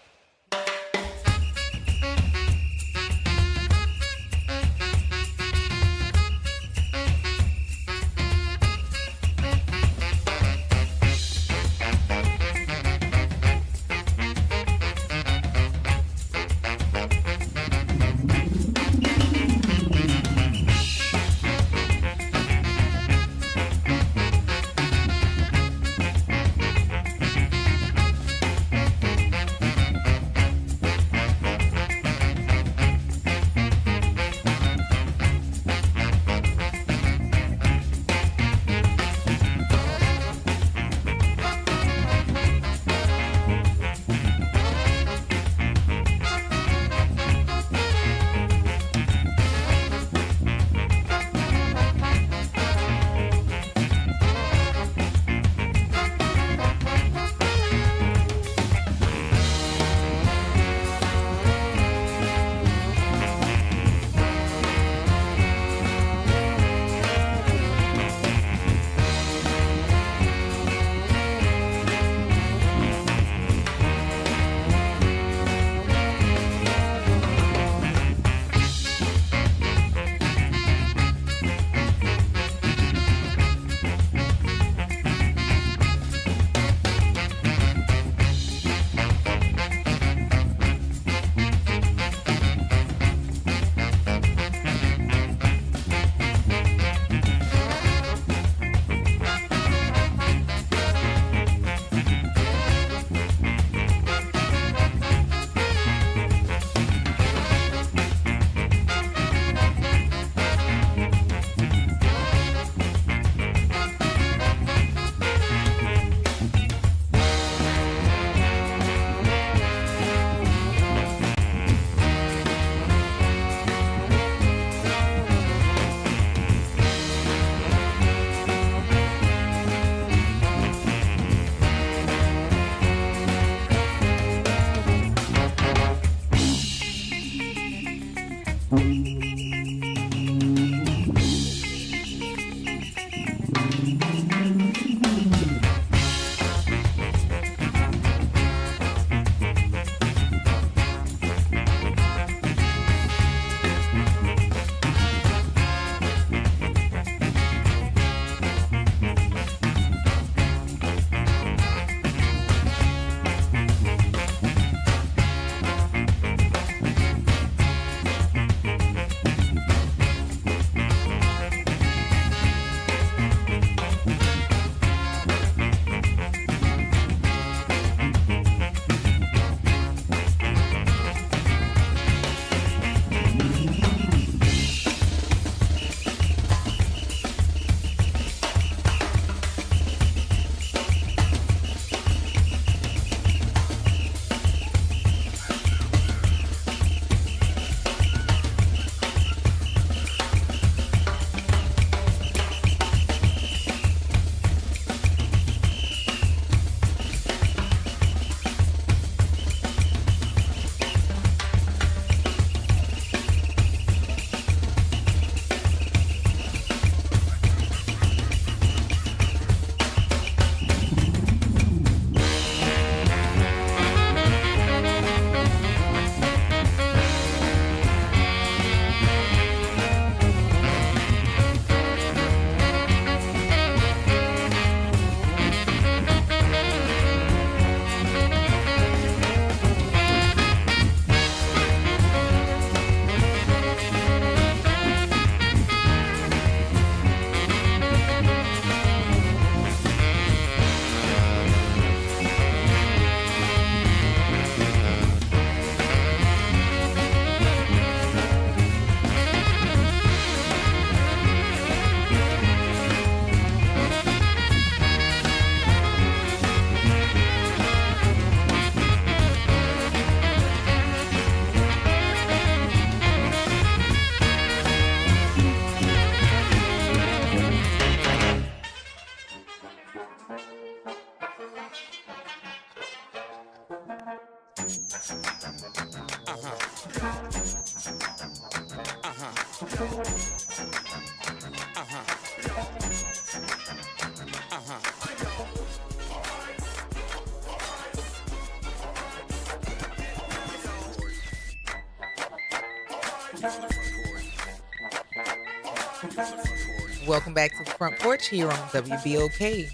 [SPEAKER 2] Welcome back to the Front Porch here on WBOK.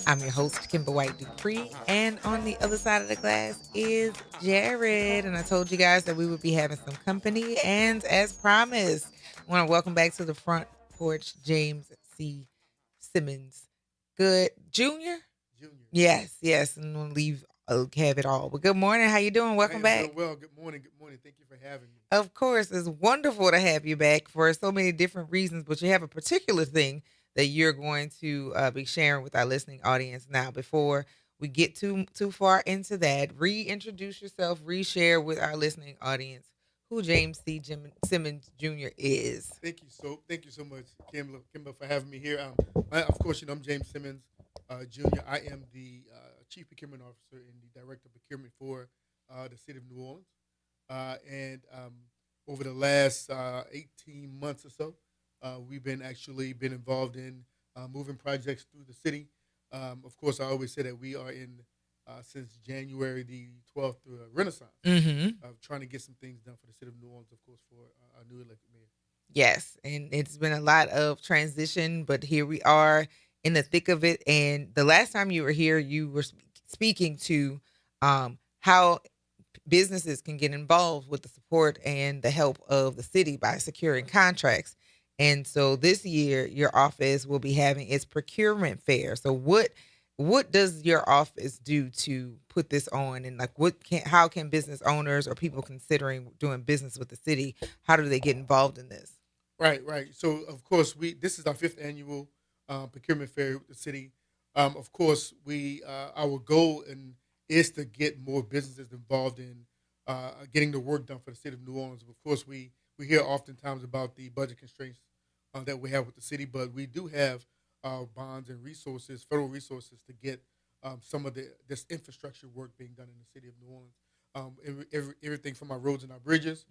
[SPEAKER 2] I'm your host, Kimber White Dupree, and on the other side of the glass is Jared. And I told you guys that we would be having some company, and as promised, I want to welcome back to the Front Porch James C. Simmons. Good Junior? Yes, and we'll leave have it all. But good morning. How you doing? Welcome back.
[SPEAKER 4] Doing well. Good morning. Thank you for having me.
[SPEAKER 2] Of course, it's wonderful to have you back for so many different reasons, but you have a particular thing that you're going to be sharing with our listening audience now. Before we get too far into that, reintroduce yourself, reshare with our listening audience who James C. Simmons Jr. is.
[SPEAKER 4] Thank you so much, Kimber, for having me here. Of course, I'm James Simmons Jr. I am the Chief Procurement Officer and the Director of Procurement for the City of New Orleans. And over the last 18 months or so, we've been involved in moving projects through the city. Of course, I always say that we are in since January the 12th through a renaissance of trying to get some things done for the city of New Orleans, of course, for our new elected mayor. Yes,
[SPEAKER 2] and it's been a lot of transition, but here we are in the thick of it. And the last time you were here, you were speaking to how businesses can get involved with the support and the help of the city by securing contracts. And so this year, your office will be having its procurement fair. So what does your office do to put this on? And how can business owners or people considering doing business with the city, how do they get involved in this?
[SPEAKER 4] Right. So of course, this is our 5th annual procurement fair with the city. Of course, our goal is to get more businesses involved in getting the work done for the city of New Orleans. Of course, we hear oftentimes about the budget constraints that we have with the city, but we do have bonds and resources, federal resources, to get some of this infrastructure work being done in the city of New Orleans. Everything from our roads and our bridges,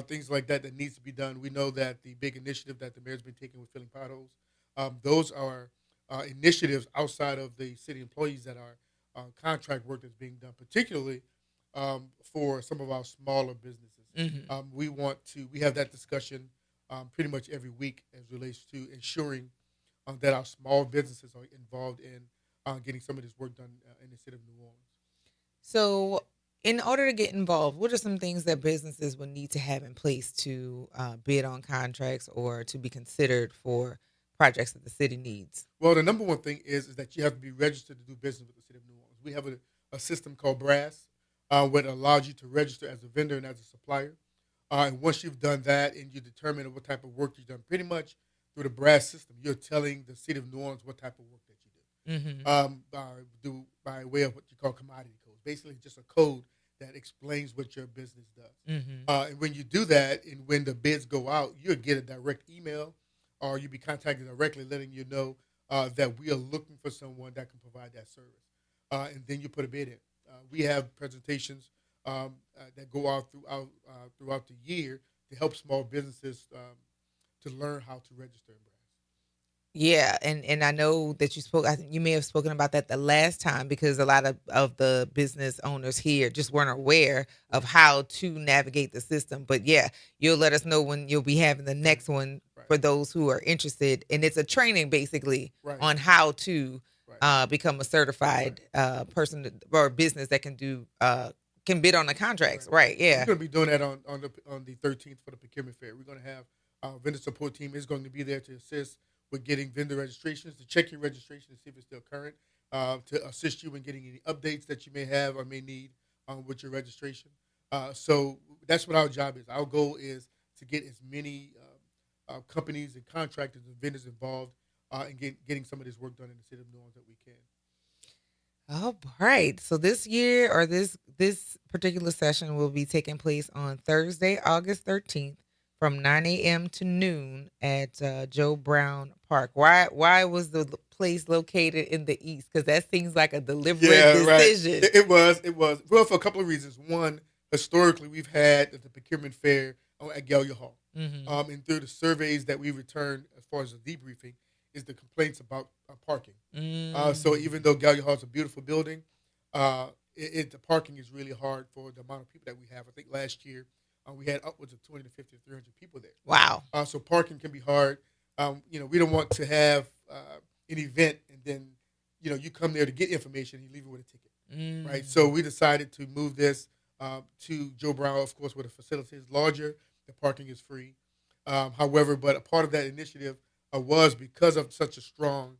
[SPEAKER 4] things like that needs to be done. We know that the big initiative that the mayor's been taking with filling potholes, those are initiatives outside of the city employees that are contract work that's being done, particularly for some of our smaller businesses. We have that discussion pretty much every week as relates to ensuring that our small businesses are involved in getting some of this work done in the city of New Orleans.
[SPEAKER 2] So in order to get involved, what are some things that businesses would need to have in place to bid on contracts or to be considered for projects that the city needs?
[SPEAKER 4] Well, the number one thing is that you have to be registered to do business with the city of New Orleans. We have a system called BRASS, which allows you to register as a vendor and as a supplier. And once you've done that and you determine what type of work you've done, pretty much through the BRASS system, you're telling the city of New Orleans what type of work that you do. By way of what you call commodity codes, basically just a code that explains what your business does. And when you do that, and when the bids go out, you'll get a direct email, or you'll be contacted directly, letting you know that we are looking for someone that can provide that service. And then you put a bid in. We have presentations that go out throughout the year to help small businesses to learn how to register in BRASS.
[SPEAKER 2] Yeah, and I know that I think you may have spoken about that the last time, because a lot of the business owners here just weren't aware of how to navigate the system. But yeah, you'll let us know when you'll be having the next one for those who are interested. And it's a training basically on how to become a certified person or business that can bid on the contracts. Right. Yeah.
[SPEAKER 4] We're going to be doing that on the 13th for the procurement fair. We're going to have our vendor support team is going to be there to assist with getting vendor registrations, to check your registration to see if it's still current, to assist you in getting any updates that you may have or may need with your registration. So that's what our job is. Our goal is to get as many companies and contractors and vendors involved in getting some of this work done in the city of New Orleans that we can.
[SPEAKER 2] All right. So this year, or this particular session, will be taking place on Thursday, August 13th, from 9 a.m. to noon at Joe Brown Park. Why was the place located in the east? Because that seems like a deliberate decision.
[SPEAKER 4] Right. It was. Well, for a couple of reasons. One, historically we've had the procurement fair at Gallia Hall.
[SPEAKER 2] Mhm.
[SPEAKER 4] And through the surveys that we returned as far as the debriefing is the complaints about parking. So
[SPEAKER 2] Mm.
[SPEAKER 4] even though Gallia Hall is a beautiful building, the parking is really hard for the amount of people that we have. I think last year we had upwards of 250 to 300 people there.
[SPEAKER 2] Wow.
[SPEAKER 4] So parking can be hard. We don't want to have an event and then, you come there to get information and you leave it with a ticket, right? So we decided to move this to Joe Brown, of course, where the facility is larger, the parking is free. However, but a part of that initiative was because of such a strong,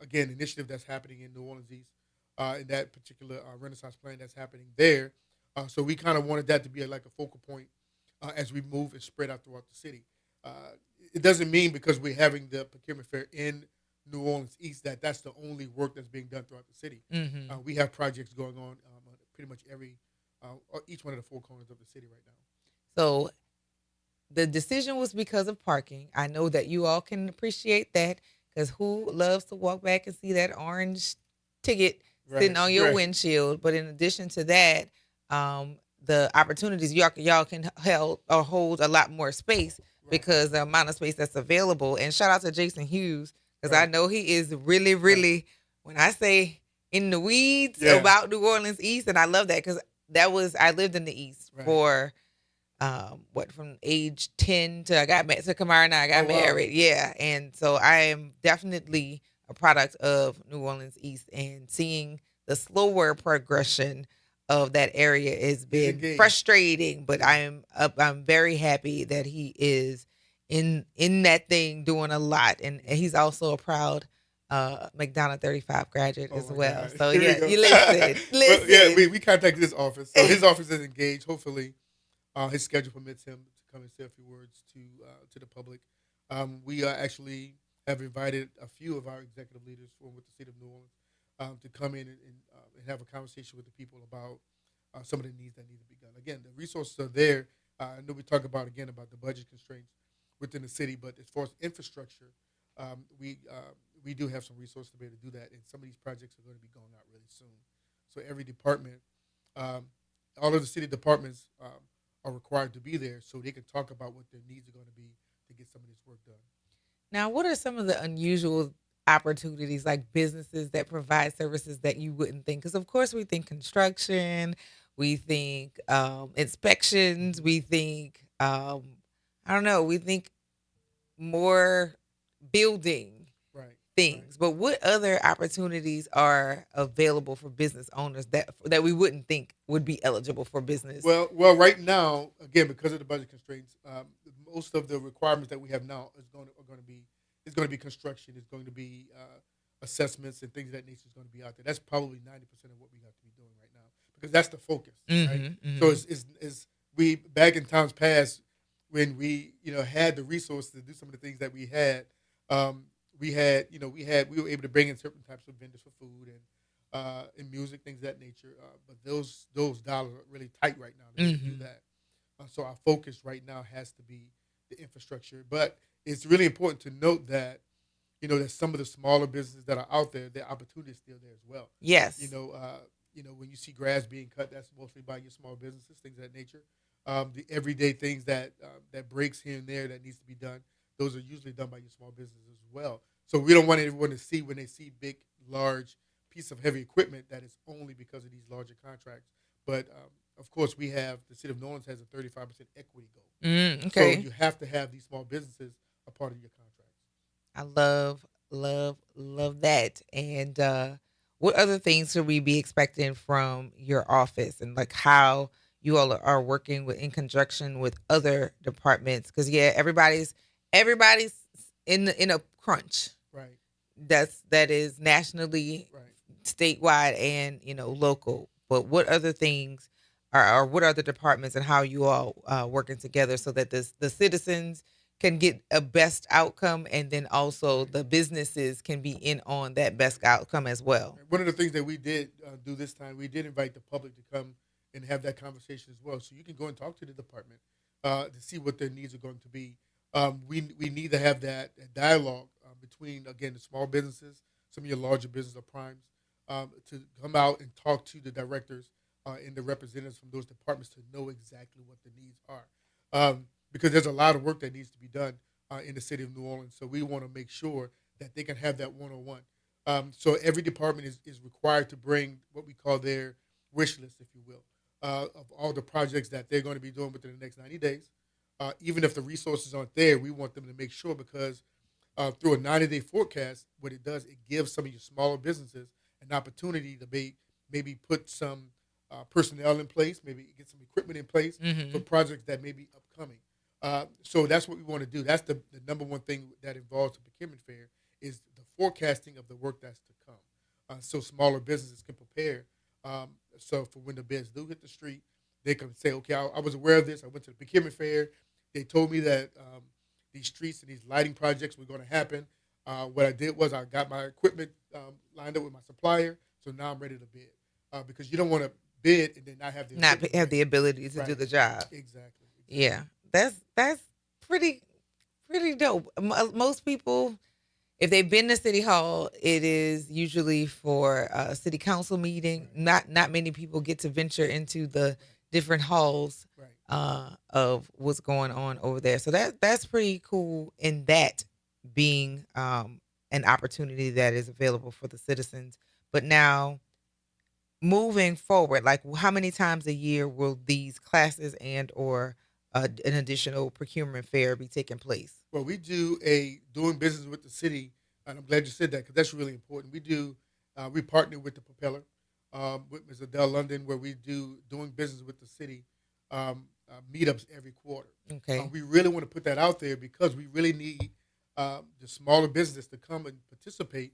[SPEAKER 4] again, initiative that's happening in New Orleans East, in that particular Renaissance plan that's happening there. So we kind of wanted that to be like a focal point as we move and spread out throughout the city. Uh, it doesn't mean because we're having the procurement fair in New Orleans East that's the only work that's being done throughout the city.
[SPEAKER 2] Mhm.
[SPEAKER 4] We have projects going on pretty much each one of the four corners of the city right now.
[SPEAKER 2] So the decision was because of parking. I know that you all can appreciate that because who loves to walk back and see that orange ticket sitting on your
[SPEAKER 4] right.
[SPEAKER 2] windshield? But in addition to that, the opportunities y'all can hold a lot more space because the amount of space that's available. And shout out to Jason Hughes because I know he is really, really, when I say in the weeds about New Orleans East, and I love that because I lived in the East for from age 10 to I got married to Kamara and I got married. Yeah. And so I am definitely a product of New Orleans East and seeing the slower progression of that area has been frustrating, but I'm very happy that he is in that thing doing a lot. And he's also a proud McDonough 35 graduate as well.
[SPEAKER 4] God.
[SPEAKER 2] So
[SPEAKER 4] Here
[SPEAKER 2] yeah,
[SPEAKER 4] we
[SPEAKER 2] you
[SPEAKER 4] go.
[SPEAKER 2] listen.
[SPEAKER 4] Well, yeah, we contacted his office. So his office is engaged. Hopefully his schedule permits him to come and say a few words to the public. We actually have invited a few of our executive leaders from with the state of New Orleans to come in and have a conversation with the people about some of the needs that need to be done. Again, the resources are there. I know we talk about the budget constraints within the city, but as far as infrastructure, we do have some resources to be able to do that, and some of these projects are going to be going out really soon. So every department, all of the city departments are required to be there so they can talk about what their needs are going to be to get some of this work done.
[SPEAKER 2] Now, what are some of the unusual opportunities, like businesses that provide services that you wouldn't think? Because, of course, we think construction, we think inspections, we think, I don't know, we think more building things. But what other opportunities are available for business owners that we wouldn't think would be eligible for business?
[SPEAKER 4] Well, right now, again, because of the budget constraints, most of the requirements that we have now is going to be construction. It's going to be assessments and things of that nature is going to be out there. That's probably 90% of what we have to be doing right now because that's the focus, right? So it's we back in times past when we had the resources to do some of the things that we had. We were able to bring in certain types of vendors for food and music, things of that nature. But those dollars are really tight right now to do that. So our focus right now has to be the infrastructure. But it's really important to note that that some of the smaller businesses that are out there, their opportunity is still there as well.
[SPEAKER 2] Yes.
[SPEAKER 4] When you see grass being cut, that's mostly by your small businesses, things of that nature. The everyday things that breaks here and there that needs to be done, those are usually done by your small businesses as well. So we don't want everyone to see when they see big, large piece of heavy equipment that it's only because of these larger contracts. But of course, the city of New Orleans has a 35% equity goal.
[SPEAKER 2] Okay.
[SPEAKER 4] So you have to have these small businesses a part of your contracts.
[SPEAKER 2] I love that. And what other things should we be expecting from your office, and like how you all are working in conjunction with other departments? Because everybody's in a crunch.
[SPEAKER 4] Right.
[SPEAKER 2] That is nationally, statewide, and local. But what other things or what other departments and how you all working together so that the citizens can get a best outcome, and then also the businesses can be in on that best outcome as well?
[SPEAKER 4] One of the things that we did do this time, we did invite the public to come and have that conversation as well. So you can go and talk to the department to see what their needs are going to be. We need to have that dialogue between, again, the small businesses, some of your larger business or primes, to come out and talk to the directors and the representatives from those departments to know exactly what the needs are. Because there's a lot of work that needs to be done in the city of New Orleans. So we want to make sure that they can have that one-on-one. So every department is required to bring what we call their wish list, if you will, of all the projects that they're going to be doing within the next 90 days. Even if the resources aren't there, we want them to make sure because through a 90-day forecast, what it does, it gives some of your smaller businesses an opportunity to maybe put some personnel in place, maybe get some equipment in place for projects that may be upcoming. So that's what we want to do. That's the number one thing that involves the procurement fair is the forecasting of the work that's to come. So smaller businesses can prepare. So for when the bids do hit the street, they can say, okay, I was aware of this. I went to the procurement fair. They told me that these streets and these lighting projects were going to happen. What I did was I got my equipment lined up with my supplier. So now I'm ready to bid because you don't want to bid and then not have
[SPEAKER 2] the ability to do the job.
[SPEAKER 4] Exactly.
[SPEAKER 2] Yeah, that's pretty dope. Most people, if they've been to City Hall, it is usually for a city council meeting. Not many people get to venture into the different halls of what's going on over there. So that's pretty cool in that being an opportunity that is available for the citizens. But now moving forward, like how many times a year will these classes and or an additional procurement fair be taking place?
[SPEAKER 4] Well, we do a doing business with the city, and I'm glad you said that because that's really important. We partner with the Propeller, with Ms. Adele London, where we do doing business with the city meetups every quarter.
[SPEAKER 2] Okay.
[SPEAKER 4] We really want to put that out there because we really need the smaller business to come and participate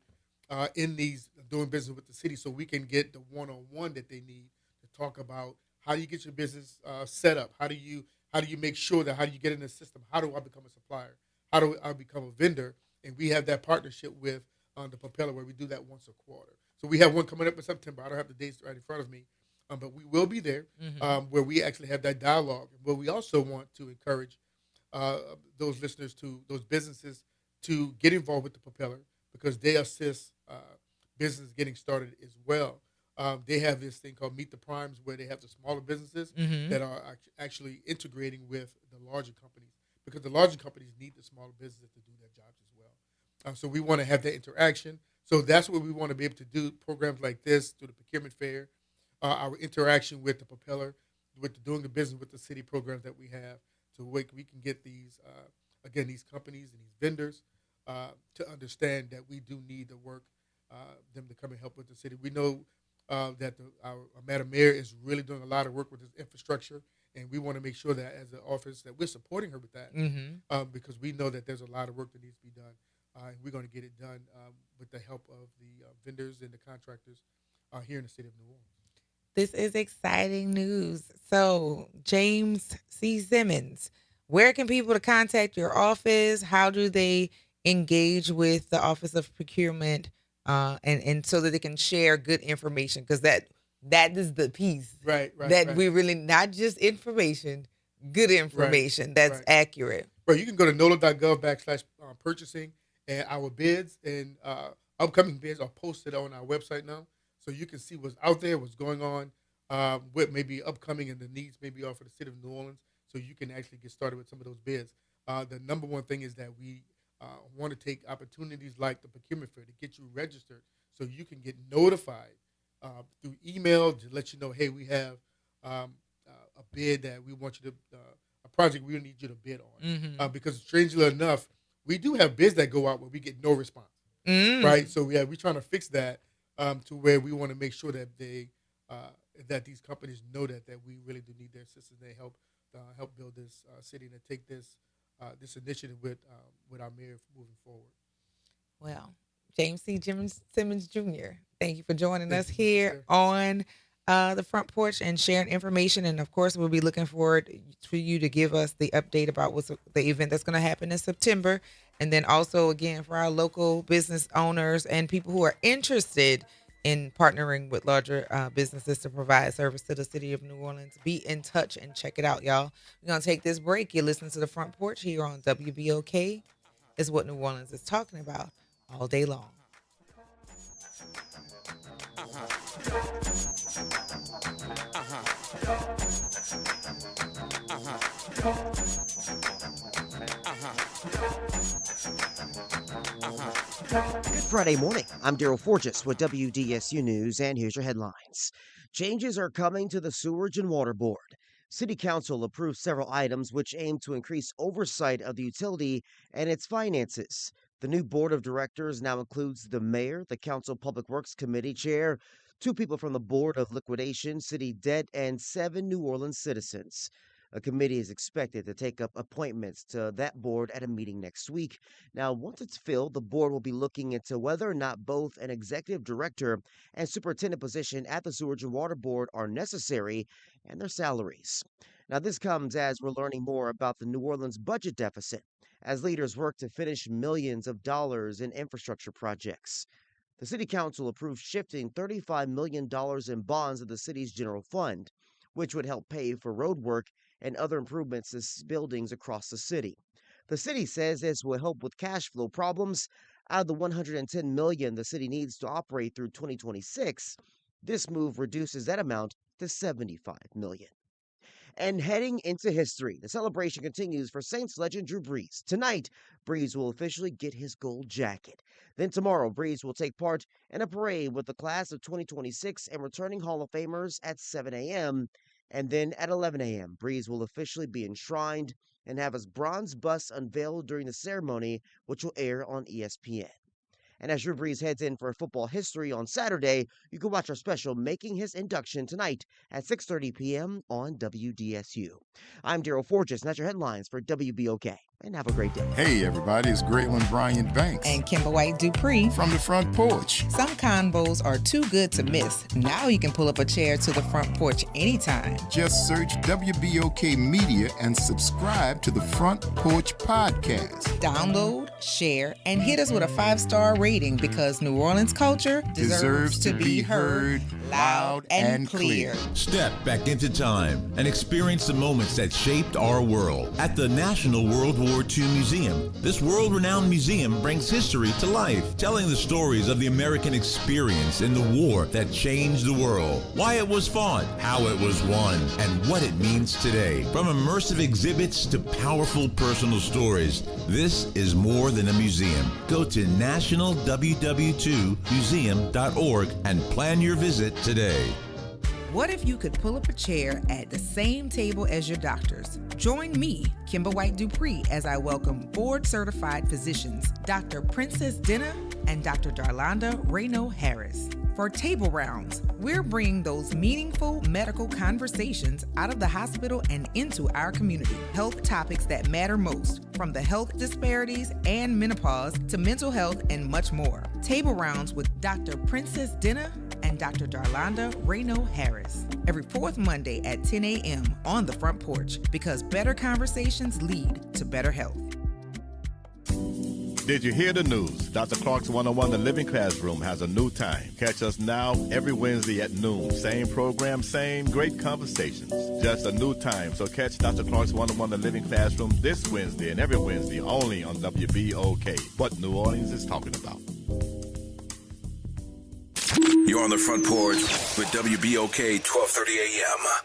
[SPEAKER 4] in these doing business with the city so we can get the one-on-one that they need to talk about how do you get your business set up? How do you make sure that how do you get in the system? How do I become a supplier? How do I become a vendor? And we have that partnership with the Propeller where we do that once a quarter. So we have one coming up in September. I don't have the dates right in front of me, but we will be there where we actually have that dialogue. But we also want to encourage those businesses to get involved with the Propeller because they assist business getting started as well. They have this thing called Meet the Primes where they have the smaller businesses that are actually integrating with the larger companies because the larger companies need the smaller businesses to do their jobs as well. So we want to have that interaction. So that's what we want to be able to do, programs like this through the procurement fair, our interaction with the Propeller, with doing the business with the city programs that we have so we can get these, these companies and these vendors to understand that we do need the work, them to come and help with the city. We know that our Madam Mayor is really doing a lot of work with this infrastructure, and we want to make sure that as an office that we're supporting her with that because we know that there's a lot of work that needs to be done, and we're going to get it done with the help of the vendors and the contractors here in the city of New Orleans.
[SPEAKER 2] This is exciting news. So, James C. Simmons, where can people to contact your office? How do they engage with the Office of Procurement? And so that they can share good information because that is the piece we really not just information, good information that's accurate.
[SPEAKER 4] Right, you can go to NOLA.gov/purchasing, and our bids and upcoming bids are posted on our website now, so you can see what's out there, what's going on, what may be upcoming, and the needs maybe are for the city of New Orleans. So you can actually get started with some of those bids. The number one thing is that we want to take opportunities like the procurement fair to get you registered so you can get notified through email to let you know, hey, we have a bid that we want you to, a project we need you to bid on. Because strangely enough, we do have bids that go out where we get no response, right? So we're trying to fix that to where we want to make sure that that these companies know that we really do need their assistance. They help build this city and to take this initiative with our mayor moving forward.
[SPEAKER 2] Well, James C. Simmons Jr., thank you for joining us here on the Front Porch and sharing information. And, of course, we'll be looking forward for you to give us the update about what's the event that's going to happen in September. And then also, again, for our local business owners and people who are interested in partnering with larger businesses to provide service to the city of New Orleans. Be in touch and check it out, y'all. We're going to take this break. You're listening to the Front Porch here on WBOK. Is what New Orleans is talking about all day long.
[SPEAKER 1] Good Friday morning. I'm Daryl Forges with WDSU News, and here's your headlines. Changes are coming to the Sewerage and Water Board. City Council approved several items which aim to increase oversight of the utility and its finances. The new board of directors now includes the mayor, the Council Public Works Committee chair, 2 people from the Board of Liquidation, City Debt, and 7 New Orleans citizens. A committee is expected to take up appointments to that board at a meeting next week. Now, once it's filled, the board will be looking into whether or not both an executive director and superintendent position at the Sewerage and Water Board are necessary and their salaries. Now, this comes as we're learning more about the New Orleans budget deficit as leaders work to finish millions of dollars in infrastructure projects. The City Council approved shifting $35 million in bonds of the city's general fund, which would help pay for road work and other improvements to buildings across the city. The city says this will help with cash flow problems. Out of the $110 million the city needs to operate through 2026, this move reduces that amount to $75 million. And heading into history, the celebration continues for Saints legend Drew Brees. Tonight, Brees will officially get his gold jacket. Then tomorrow, Brees will take part in a parade with the class of 2026 and returning Hall of Famers at 7 a.m. And then at 11 a.m., Brees will officially be enshrined and have his bronze bust unveiled during the ceremony, which will air on ESPN. And as Drew Brees heads in for football history on Saturday, you can watch our special Making His Induction tonight at 6:30 p.m. on WDSU. I'm Daryl Forges, and that's your headlines for WBOK. And have a great day.
[SPEAKER 8] Hey, everybody, it's Graylin Bryant Banks.
[SPEAKER 2] And Kimber White Dupree.
[SPEAKER 8] From the Front Porch.
[SPEAKER 2] Some combos are too good to miss. Now you can pull up a chair to the Front Porch anytime.
[SPEAKER 8] Just search WBOK Media and subscribe to the Front Porch Podcast.
[SPEAKER 2] Download, share, and hit us with a 5-star rating because New Orleans culture deserves to be heard loud and clear.
[SPEAKER 17] Step back into time and experience the moments that shaped our world at the National World War II Museum. This world-renowned museum brings history to life, telling the stories of the American experience in the war that changed the world, why it was fought, how it was won, and what it means today. From immersive exhibits to powerful personal stories, this is more than a museum. Go to nationalww2museum.org and plan your visit today.
[SPEAKER 2] What if you could pull up a chair at the same table as your doctors? Join me, Kimber White Dupree, as I welcome board-certified physicians, Dr. Princess Dinner and Dr. Darlonda Reno Harris. For Table Rounds, we're bringing those meaningful medical conversations out of the hospital and into our community. Health topics that matter most, from the health disparities and menopause to mental health and much more. Table Rounds with Dr. Princess Dinner and Dr. Darlonda Reno Harris. Every 4th Monday at 10 a.m. on the Front Porch, because better conversations lead to better health.
[SPEAKER 18] Did you hear the news? Dr. Clark's 101 The Living Classroom has a new time. Catch us now every Wednesday at noon. Same program, same great conversations. Just a new time. So catch Dr. Clark's 101 The Living Classroom this Wednesday and every Wednesday only on WBOK. What New Orleans is talking about.
[SPEAKER 12] You're on the Front Porch with WBOK 1230 AM.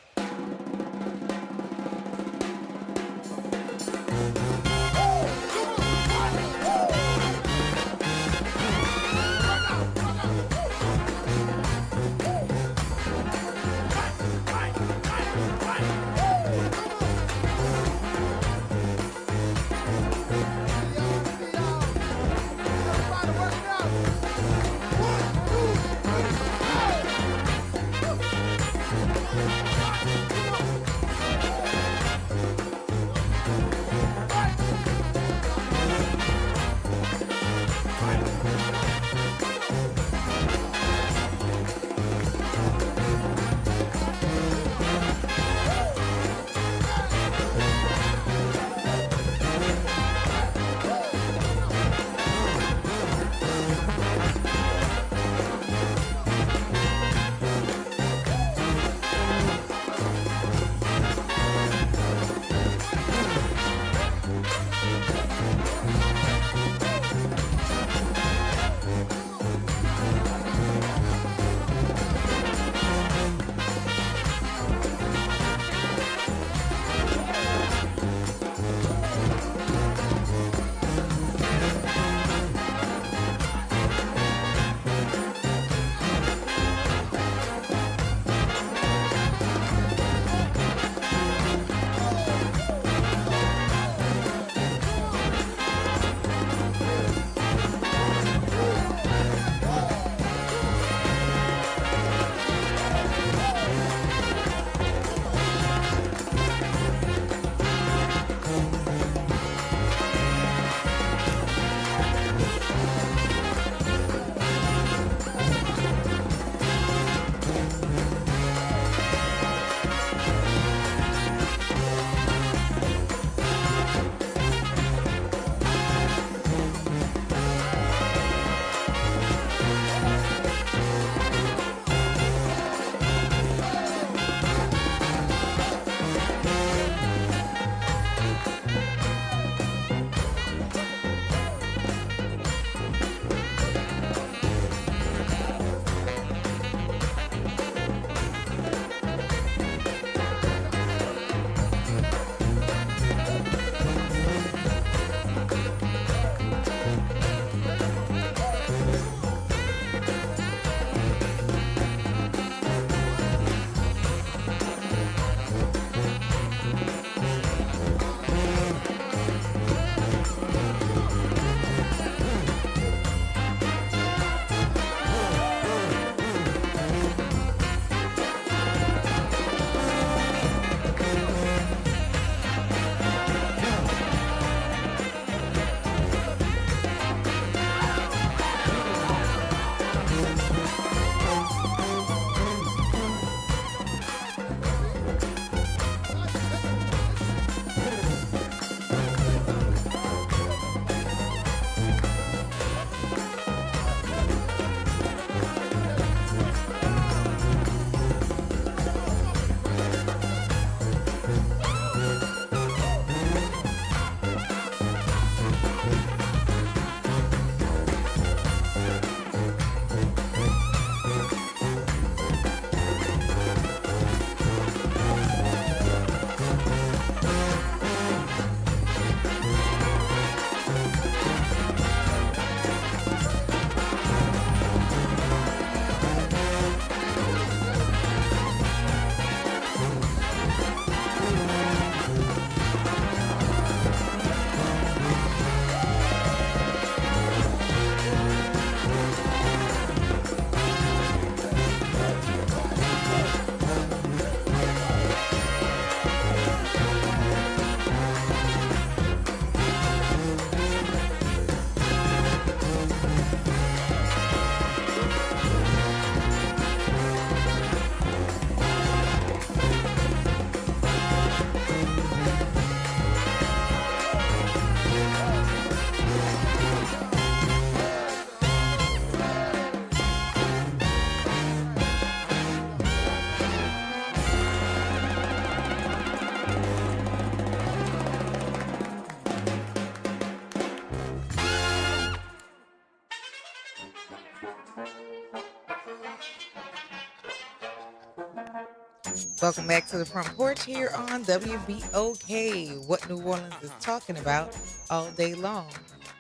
[SPEAKER 2] Welcome back to the Front Porch here on WBOK, what New Orleans is talking about all day long.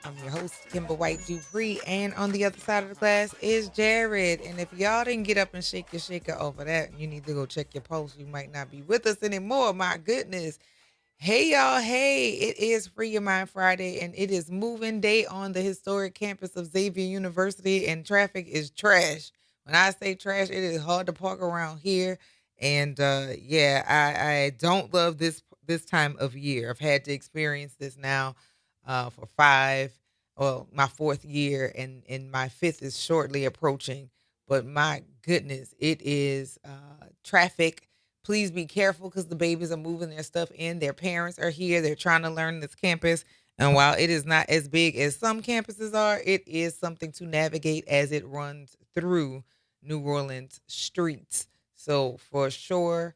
[SPEAKER 2] I'm your host, Kimber White Dupree, and on the other side of the glass is Jared. And if y'all didn't get up and shake your shaker over that, you need to go check your pulse. You might not be with us anymore. My goodness. Hey, y'all. Hey, it is Free Your Mind Friday, and it is moving day on the historic campus of Xavier University, and traffic is trash. When I say trash, it is hard to park around here. And yeah, I don't love this time of year. I've had to experience this now for my fourth year, and my fifth is shortly approaching. But my goodness, it is traffic. Please be careful because the babies are moving their stuff in. Their parents are here. They're trying to learn this campus. And while it is not as big as some campuses are, it is something to navigate as it runs through New Orleans streets. So for sure,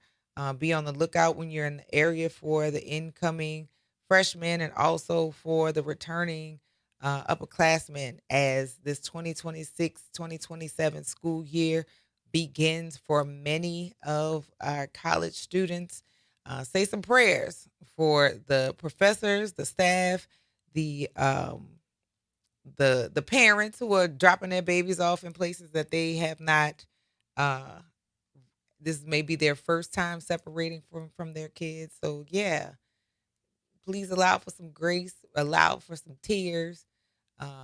[SPEAKER 2] be on the lookout when you're in the area for the incoming freshmen and also for the returning upperclassmen as this 2026-2027 school year begins for many of our college students. Say some prayers for the professors, the staff, the parents who are dropping their babies off in places that they have not. This may be their first time separating from their kids. So yeah, please allow for some grace, allow for some tears,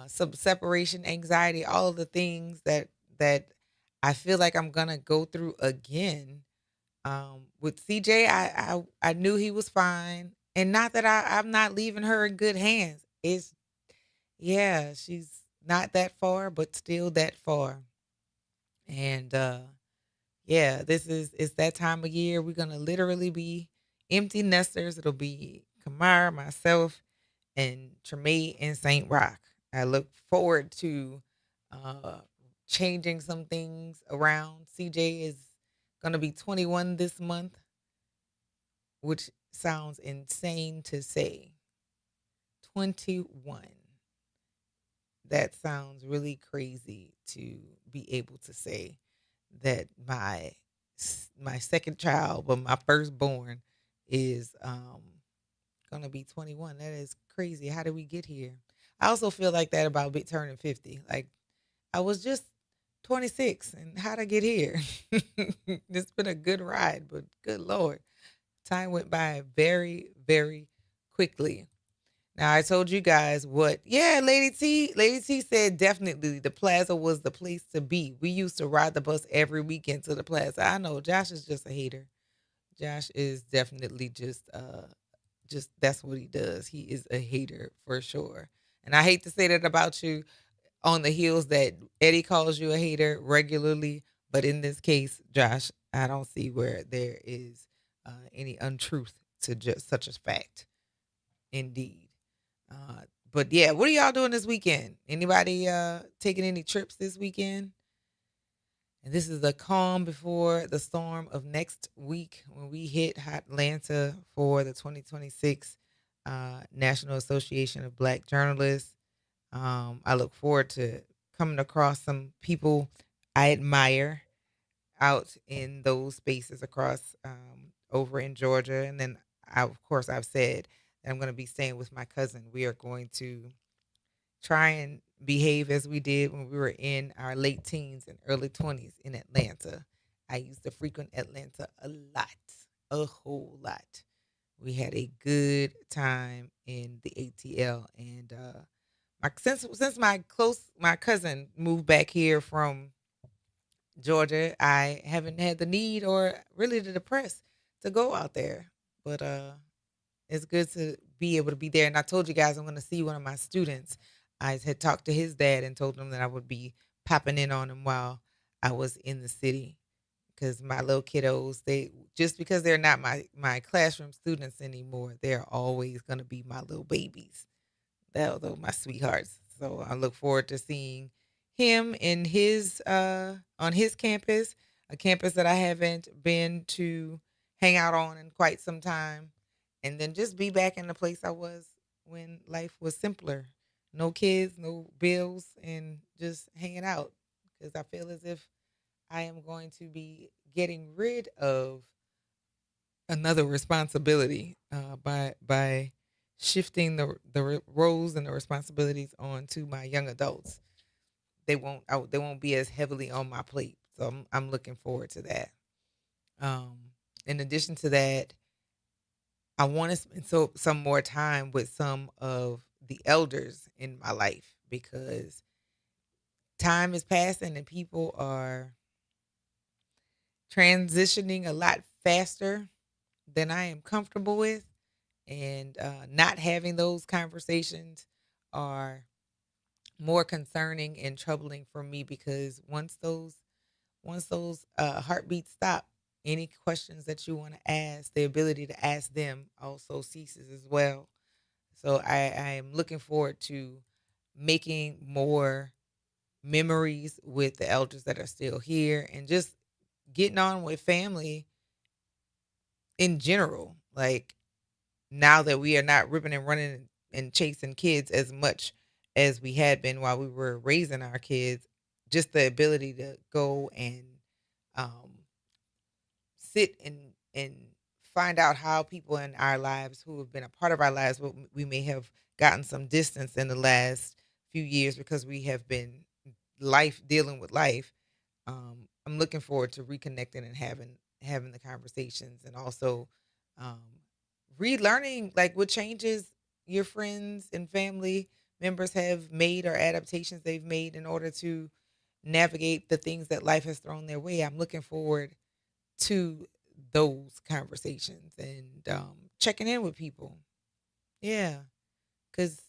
[SPEAKER 2] some separation anxiety, all of the things that I feel like I'm gonna go through again. With CJ, I knew he was fine, and not that I'm not leaving her in good hands. It's yeah, she's not that far, but still that far. And yeah, it's that time of year. We're gonna literally be empty nesters. It'll be Kamar, myself, and Tremaine and St. Rock. I look forward to uh, changing some things around. CJ is going to be 21 this month, which sounds insane to say. 21. That sounds really crazy to be able to say that my second child, but my firstborn, is gonna be 21. That is crazy. How did we get here? I also feel like that about turning 50. Like I was just 26, and how'd I get here? It's been a good ride, but good Lord, time went by very, very quickly. Now I told you guys Lady T said definitely the plaza was the place to be. We used to ride the bus every weekend to the plaza. I know Josh is just a hater. Josh is definitely just that's what he does. He is a hater for sure. And I hate to say that about you on the heels that Eddie calls you a hater regularly, but in this case, Josh, I don't see where there is any untruth to just such a fact. Indeed. But yeah, what are y'all doing this weekend? Anybody taking any trips this weekend? And this is the calm before the storm of next week when we hit Atlanta for the 2026 National Association of Black Journalists. I look forward to coming across some people I admire out in those spaces across over in Georgia. And then, of course, I've said that I'm going to be staying with my cousin. We are going to try and behave as we did when we were in our late teens and early 20s in Atlanta. I used to frequent Atlanta a whole lot. We had a good time in the ATL, and since my cousin moved back here from Georgia, I haven't had the need or really the press to go out there. But it's good to be able to be there. And I told you guys I'm going to see one of my students. I had talked to his dad and told him that I would be popping in on him while I was in the city. Because my little kiddos, just because they're not my classroom students anymore, they're always going to be my little babies. Those are my sweethearts. So I look forward to seeing him in his on his campus, a campus that I haven't been to hang out on in quite some time, and then just be back in the place I was when life was simpler. No kids, no bills, and just hanging out. Because I feel as if I am going to be getting rid of another responsibility by shifting the roles and the responsibilities on to my young adults. They won't be as heavily on my plate. So I'm looking forward to that. Um, in addition to that, I want to spend some more time with some of the elders in my life because time is passing and people are transitioning a lot faster than I am comfortable with, and not having those conversations are more concerning and troubling for me because once those heartbeats stop, any questions that you want to ask, the ability to ask them also ceases as well. So I am looking forward to making more memories with the elders that are still here and just getting on with family in general. Like now that we are not ripping and running and chasing kids as much as we had been while we were raising our kids, just the ability to go and um, sit and find out how people in our lives who have been a part of our lives, what we may have gotten some distance in the last few years because we have been life dealing with life. I'm looking forward to reconnecting and having the conversations and also um, relearning like what changes your friends and family members have made or adaptations they've made in order to navigate the things that life has thrown their way. I'm looking forward to those conversations and checking in with people. Yeah, because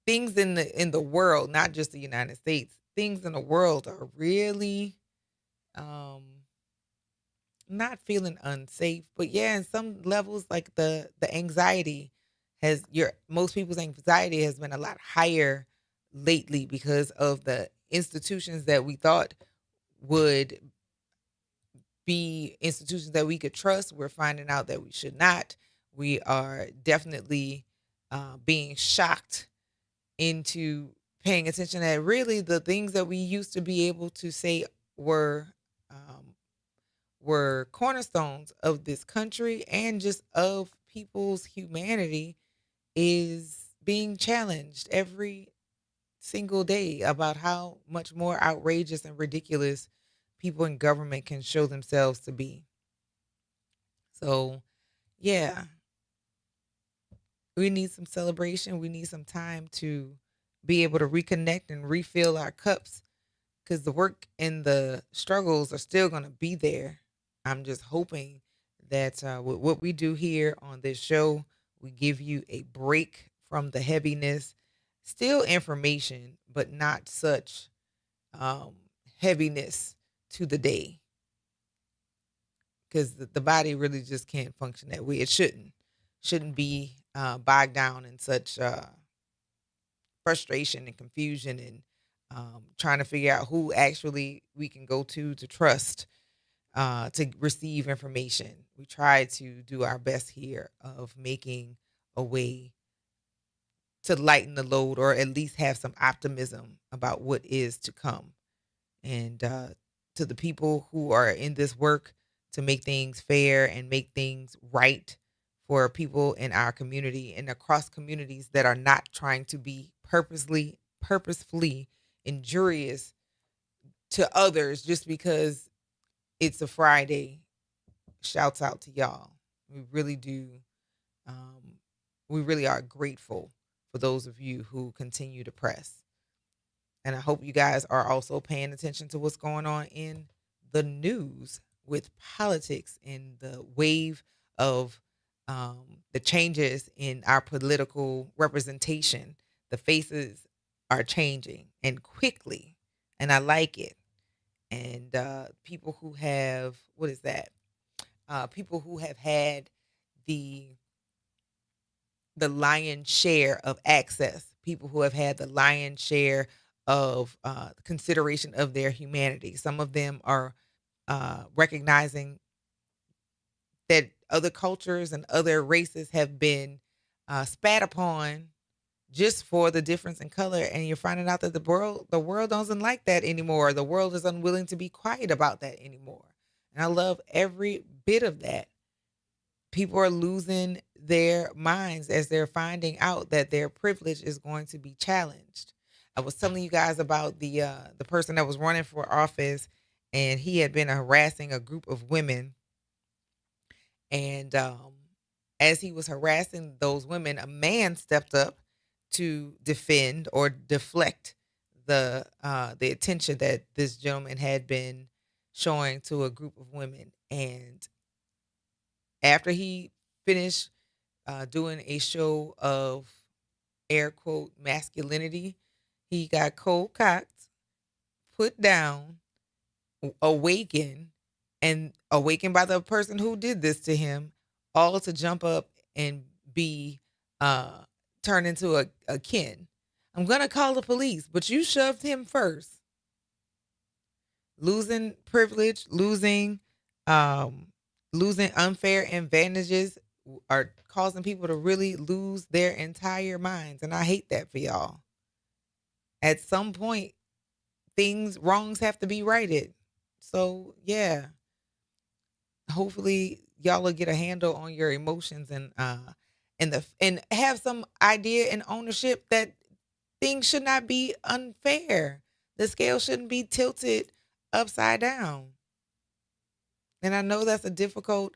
[SPEAKER 2] things in the world, not just the United States, things in the world are really um, not feeling unsafe. But yeah, in some levels, like the anxiety has your most people's anxiety has been a lot higher lately because of the institutions that we thought would be institutions that we could trust. We're finding out that we should not. We are definitely being shocked into paying attention that really the things that we used to be able to say were um, were cornerstones of this country and just of people's humanity is being challenged every single day about how much more outrageous and ridiculous people in government can show themselves to be. So, yeah, we need some celebration. We need some time to be able to reconnect and refill our cups because the work and the struggles are still going to be there. I'm just hoping that with what we do here on this show, we give you a break from the heaviness, still information, but not such um, heaviness to the day because the body really just can't function that way. It shouldn't be bogged down in such frustration and confusion and trying to figure out who actually we can go to trust to receive information. We try to do our best here of making a way to lighten the load or at least have some optimism about what is to come. And to the people who are in this work to make things fair and make things right for people in our community and across communities that are not trying to be purposefully injurious to others just because it's a Friday. Shouts out to y'all. We really do. Um, we really are grateful for those of you who continue to press. And I hope you guys are also paying attention to what's going on in the news with politics and the wave of the changes in our political representation. The faces are changing and quickly, and I like it. And people who have, what is that? People who have had the lion's share of access, people who have had the lion's share of consideration of their humanity. Some of them are recognizing that other cultures and other races have been spat upon just for the difference in color, and you're finding out that the world doesn't like that anymore. The world is unwilling to be quiet about that anymore, and I love every bit of that. people are losing their minds as they're finding out that their privilege is going to be challenged. I was telling you guys about the person that was running for office, and he had been harassing a group of women. And as he was harassing those women, a man stepped up to defend or deflect the attention that this gentleman had been showing to a group of women. And after he finished doing a show of air quote masculinity, he got cold cocked, put down, awakened, and awakened by the person who did this to him, all to jump up and be turned into a kin. I'm gonna call the police, but you shoved him first. Losing privilege, losing unfair advantages are causing people to really lose their entire minds. And I hate that for y'all. At some point, wrongs have to be righted. So yeah. Hopefully y'all will get a handle on your emotions and have some idea and ownership that things should not be unfair. The scale shouldn't be tilted upside down. And I know that's a difficult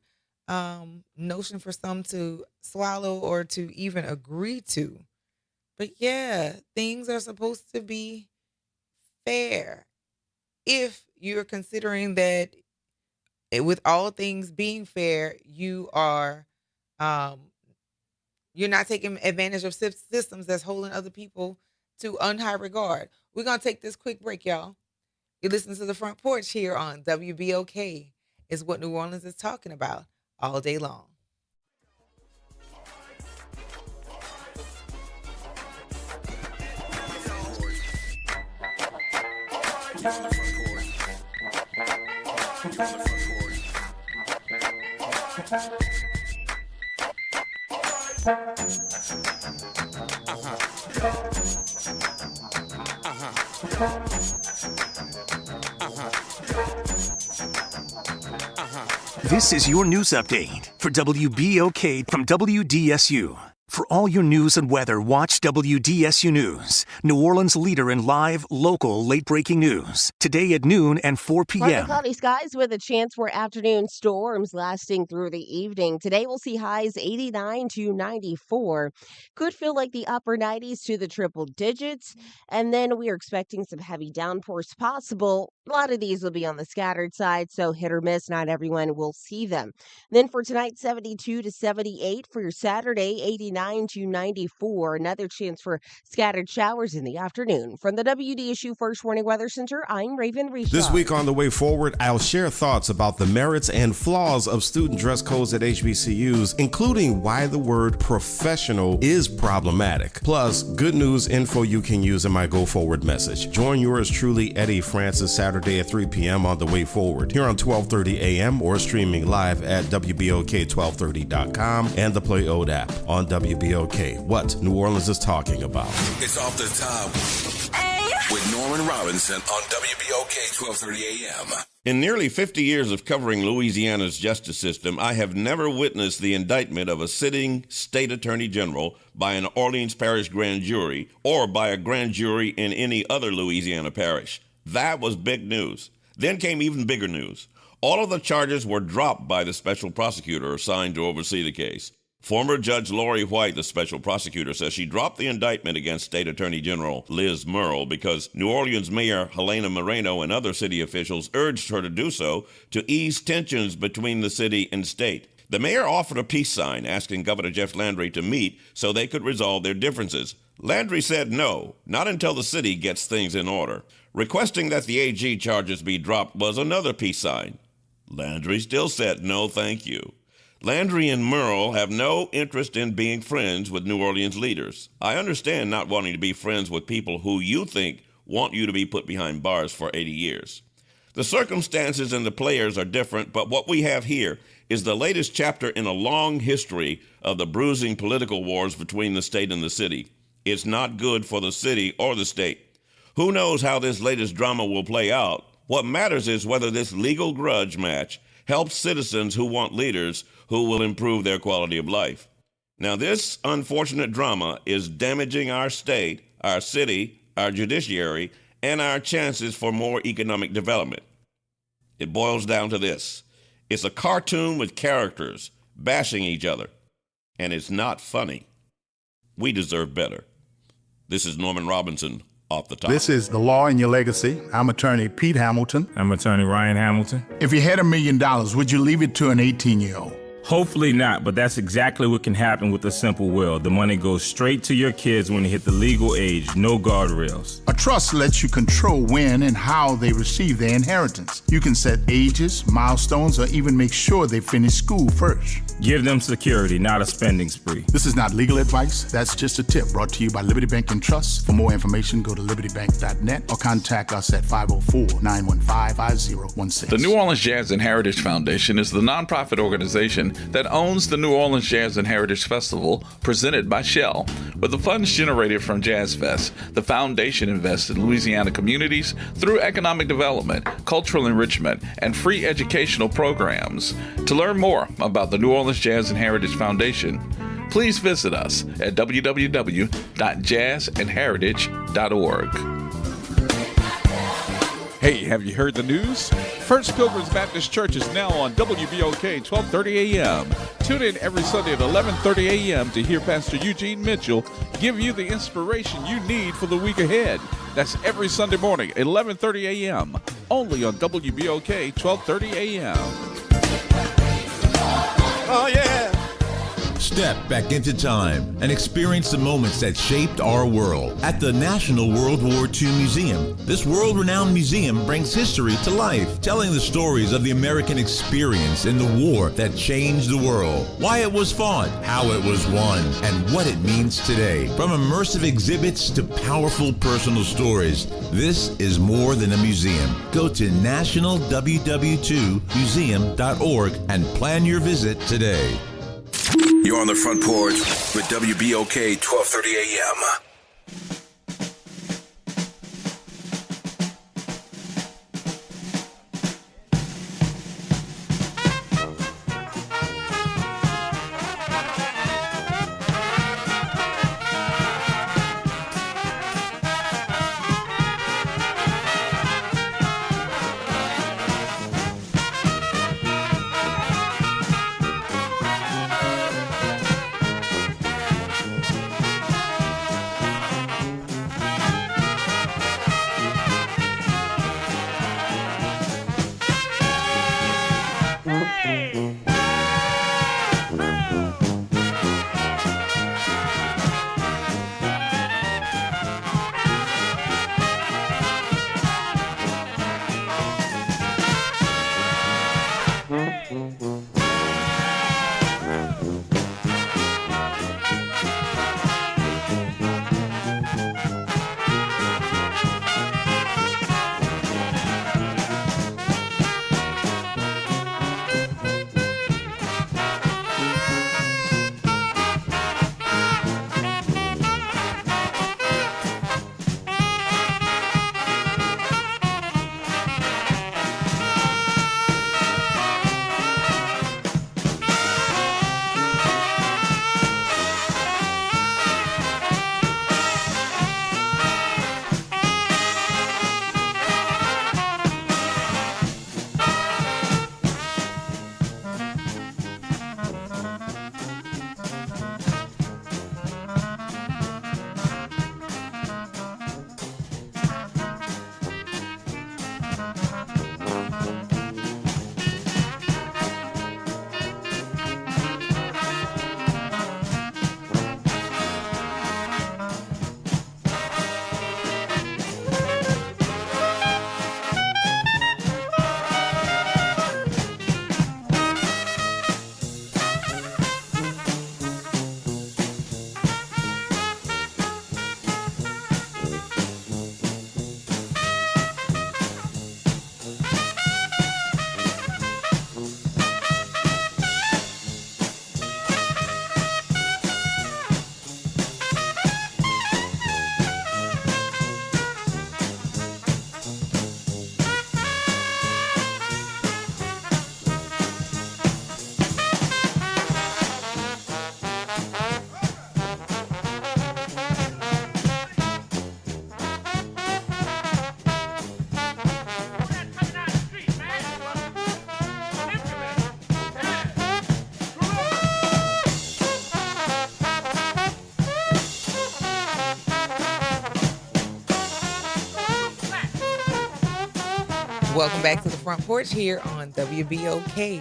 [SPEAKER 2] notion for some to swallow or to even agree to. But yeah, things are supposed to be fair. If you're considering that with all things being fair, you are you're not taking advantage of systems that's holding other people to unhigh regard. We're going to take this quick break, y'all. You listen to the Front Porch here on WBOK, is what New Orleans is talking about all day long.
[SPEAKER 7] This is your news update for WBOK from WDSU. For all your news and weather, watch WDSU News, New Orleans' leader in live, local, late-breaking news. Today at noon and 4
[SPEAKER 15] Partly
[SPEAKER 7] p.m.
[SPEAKER 15] cloudy skies with a chance for afternoon storms lasting through the evening. Today we'll see highs 89 to 94. Could feel like the upper 90s to the triple digits. And then we are expecting some heavy downpours possible. A lot of these will be on the scattered side, so hit or miss. Not everyone will see them. Then for tonight, 72 to 78. For your Saturday, 89 to 94. Another chance for scattered showers in the afternoon. From the WDSU First Warning Weather Center, I'm Raven Richard.
[SPEAKER 16] This week on The Way Forward, I'll share thoughts about the merits and flaws of student dress codes at HBCUs, including why the word professional is problematic. Plus, good news info you can use in my Go Forward message. Join yours truly, Eddie Francis, Saturday at 3 p.m. on The Way Forward, here on 1230 a.m. or streaming live at WBOK1230.com and the Play Ode app. On WBOK, what New Orleans is talking about.
[SPEAKER 12] It's off the top with Norman Robinson on WBOK 1230 AM.
[SPEAKER 19] In nearly 50 years of covering Louisiana's justice system, I have never witnessed the indictment of a sitting state attorney general by an Orleans Parish grand jury or by a grand jury in any other Louisiana parish. That was big news. Then came even bigger news. All of the charges were dropped by the special prosecutor assigned to oversee the case. Former Judge Lori White, the special prosecutor, says she dropped the indictment against State Attorney General Liz Murrill because New Orleans Mayor Helena Moreno and other city officials urged her to do so to ease tensions between the city and state. The mayor offered a peace sign asking Governor Jeff Landry to meet so they could resolve their differences. Landry said no, not until the city gets things in order. Requesting that the AG charges be dropped was another peace sign. Landry still said no, thank you. Landry and Murrill have no interest in being friends with New Orleans leaders. I understand not wanting to be friends with people who you think want you to be put behind bars for 80 years. The circumstances and the players are different, but what we have here is the latest chapter in a long history of the bruising political wars between the state and the city. It's not good for the city or the state. Who knows how this latest drama will play out? What matters is whether this legal grudge match helps citizens who want leaders who will improve their quality of life. Now, this unfortunate drama is damaging our state, our city, our judiciary, and our chances for more economic development. It boils down to this. It's a cartoon with characters bashing each other, and it's not funny. We deserve better. This is Norman Robinson, Off the Top.
[SPEAKER 6] This is The Law and Your Legacy. I'm attorney Pete Hamilton.
[SPEAKER 9] I'm attorney Ryan Hamilton.
[SPEAKER 6] If you had $1 million, would you leave it to an 18-year-old?
[SPEAKER 9] Hopefully not, but that's exactly what can happen with a simple will. The money goes straight to your kids when they hit the legal age, no guardrails.
[SPEAKER 6] A trust lets you control when and how they receive their inheritance. You can set ages, milestones, or even make sure they finish school first.
[SPEAKER 9] Give them security, not a spending spree.
[SPEAKER 6] This is not legal advice. That's just a tip brought to you by Liberty Bank and Trust. For more information, go to libertybank.net or contact us at 504-915-5016.
[SPEAKER 11] The New Orleans Jazz and Heritage Foundation is the nonprofit organization that owns the New Orleans Jazz and Heritage Festival, presented by Shell. With the funds generated from Jazz Fest, the foundation invests in Louisiana communities through economic development, cultural enrichment, and free educational programs. To learn more about the New Orleans Jazz and Heritage Foundation, please visit us at www.jazzandheritage.org.
[SPEAKER 20] Hey, have you heard the news? First Pilgrims Baptist Church is now on WBOK 1230 a.m. Tune in every Sunday at 11:30 a.m. to hear Pastor Eugene Mitchell give you the inspiration you need for the week ahead. That's every Sunday morning at 11:30 a.m. only on WBOK 1230 a.m. Oh, yeah.
[SPEAKER 17] Step back into time and experience the moments that shaped our world at the National World War II Museum. This world-renowned museum brings history to life, telling the stories of the American experience in the war that changed the world, why it was fought, how it was won, and what it means today. From immersive exhibits to powerful personal stories, this is more than a museum. Go to nationalww2museum.org and plan your visit today.
[SPEAKER 12] You're on the Front Porch with WBOK 1230 AM.
[SPEAKER 2] Welcome back to the Front Porch here on WBOK.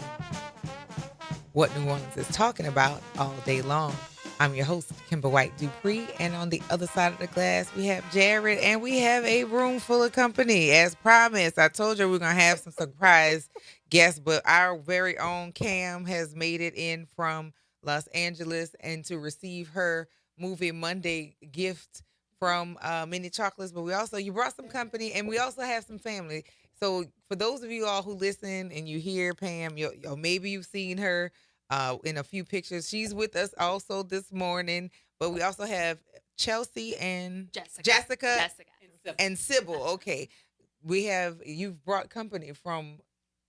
[SPEAKER 2] What New Orleans is talking about all day long. I'm your host, Kimber White Dupree, and on the other side of the glass, we have Jared, and we have a room full of company. As promised, I told you we're going to have some surprise guests, but our very own Cam has made it in from Los Angeles and to receive her Movie Monday gift from Mini Chocolates. But you brought some company, and we also have some family. So for those of you all who listen and you hear Pam, maybe you've seen her in a few pictures. She's with us also this morning, but we also have Chelsea and Jessica and Sybil. Okay. You've brought company from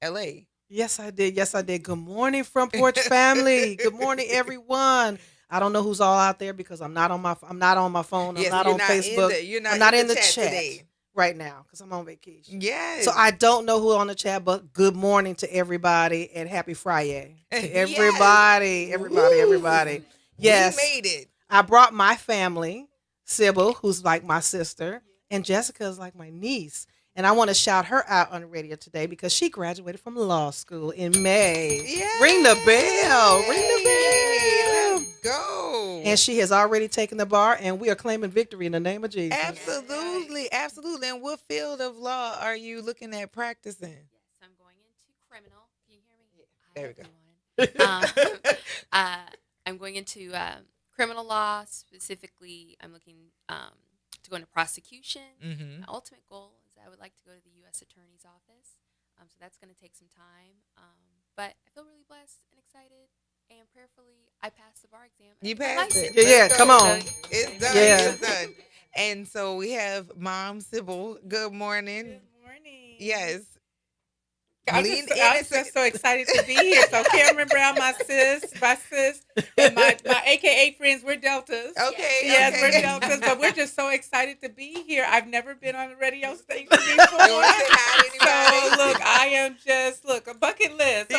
[SPEAKER 2] LA.
[SPEAKER 21] Yes, I did. Yes, I did. Good morning, Front Porch family. Good morning, everyone. I don't know who's all out there because I'm not on my phone. I'm not on Facebook.
[SPEAKER 2] You're
[SPEAKER 21] I'm not in the
[SPEAKER 2] chat
[SPEAKER 21] chat
[SPEAKER 2] today.
[SPEAKER 21] right now because I'm on vacation.
[SPEAKER 2] Yes.
[SPEAKER 21] So I don't know who on the chat, but good morning to everybody and happy Friday to everybody, everybody. Yes,
[SPEAKER 2] We made it.
[SPEAKER 21] I brought my family, Sybil, who's like my sister, and Jessica is like my niece. And I want to shout her out on the radio today because she graduated from law school in May.
[SPEAKER 2] Yay.
[SPEAKER 21] Ring the bell. Ring the bell.
[SPEAKER 2] Let's go.
[SPEAKER 21] And she has already taken the bar, and we are claiming victory in the name of Jesus.
[SPEAKER 2] Absolutely. Absolutely. And what field of law are you looking at practicing?
[SPEAKER 22] Yes, I'm going into criminal. Can you hear me?
[SPEAKER 2] There we go.
[SPEAKER 22] I'm going into criminal law. Specifically, I'm looking to go into prosecution.
[SPEAKER 2] Mm-hmm.
[SPEAKER 22] My ultimate goal is I would like to go to the U.S. Attorney's Office. So that's going to take some time. But I feel really blessed and excited. And prayerfully, I passed the bar exam.
[SPEAKER 2] You passed it.
[SPEAKER 21] Yeah, come on.
[SPEAKER 2] It's done.
[SPEAKER 21] Yeah.
[SPEAKER 2] It's done. And so we have Mom Sybil. Good morning.
[SPEAKER 23] Good morning.
[SPEAKER 2] Yes.
[SPEAKER 23] I'm just so excited to be here. So Cameron Brown, my sis, and my AKA friends, we're Deltas.
[SPEAKER 2] Okay.
[SPEAKER 23] Yes,
[SPEAKER 2] okay.
[SPEAKER 23] we're Deltas, but we're just so excited to be here. I've never been on a radio station before. So look, I am just a bucket list.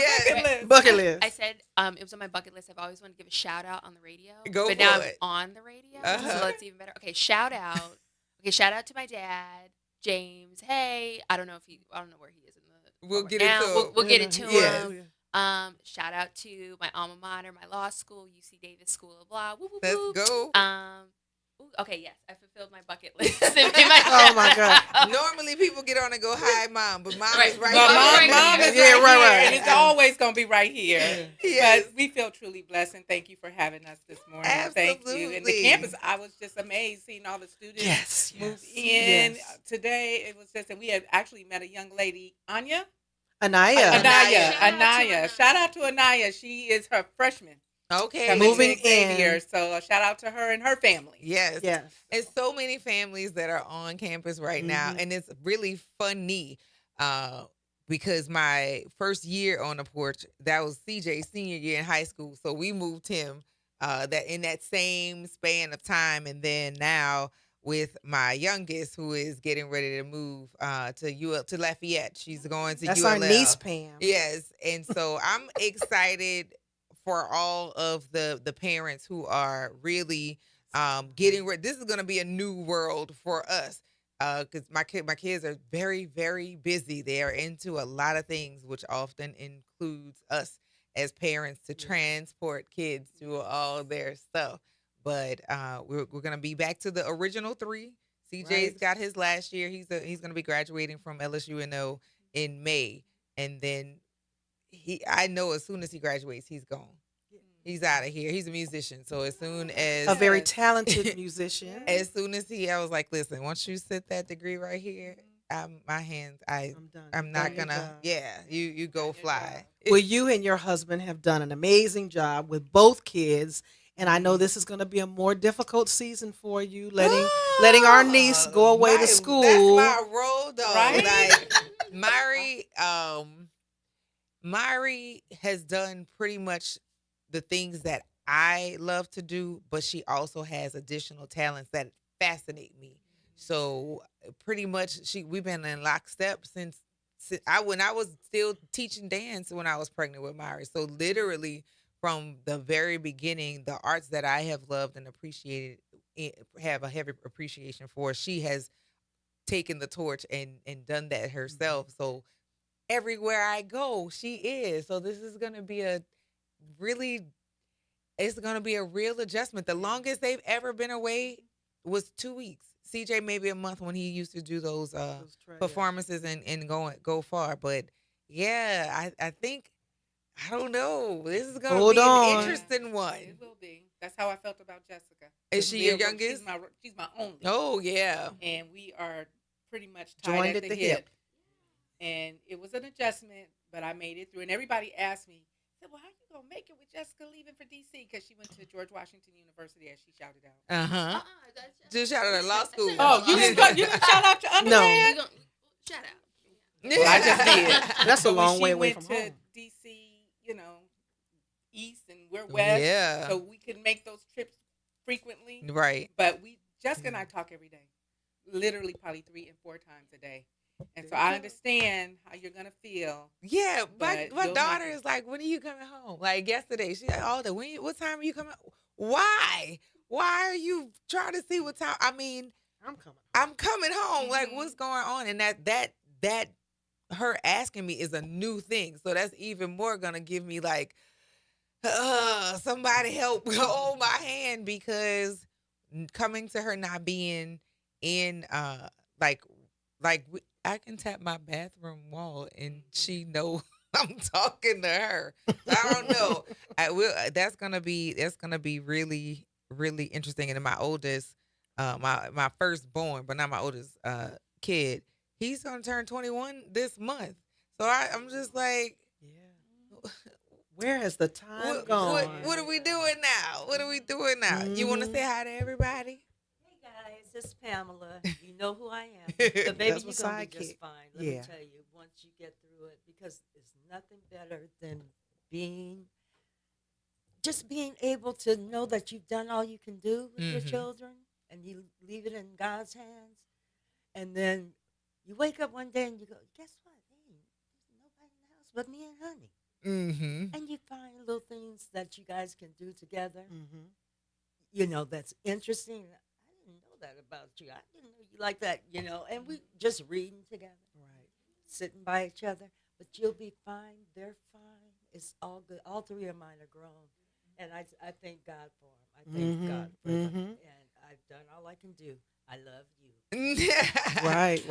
[SPEAKER 21] Bucket list.
[SPEAKER 22] I said it was on my bucket list. I've always wanted to give a shout out on the radio.
[SPEAKER 2] Go
[SPEAKER 22] but
[SPEAKER 2] for
[SPEAKER 22] now
[SPEAKER 2] it.
[SPEAKER 22] I'm on the radio,
[SPEAKER 2] Uh-huh.
[SPEAKER 22] so that's even better. Okay, shout out. Shout out to my dad, James. Hey, I don't know where he is in the.
[SPEAKER 2] We'll get
[SPEAKER 22] now.
[SPEAKER 2] it to him.
[SPEAKER 22] We'll get it to
[SPEAKER 2] Yeah.
[SPEAKER 22] him. Shout out to my alma mater, my law school, UC Davis School of Law. Woo, woo,
[SPEAKER 2] Let's
[SPEAKER 22] woo.
[SPEAKER 2] go.
[SPEAKER 22] Okay, yes, I fulfilled my bucket list.
[SPEAKER 21] Oh my God.
[SPEAKER 2] Normally people get on and go, hi, Mom, but Mom
[SPEAKER 22] Right.
[SPEAKER 2] is right
[SPEAKER 23] But
[SPEAKER 2] here.
[SPEAKER 23] mom is
[SPEAKER 21] Yeah,
[SPEAKER 23] right,
[SPEAKER 21] right.
[SPEAKER 23] here, and it's always going to be right here.
[SPEAKER 2] Yes.
[SPEAKER 23] But we feel truly blessed, and thank you for having us this morning. Thank you. And the
[SPEAKER 2] Absolutely.
[SPEAKER 23] campus, I was just amazed seeing all the students
[SPEAKER 21] Yes,
[SPEAKER 23] move
[SPEAKER 21] yes,
[SPEAKER 23] in.
[SPEAKER 21] yes.
[SPEAKER 23] Today, it was just, and we had actually met a young lady, Anya.
[SPEAKER 21] Anaya.
[SPEAKER 23] Anaya. Shout out to Anaya. She is her freshman.
[SPEAKER 2] Okay.
[SPEAKER 23] Coming
[SPEAKER 21] Moving
[SPEAKER 23] to Xavier.
[SPEAKER 21] in.
[SPEAKER 23] So a shout out to her and her family.
[SPEAKER 2] Yes.
[SPEAKER 21] Yes.
[SPEAKER 2] It's so many families that are on campus right now, and it's really funny because my first year on the porch, that was CJ's senior year in high school, so we moved him that in that same span of time, and then now with my youngest who is getting ready to move to Lafayette. She's going to
[SPEAKER 21] That's
[SPEAKER 2] ULL.
[SPEAKER 21] our niece, Pam.
[SPEAKER 2] Yes, and so I'm excited for all of the parents who are really getting ready. This is going to be a new world for us because my kids are very, very busy. They are into a lot of things, which often includes us as parents to transport kids to all their stuff. But we're going to be back to the original three. CJ's got his last year. He's going to be graduating from LSUNO in May, and then I know as soon as he graduates, he's gone. He's out of here. He's a musician. So as soon as
[SPEAKER 21] A very talented musician.
[SPEAKER 2] as soon as I was like, listen, once you sit that degree right here, I'm not gonna. Yeah, you go fly.
[SPEAKER 21] Well, you and your husband have done an amazing job with both kids. And I know this is going to be a more difficult season for you, letting our niece go away to school.
[SPEAKER 2] That's my role, though.
[SPEAKER 21] Right?
[SPEAKER 2] Like Mari has done pretty much the things that I love to do, but she also has additional talents that fascinate me. So pretty much we've been in lockstep since when I was still teaching dance when I was pregnant with Mari. So literally from the very beginning, the arts that I have loved and appreciated, have a heavy appreciation for, she has taken the torch and done that herself. So everywhere I go, she is. So this is gonna be really, it's gonna be a real adjustment. The longest they've ever been away was 2 weeks. CJ maybe a month when he used to do those performances and go far. But yeah, I think I don't know. This is gonna
[SPEAKER 21] Hold
[SPEAKER 2] be
[SPEAKER 21] on.
[SPEAKER 2] an interesting one.
[SPEAKER 23] It will be. That's how I felt about Jessica.
[SPEAKER 2] Is she your
[SPEAKER 23] She's
[SPEAKER 2] youngest?
[SPEAKER 23] She's my only.
[SPEAKER 2] Oh yeah.
[SPEAKER 23] And we are pretty much tied
[SPEAKER 21] Joined
[SPEAKER 23] at the hip. And it was an adjustment, but I made it through. And everybody asked me, said, "Well, how you gonna make it with Jessica leaving for DC?" Because she went to George Washington University, as she shouted out.
[SPEAKER 2] Just shout out at law school.
[SPEAKER 23] Oh, you didn't shout out your undergrad?
[SPEAKER 21] No.
[SPEAKER 22] Shout out.
[SPEAKER 23] Well, I just did.
[SPEAKER 21] That's a
[SPEAKER 23] So when
[SPEAKER 21] long
[SPEAKER 23] she
[SPEAKER 21] way away
[SPEAKER 23] went
[SPEAKER 21] from
[SPEAKER 23] to
[SPEAKER 21] home.
[SPEAKER 23] DC, east and we're west.
[SPEAKER 2] Yeah.
[SPEAKER 23] So we can make those trips frequently.
[SPEAKER 2] Right.
[SPEAKER 23] But Jessica and I talk every day. Literally probably 3 and 4 times a day. And so I understand how you're gonna feel.
[SPEAKER 2] Yeah,
[SPEAKER 23] but
[SPEAKER 2] my
[SPEAKER 23] you'll
[SPEAKER 2] daughter
[SPEAKER 23] make it.
[SPEAKER 2] is like, "When are you coming home?" Like yesterday, she like, "All day. What time are you coming? Why? Why are you trying to see what time? I mean, I'm coming home. Like, what's going on?" And that her asking me is a new thing. So that's even more gonna give me like, somebody help hold my hand, because coming to her not being in I can tap my bathroom wall and she know I'm talking to her. I don't know. That's gonna be really, really interesting. And then my oldest, my firstborn, but not my oldest kid, he's gonna turn 21 this month. So I'm just like,
[SPEAKER 21] Where has the time gone?
[SPEAKER 2] What are we doing now? What are we doing now? You want to say hi to everybody?
[SPEAKER 3] Guys, this is Pamela. You know who I am. But baby,
[SPEAKER 21] That's
[SPEAKER 3] you're
[SPEAKER 21] my
[SPEAKER 3] going to be just
[SPEAKER 21] sidekick.
[SPEAKER 3] fine. Let me tell you, once you get through it, because it's nothing better than being able to know that you've done all you can do with your children, and you leave it in God's hands. And then you wake up one day and you go, guess what? Hey, there's nobody in the house but me and honey.
[SPEAKER 2] Mm-hmm.
[SPEAKER 3] And you find little things that you guys can do together. That's interesting. Know that about you. I didn't know you like that, and we just reading together. Right. Sitting by each other. But you'll be fine. They're fine. It's all good. All 3 of mine are grown. And I thank God for them. I thank God for them. And I've done all I can do. I love you.
[SPEAKER 21] Right.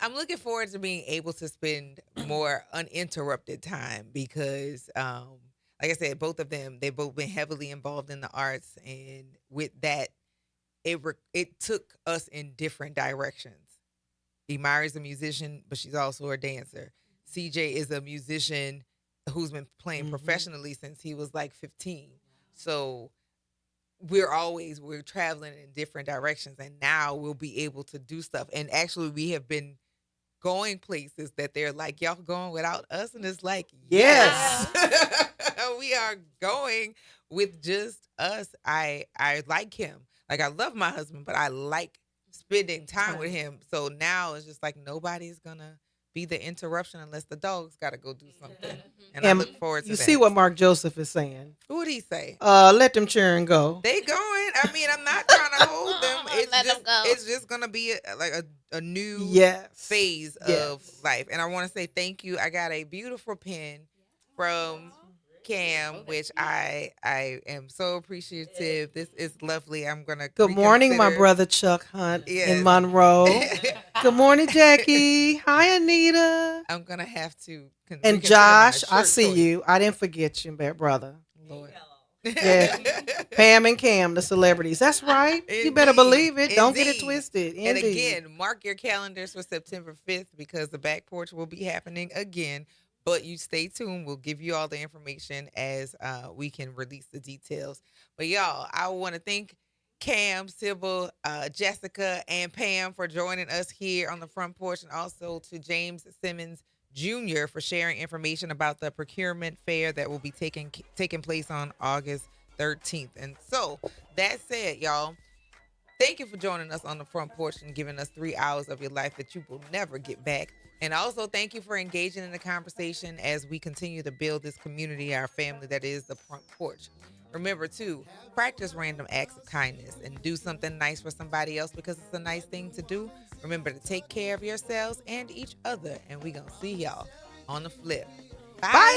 [SPEAKER 2] I'm looking forward to being able to spend more uninterrupted time because like I said, both of them, they've both been heavily involved in the arts, and with that, it took us in different directions. Imari's a musician, but she's also a dancer. CJ is a musician who's been playing professionally since he was like 15. So we're traveling in different directions, and now we'll be able to do stuff. And actually, we have been going places that they're like, "Y'all going without us?" And it's like, yes. We are going with just us. I like him. Like, I love my husband, but I like spending time with him. So now it's just like nobody's going to be the interruption unless the dog's got to go do something. And I look forward to that.
[SPEAKER 21] You see what Mark Joseph is saying.
[SPEAKER 2] What would he say?
[SPEAKER 21] Let them children go.
[SPEAKER 2] They going. I mean, I'm not trying to hold them. It's just going to be a new phase of life. And I want to say thank you. I got a beautiful pen from Cam, which I am so appreciative. This is lovely. I'm gonna.
[SPEAKER 21] Good morning, my brother Chuck Hunt in Monroe. Good morning, Jackie. Hi, Anita.
[SPEAKER 2] I'm gonna have to.
[SPEAKER 21] And Josh, I see you. I didn't forget you, brother.
[SPEAKER 2] Lord.
[SPEAKER 21] Yeah, Pam and Cam, the celebrities. That's right. You better believe it. Don't get it twisted. Indeed.
[SPEAKER 2] And again, mark your calendars for September 5th because the back porch will be happening again. But you stay tuned. We'll give you all the information as we can release the details. But y'all, I want to thank Cam, Sybil, Jessica, and Pam for joining us here on the front porch, and also to James Simmons Jr. for sharing information about the procurement fair that will be taking place on August 13th. And so that said, y'all, thank you for joining us on the front porch and giving us 3 hours of your life that you will never get back. And also thank you for engaging in the conversation as we continue to build this community, our family that is the front porch. Remember, too, practice random acts of kindness and do something nice for somebody else because it's a nice thing to do. Remember to take care of yourselves and each other. And we're going to see y'all on the flip.
[SPEAKER 21] Bye.